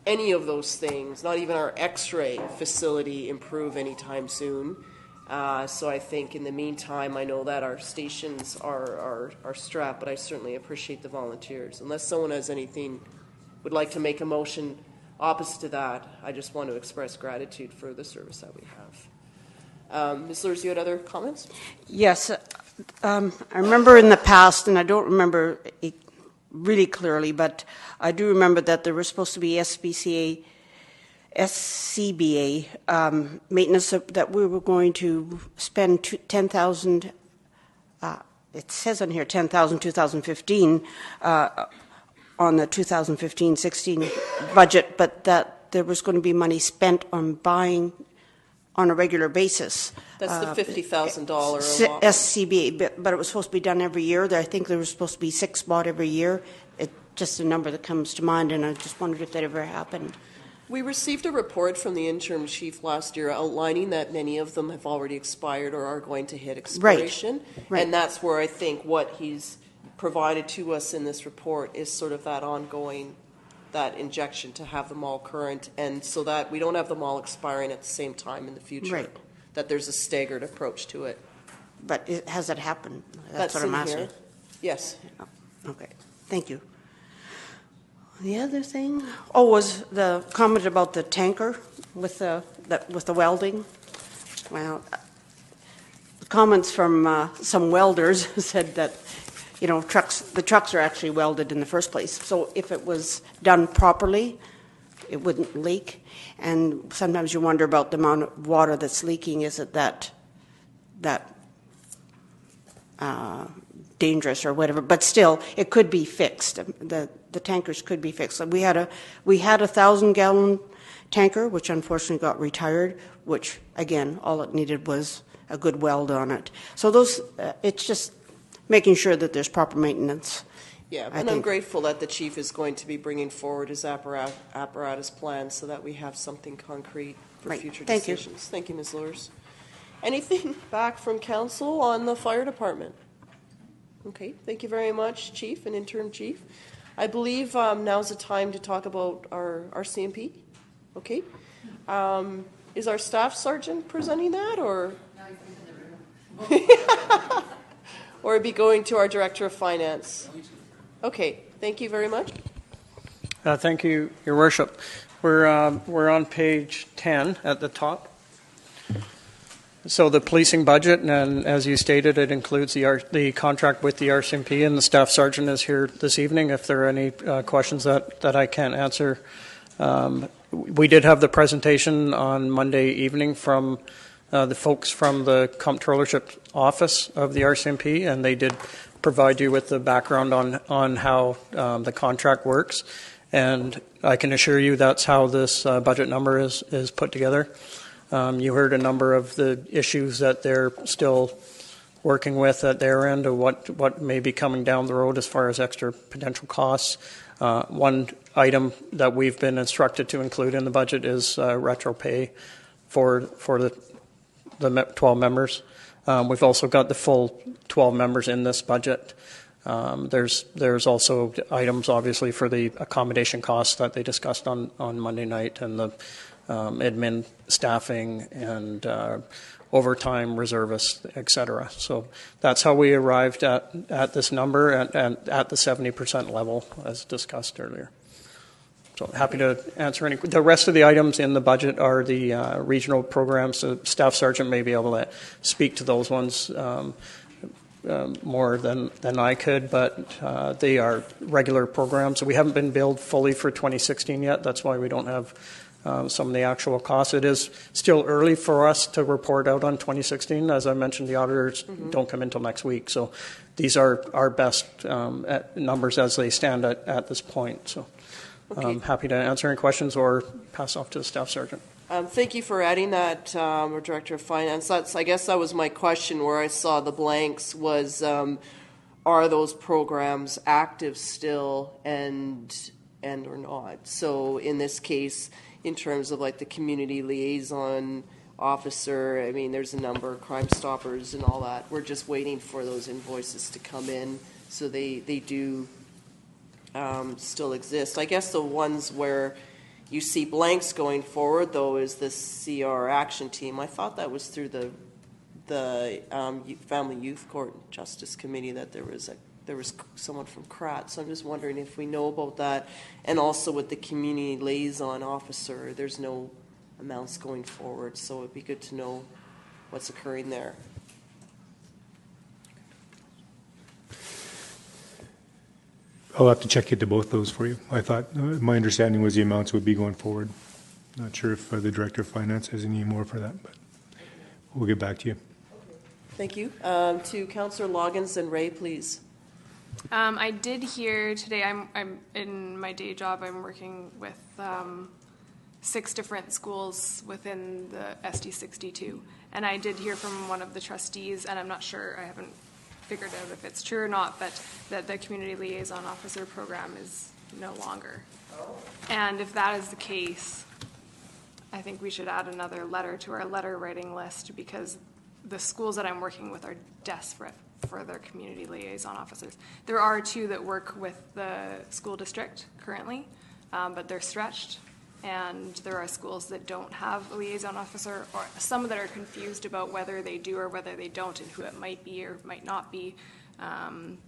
any of those things, not even our x-ray facility, improve anytime soon. So I think in the meantime, I know that our stations are strapped, but I certainly appreciate the volunteers. Unless someone has anything, would like to make a motion opposite to that, I just want to express gratitude for the service that we have. Ms. Lures, you had other comments? Yes. I remember in the past, and I don't remember it really clearly, but I do remember that there was supposed to be SCBA maintenance that we were going to spend $10,000. It says on here 10,000 2015 on the 2015-16 budget, but that there was going to be money spent on buying on a regular basis. That's the $50,000 SCBA, but it was supposed to be done every year. I think there was supposed to be 6 bought every year. It's just a number that comes to mind, and I just wondered if that ever happened. We received a report from the interim chief last year outlining that many of them have already expired or are going to hit expiration. Right. And that's where I think what he's provided to us in this report is sort of that ongoing, that injection to have them all current, and so that we don't have them all expiring at the same time in the future. Right. That there's a staggered approach to it. But has that happened? That's what I'm asking. Here. Yes. Oh, okay. Thank you. The other thing, was the comment about the tanker with the welding. Well, the comments from some welders said that the trucks are actually welded in the first place. So if it was done properly, it wouldn't leak. And sometimes you wonder about the amount of water that's leaking. Is it that dangerous or whatever? But still, it could be fixed. The tankers could be fixed. We had a 1,000-gallon tanker, which unfortunately got retired. Which again, all it needed was a good weld on it. So it's just making sure that there's proper maintenance. Yeah, and I'm grateful that the chief is going to be bringing forward his apparatus plan so that we have something concrete for future decisions. Thank you, Ms. Lures. Anything back from council on the fire department? Okay, thank you very much, Chief and Interim Chief. I believe now's the time to talk about our CMP. Okay. Is our staff sergeant presenting that, or? No, he's in the room. Or be going to our Director of Finance? Okay, thank you very much. Thank you, Your Worship. We're on page 10 at the top. So the policing budget, and as you stated, it includes the contract with the RCMP, and the staff sergeant is here this evening if there are any questions that I can't answer. We did have the presentation on Monday evening from the folks from the Comptrollership Office of the RCMP, and they did provide you with the background on how the contract works. And I can assure you that's how this budget number is put together. You heard a number of the issues that they're still working with at their end, or what may be coming down the road as far as extra potential costs. One item that we've been instructed to include in the budget is retro pay for the 12 members. We've also got the full 12 members in this budget. There's also items, obviously, for the accommodation costs that they discussed on Monday night, and the admin staffing and overtime, reservists, etc. So that's how we arrived at this number and at the 70% level, as discussed earlier. So happy to answer any. The rest of the items in the budget are the regional programs. The staff sergeant may be able to speak to those ones. more than I could, but they are regular programs. We haven't been billed fully for 2016 yet. That's why we don't have some of the actual costs. It is still early for us to report out on 2016. As I mentioned, the auditors don't come until next week. So these are our best numbers as they stand at this point. So I'm happy to answer any questions or pass off to the staff sergeant. Thank you for adding that, Director of Finance. I guess that was my question where I saw the blanks was, are those programs active still and or not? So in this case, in terms of like the community liaison officer, I mean, there's a number of Crime Stoppers and all that. We're just waiting for those invoices to come in, so they do still exist. I guess the ones where you see blanks going forward, though, is the CR Action Team. I thought that was through the Family Youth Court Justice Committee that there was someone from CRAT. So I'm just wondering if we know about that. And also with the community liaison officer, there's no amounts going forward. So it'd be good to know what's occurring there. I'll have to check into both those for you. I thought, my understanding was the amounts would be going forward. Not sure if the Director of Finance has any more for that, but we'll get back to you. Thank you. To Councillor Loggins and Ray, please. I did hear today, I'm in my day job, I'm working with 6 different schools within the SD62. And I did hear from one of the trustees, and I'm not sure, I haven't figured out if it's true or not, but that the community liaison officer program is no longer. And if that is the case, I think we should add another letter to our letter writing list, because the schools that I'm working with are desperate for their community liaison officers. There are 2 that work with the school district currently, but they're stretched. And there are schools that don't have a liaison officer, or some that are confused about whether they do or whether they don't, and who it might be or might not be. And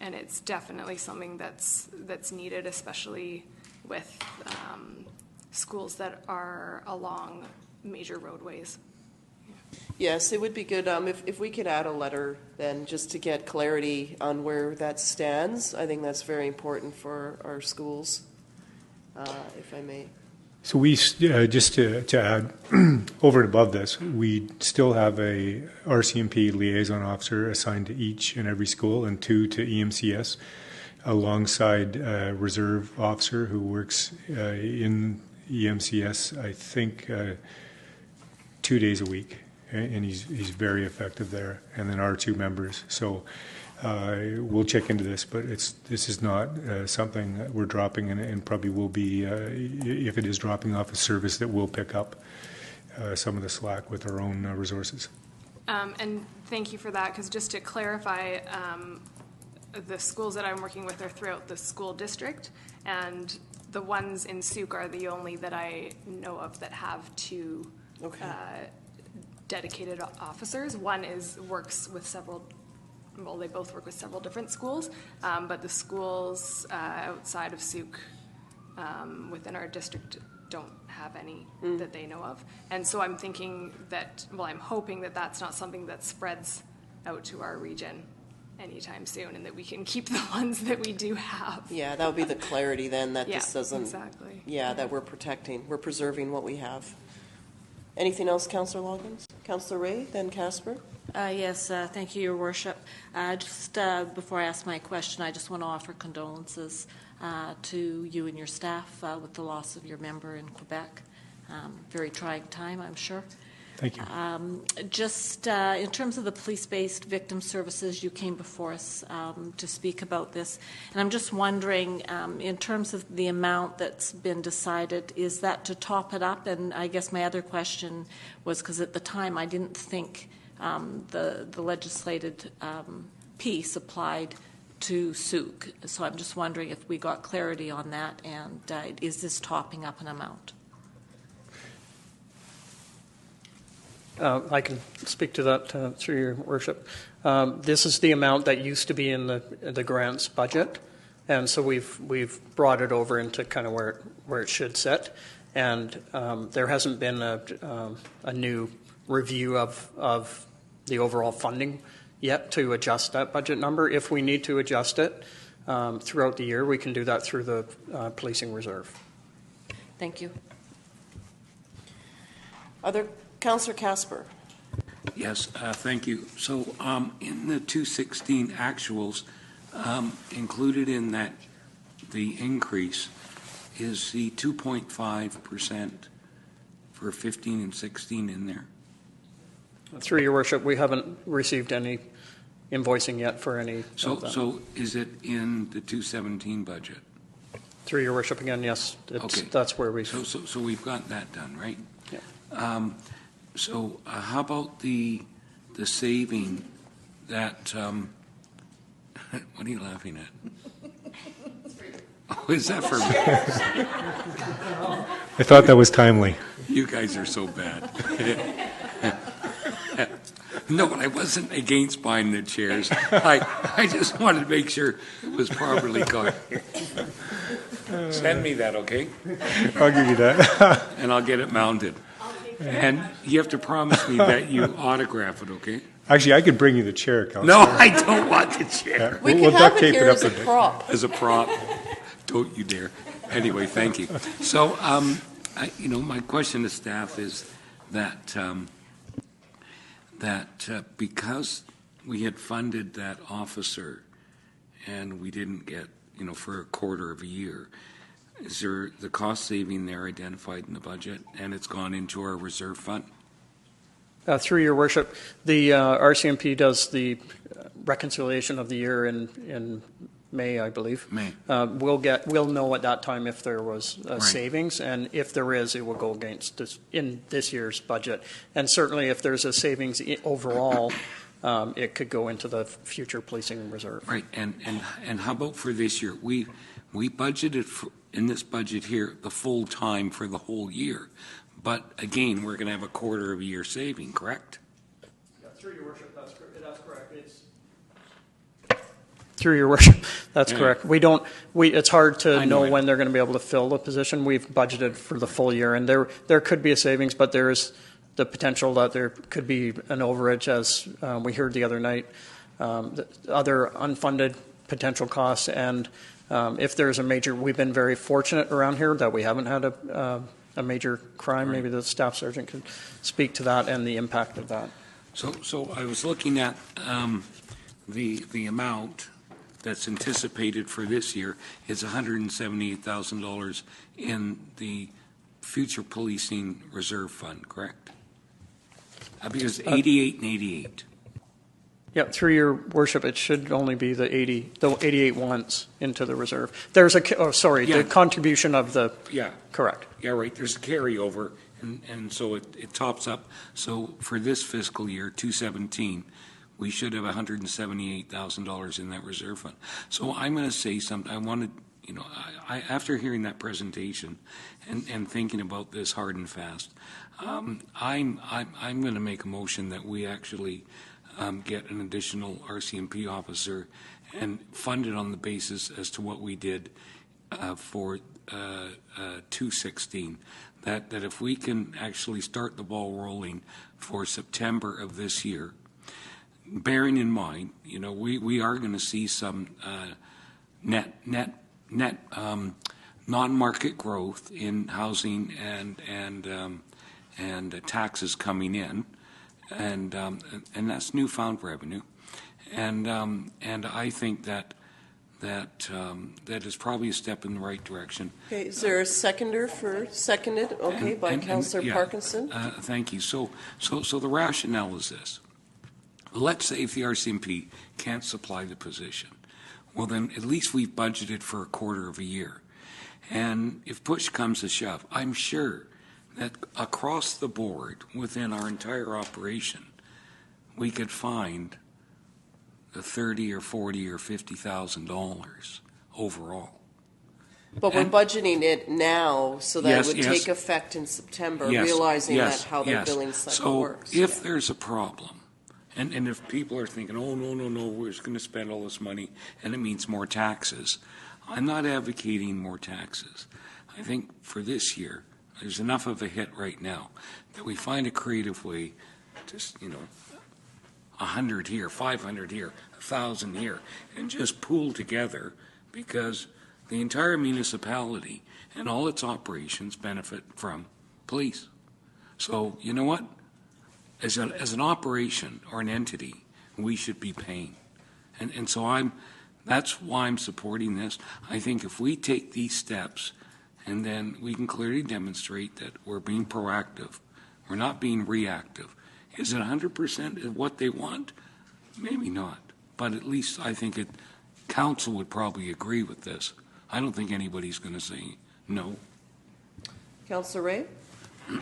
it's definitely something that's needed, especially with schools that are along major roadways. Yes, it would be good if we could add a letter then, just to get clarity on where that stands. I think that's very important for our schools, if I may. So we, just to add, over and above this, we still have a RCMP liaison officer assigned to each and every school, and 2 to EMCS, alongside a reserve officer who works in EMCS, I think, 2 days a week. And he's very effective there, and then our 2 members. So we'll check into this, but this is not something that we're dropping, and probably will be, if it is dropping off a service, that will pick up some of the slack with our own resources. And thank you for that, because just to clarify, the schools that I'm working with are throughout the school district, and the ones in Souk are the only that I know of that have 2 dedicated officers. One works with several, well, they both work with several different schools, but the schools outside of Souk within our district don't have any that they know of. And so I'm thinking that, well, I'm hoping that that's not something that spreads out to our region anytime soon, and that we can keep the ones that we do have. Yeah, that would be the clarity then, that this doesn't, exactly. That we're preserving what we have. Anything else, Councillor Loggins? Councillor Ray, then Casper. Yes, thank you, Your Worship. Just before I ask my question, I just want to offer condolences to you and your staff with the loss of your member in Quebec. Very trying time, I'm sure. Thank you. Just in terms of the police-based victim services, you came before us to speak about this. And I'm just wondering, in terms of the amount that's been decided, is that to top it up? And I guess my other question was, because at the time I didn't think the legislated piece applied to Souk. So I'm just wondering if we got clarity on that, and is this topping up an amount? I can speak to that through your worship. This is the amount that used to be in the grants budget, and so we've brought it over into kind of where it should sit. And there hasn't been a new review of the overall funding yet to adjust that budget number. If we need to adjust it throughout the year, we can do that through the policing reserve. Thank you. Councillor Casper. Yes, thank you. So in the 216 actuals, included in that, the increase is the 2.5% for 15 and 16 in there. Through your worship, we haven't received any invoicing yet for any. So is it in the 217 budget? Through your worship, again, yes. Okay. That's where we. So we've got that done, right? Yeah. So how about the saving that? What are you laughing at? Oh, is that for me? I thought that was timely. You guys are so bad. No, but I wasn't against buying the chairs. I just wanted to make sure it was properly caught. Send me that, okay? I'll give you that. And I'll get it mounted. And you have to promise me that you autograph it, okay? Actually, I could bring you the chair, Councillor. No, I don't want the chair. We can have it here as a prop. As a prop. Don't you dare. Anyway, thank you. So, my question to staff is that because we had funded that officer and we didn't get, for a quarter of a year, is there the cost saving there identified in the budget and it's gone into our reserve fund? Through your worship, the RCMP does the reconciliation of the year in May, I believe. May. We'll know at that time if there was Right. savings, and if there is, it will go against this year's budget. And certainly, if there's a savings overall, it could go into the future policing reserve. Right. And how about for this year? We budgeted in this budget here the full time for the whole year. But again, we're going to have a quarter of a year saving, correct? Yeah, through your worship, that's correct. Through your worship, that's correct. It's hard to know when they're going to be able to fill the position. We've budgeted for the full year, and there could be a savings, but there is the potential that there could be an overage, as we heard the other night, other unfunded potential costs, and if there's a major, we've been very fortunate around here that we haven't had a major crime. Right. Maybe the staff sergeant could speak to that and the impact of that. So I was looking at the amount that's anticipated for this year is $178,000 in the future policing reserve fund, correct? Because 88 and 88. Yeah, through your worship, it should only be the 88 once into the reserve. There's the contribution of the. Yeah. Correct. Yeah, right. There's a carryover, and so it tops up. So for this fiscal year, 2017, we should have $178,000 in that reserve fund. So I'm going to say something. I wanted, after hearing that presentation and thinking about this hard and fast, I'm going to make a motion that we actually get an additional RCMP officer and fund it on the basis as to what we did for 216. That if we can actually start the ball rolling for September of this year, bearing in mind, we are going to see some net non-market growth in housing and taxes coming in, and that's newfound revenue, and I think that is probably a step in the right direction. Okay, is there a seconded? Okay, by Councillor Parkinson. Thank you. So the rationale is this. Let's say if the RCMP can't supply the position, well then at least we've budgeted for a quarter of a year. And if push comes to shove, I'm sure that across the board within our entire operation, we could find the $30,000 or $40,000 or $50,000 overall. But we're budgeting it now so that it would take effect in September, realizing that how the billing cycle works. So if there's a problem, and if people are thinking, oh, no, we're just going to spend all this money and it means more taxes, I'm not advocating more taxes. I think for this year, there's enough of a hit right now that we find a creative way to, 100 here, 500 here, 1,000 here, and just pool together, because the entire municipality and all its operations benefit from police. So, you know what? As an operation or an entity, we should be paying. And so that's why I'm supporting this. I think if we take these steps, and then we can clearly demonstrate that we're being proactive, we're not being reactive. Is it 100% of what they want? Maybe not. But at least I think council would probably agree with this. I don't think anybody's going to say no. Councillor Ray?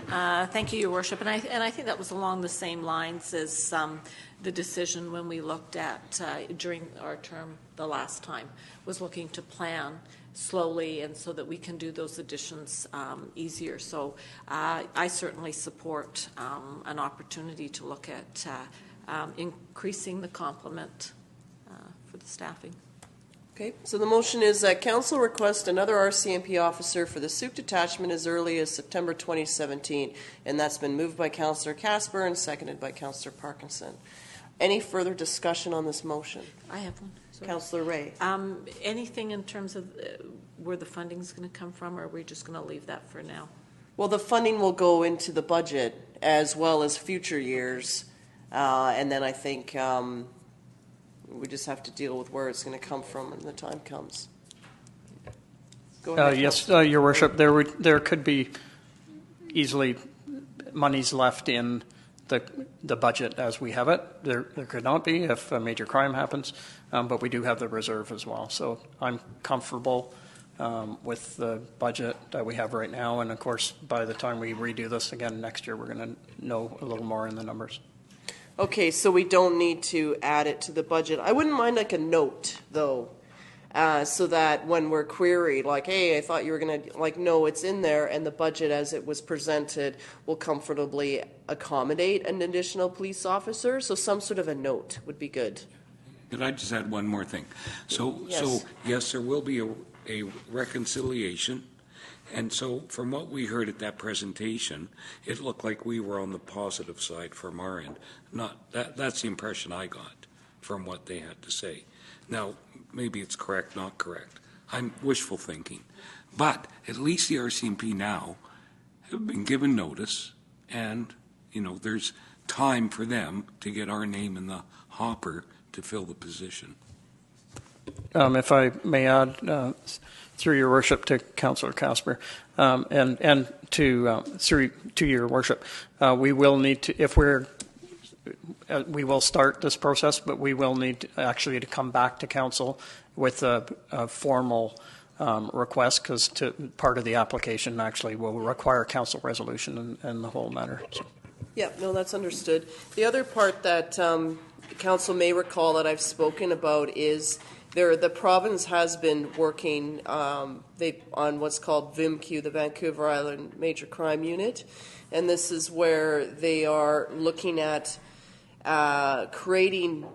Thank you, Your Worship. And I think that was along the same lines as the decision when we looked at, during our term the last time, was looking to plan slowly and so that we can do those additions easier. So I certainly support an opportunity to look at increasing the complement for the staffing. Okay, so the motion is that council request another RCMP officer for the Souk detachment as early as September 2017, and that's been moved by Councillor Casper and seconded by Councillor Parkinson. Any further discussion on this motion? I have one. Sorry. Councillor Ray. Anything in terms of where the funding is going to come from, or are we just going to leave that for now? Well, the funding will go into the budget as well as future years, and then I think we just have to deal with where it's going to come from when the time comes. Go ahead. Yes, Your Worship, there could be easily monies left in the budget as we have it. There could not be if a major crime happens, but we do have the reserve as well. So I'm comfortable with the budget that we have right now. And of course, by the time we redo this again next year, we're going to know a little more in the numbers. Okay, so we don't need to add it to the budget. I wouldn't mind like a note, though, so that when we're queried, like, hey, I thought you were going to, like, no, it's in there, and the budget as it was presented will comfortably accommodate an additional police officer. So some sort of a note would be good. Could I just add one more thing? So yes, there will be a reconciliation. And so from what we heard at that presentation, it looked like we were on the positive side from our end. That's the impression I got from what they had to say. Now, maybe it's correct, not correct. I'm wishful thinking. But at least the RCMP now have been given notice, and, you know, there's time for them to get our name in the hopper to fill the position. If I may add, through Your Worship, to Councillor Casper, and to Your Worship, we will need to, we will start this process, but we will need to come back to council with a formal request, because part of the application actually will require council resolution and the whole matter. So. Yeah, no, that's understood. The other part that council may recall that I've spoken about is the province has been working on what's called VIMQ, the Vancouver Island Major Crime Unit, and this is where they are looking at creating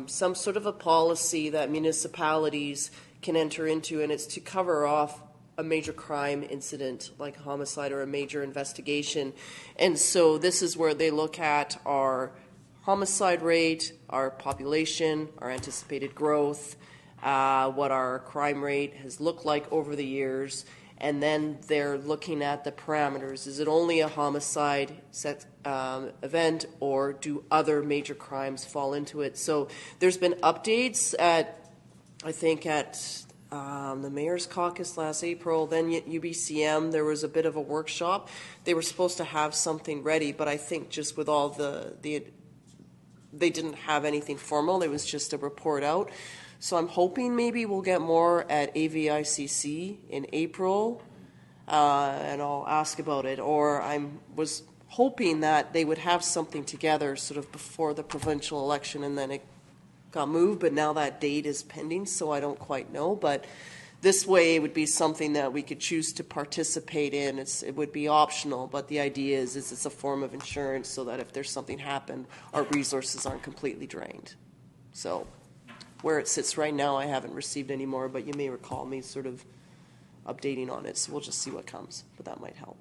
some sort of a policy that municipalities can enter into, and it's to cover off a major crime incident like a homicide or a major investigation. And so this is where they look at our homicide rate, our population, our anticipated growth, what our crime rate has looked like over the years, and then they're looking at the parameters. Is it only a homicide event, or do other major crimes fall into it? So there's been updates at the Mayor's Caucus last April, then at UBCM, there was a bit of a workshop. They were supposed to have something ready, but I think just with all they didn't have anything formal. It was just a report out. So I'm hoping maybe we'll get more at AVICC in April, and I'll ask about it. Or I was hoping that they would have something together sort of before the provincial election, and then it got moved, but now that date is pending, so I don't quite know. But this way it would be something that we could choose to participate in. It would be optional, but the idea is it's a form of insurance so that if there's something happened, our resources aren't completely drained. So where it sits right now, I haven't received any more, but you may recall me sort of updating on it, so we'll just see what comes, but that might help.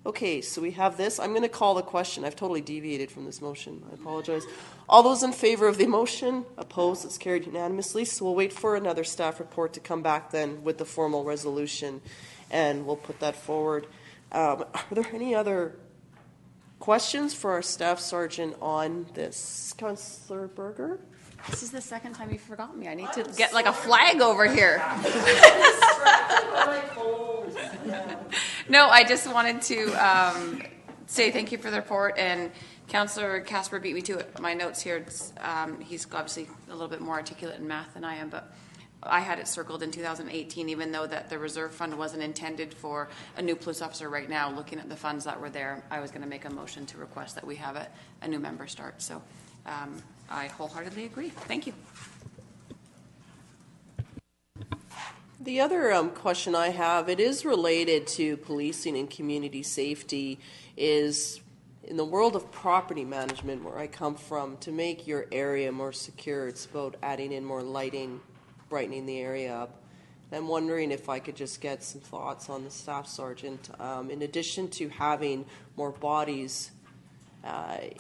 Okay, so we have this. I'm going to call the question. I've totally deviated from this motion. I apologize. All those in favor of the motion? Opposed? It's carried unanimously. So we'll wait for another staff report to come back then with the formal resolution, and we'll put that forward. Are there any other questions for our staff sergeant on this? Councillor Berger? This is the second time you've forgotten me. I need to get like a flag over here. No, I just wanted to say thank you for the report, and Councillor Casper beat me to it. My notes here, he's obviously a little bit more articulate in math than I am, but I had it circled in 2018, even though that the reserve fund wasn't intended for a new police officer right now. Looking at the funds that were there, I was going to make a motion to request that we have a new member start. So I wholeheartedly agree. Thank you. The other question I have, it is related to policing and community safety, is in the world of property management, where I come from, to make your area more secure, it's about adding in more lighting, brightening the area up. I'm wondering if I could just get some thoughts on the staff sergeant. In addition to having more bodies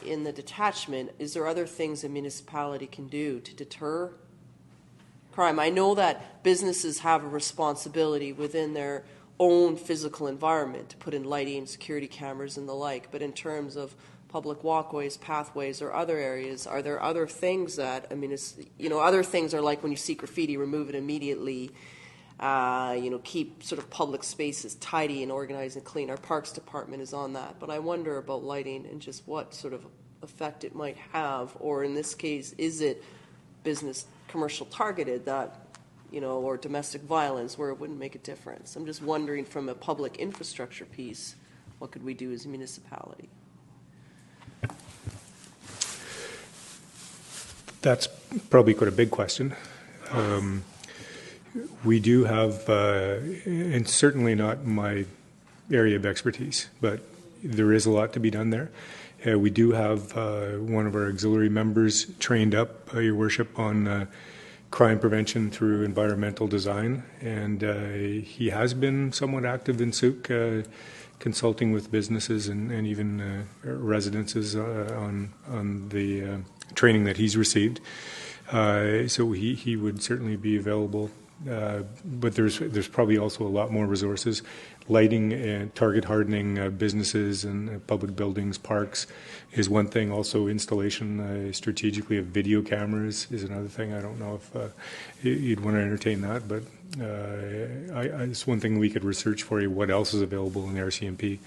in the detachment, is there other things a municipality can do to deter crime? I know that businesses have a responsibility within their own physical environment to put in lighting, security cameras, and the like, but in terms of public walkways, pathways, or other areas, are there other things that, other things are like when you see graffiti, remove it immediately, keep sort of public spaces tidy and organized and clean. Our Parks Department is on that, but I wonder about lighting and just what sort of effect it might have, or in this case, is it business commercial targeted that, or domestic violence where it wouldn't make a difference. I'm just wondering from a public infrastructure piece, what could we do as a municipality? That's probably quite a big question. We do have, and certainly not my area of expertise, but there is a lot to be done there. We do have one of our auxiliary members trained up, Your Worship, on crime prevention through environmental design, and he has been somewhat active in Souk, consulting with businesses and even residences on the training that he's received. So he would certainly be available. But there's probably also a lot more resources. Lighting and target hardening businesses and public buildings, parks is one thing. Also installation strategically of video cameras is another thing. I don't know if you'd want to entertain that, but it's one thing we could research for you, what else is available in the RCMP,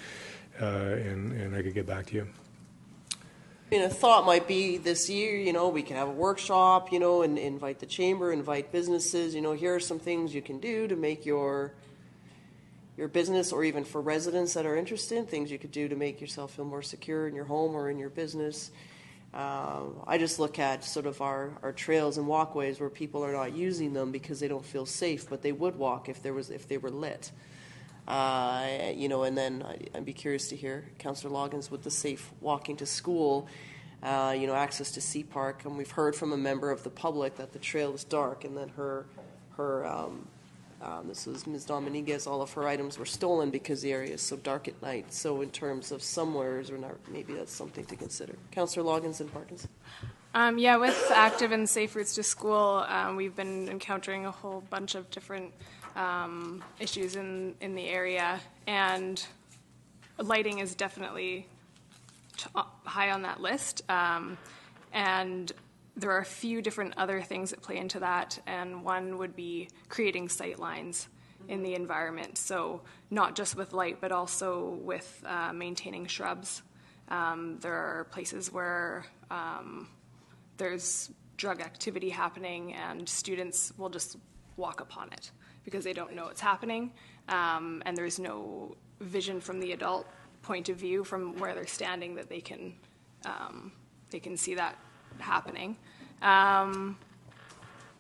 and I could get back to you. A thought might be this year, we can have a workshop, and invite the chamber, invite businesses, here are some things you can do to make your business, or even for residents that are interested, things you could do to make yourself feel more secure in your home or in your business. I just look at sort of our trails and walkways where people are not using them because they don't feel safe, but they would walk if they were lit. And then I'd be curious to hear Councillor Loggins with the safe walking to school, access to Sea Park. And we've heard from a member of the public that the trail is dark, and that this was Ms. Dominguez, all of her items were stolen because the area is so dark at night. So in terms of somewheres, or not, maybe that's something to consider. Councillor Loggins and Parkinson. With active and safe routes to school, we've been encountering a whole bunch of different issues in the area, and lighting is definitely high on that list. And there are a few different other things that play into that, and one would be creating sight lines in the environment. So not just with light, but also with maintaining shrubs. There are places where there's drug activity happening, and students will just walk upon it because they don't know it's happening, and there's no vision from the adult point of view from where they're standing that they can see that happening. And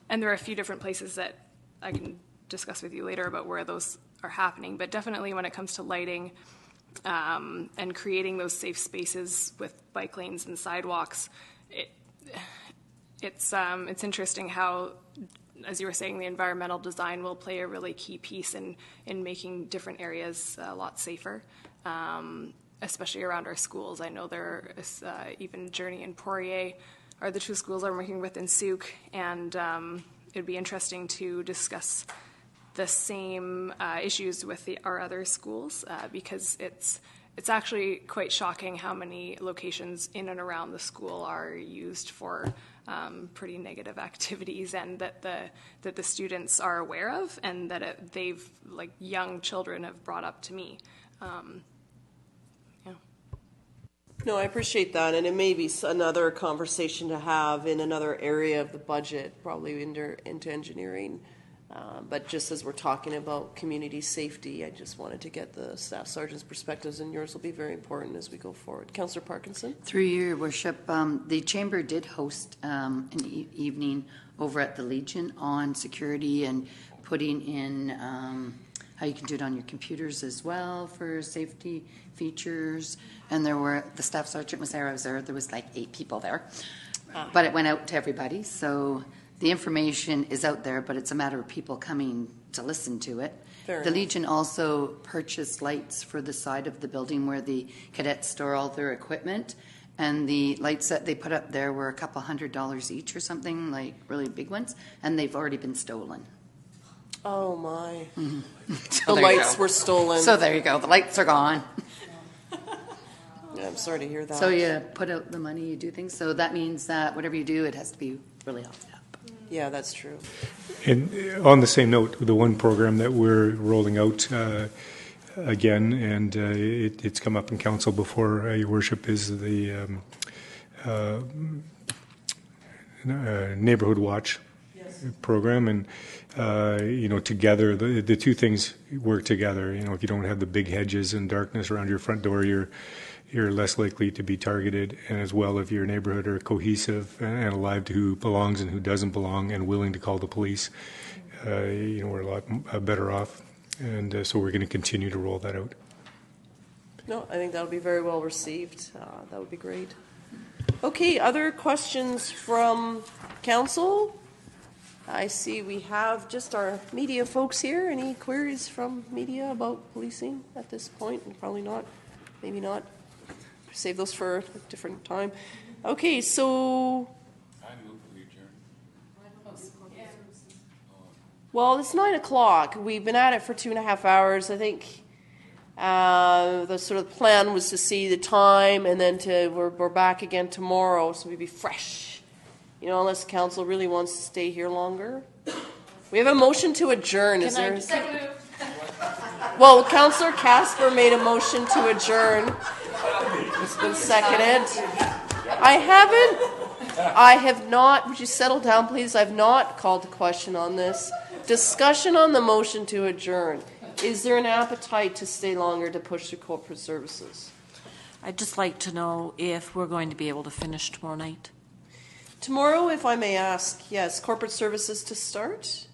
there are a few different places that I can discuss with you later about where those are happening, but definitely when it comes to lighting and creating those safe spaces with bike lanes and sidewalks, it's interesting how, as you were saying, the environmental design will play a really key piece in making different areas a lot safer. especially around our schools. I know there is even Journey and Poirier are the two schools I'm working with in Souk, and it'd be interesting to discuss the same issues with our other schools because it's actually quite shocking how many locations in and around the school are used for pretty negative activities, and that the students are aware of, and that they've, like, young children have brought up to me. No, I appreciate that, and it may be another conversation to have in another area of the budget, probably into engineering. But just as we're talking about community safety, I just wanted to get the staff sergeant's perspectives, and yours will be very important as we go forward. Councillor Parkinson? Through your worship, the chamber did host an evening over at the Legion on security and putting in how you can do it on your computers as well for safety features. And the staff sergeant was there, I was there was like 8 people there. But it went out to everybody, so the information is out there, but it's a matter of people coming to listen to it. The Legion also purchased lights for the side of the building where the cadets store all their equipment, and the lights that they put up there were a couple $100 each or something, like really big ones, and they've already been stolen. Oh my. Mm-hmm. The lights were stolen. So there you go, the lights are gone. Yeah, I'm sorry to hear that. So you put out the money, you do things, so that means that whatever you do, it has to be really helpful. Yeah, that's true. And on the same note, the one program that we're rolling out again, and it's come up in council before, Your Worship, is the Neighborhood Watch program. And, together, the two things work together. If you don't have the big hedges and darkness around your front door, you're less likely to be targeted, and as well, if your neighborhood are cohesive and alive to who belongs and who doesn't belong and willing to call the police, we're a lot better off. And so we're going to continue to roll that out. No, I think that'll be very well received. That would be great. Okay, other questions from council? I see we have just our media folks here. Any queries from media about policing at this point? Probably not. Maybe not. Save those for a different time. Okay, so. I move we adjourn. Well, it's 9 o'clock. We've been at it for 2.5 hours. I think the sort of plan was to see the time, and then we're back again tomorrow, so we'd be fresh. Unless council really wants to stay here longer. We have a motion to adjourn. Well, Councillor Casper made a motion to adjourn. It's been seconded. I have not, would you settle down, please? I've not called the question on this. Discussion on the motion to adjourn. Is there an appetite to stay longer to push through corporate services? I'd just like to know if we're going to be able to finish tomorrow night. Tomorrow, if I may ask, yes, corporate services to start?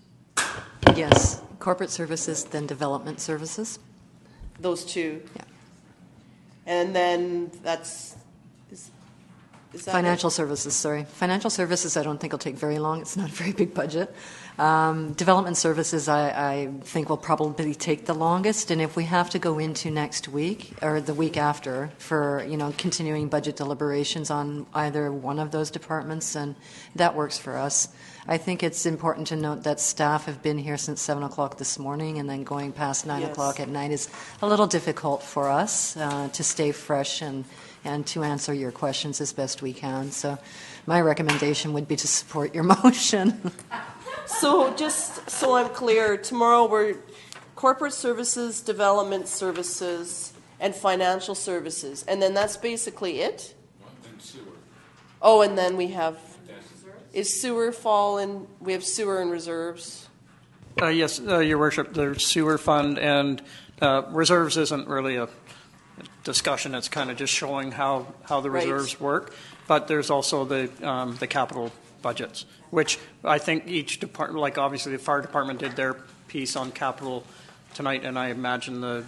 Yes, corporate services, then development services. Those two? Yeah. And then is that Financial services, sorry. Financial services I don't think will take very long. It's not a very big budget. Development services I think will probably take the longest, and if we have to go into next week or the week after for continuing budget deliberations on either one of those departments, then that works for us. I think it's important to note that staff have been here since 7 o'clock this morning, and then going past 9 o'clock at night is a little difficult for us to stay fresh and to answer your questions as best we can. So my recommendation would be to support your motion. So just so I'm clear, tomorrow we're corporate services, development services, and financial services. And then that's basically it? And sewer. Oh, and then we have, is sewer fall in, we have sewer and reserves? Yes, Your Worship, the sewer fund and reserves isn't really a discussion. It's kind of just showing how the reserves work. But there's also the capital budgets, which I think each department, like obviously the fire department did their piece on capital tonight, and I imagine the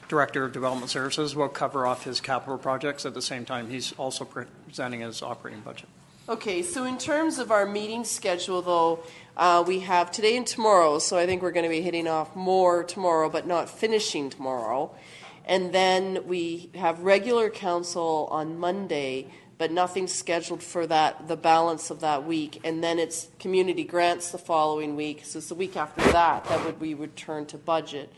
Director of Development Services will cover off his capital projects. At the same time, he's also presenting his operating budget. Okay, so in terms of our meeting schedule, though, we have today and tomorrow, so I think we're going to be hitting off more tomorrow, but not finishing tomorrow. and then we have regular council on Monday, but nothing scheduled for the balance of that week, and then it's community grants the following week, so it's the week after that we would turn to budget.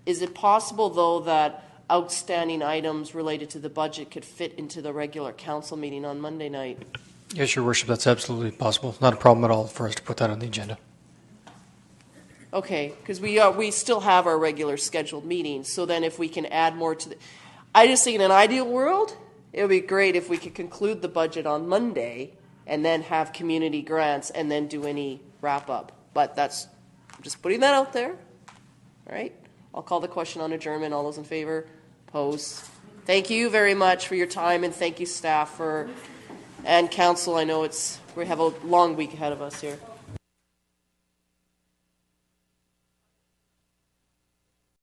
Is it possible, though, that outstanding items related to the budget could fit into the regular council meeting on Monday night? Yes, Your Worship, that's absolutely possible. Not a problem at all for us to put that on the agenda. Okay, because we still have our regular scheduled meetings, so then if we can add more to I just think in an ideal world, it would be great if we could conclude the budget on Monday and then have community grants and then do any wrap-up. But I'm just putting that out there. All right? I'll call the question on adjournment. All those in favor? Opposed? Thank you very much for your time, and thank you, staff, and council. I know we have a long week ahead of us here.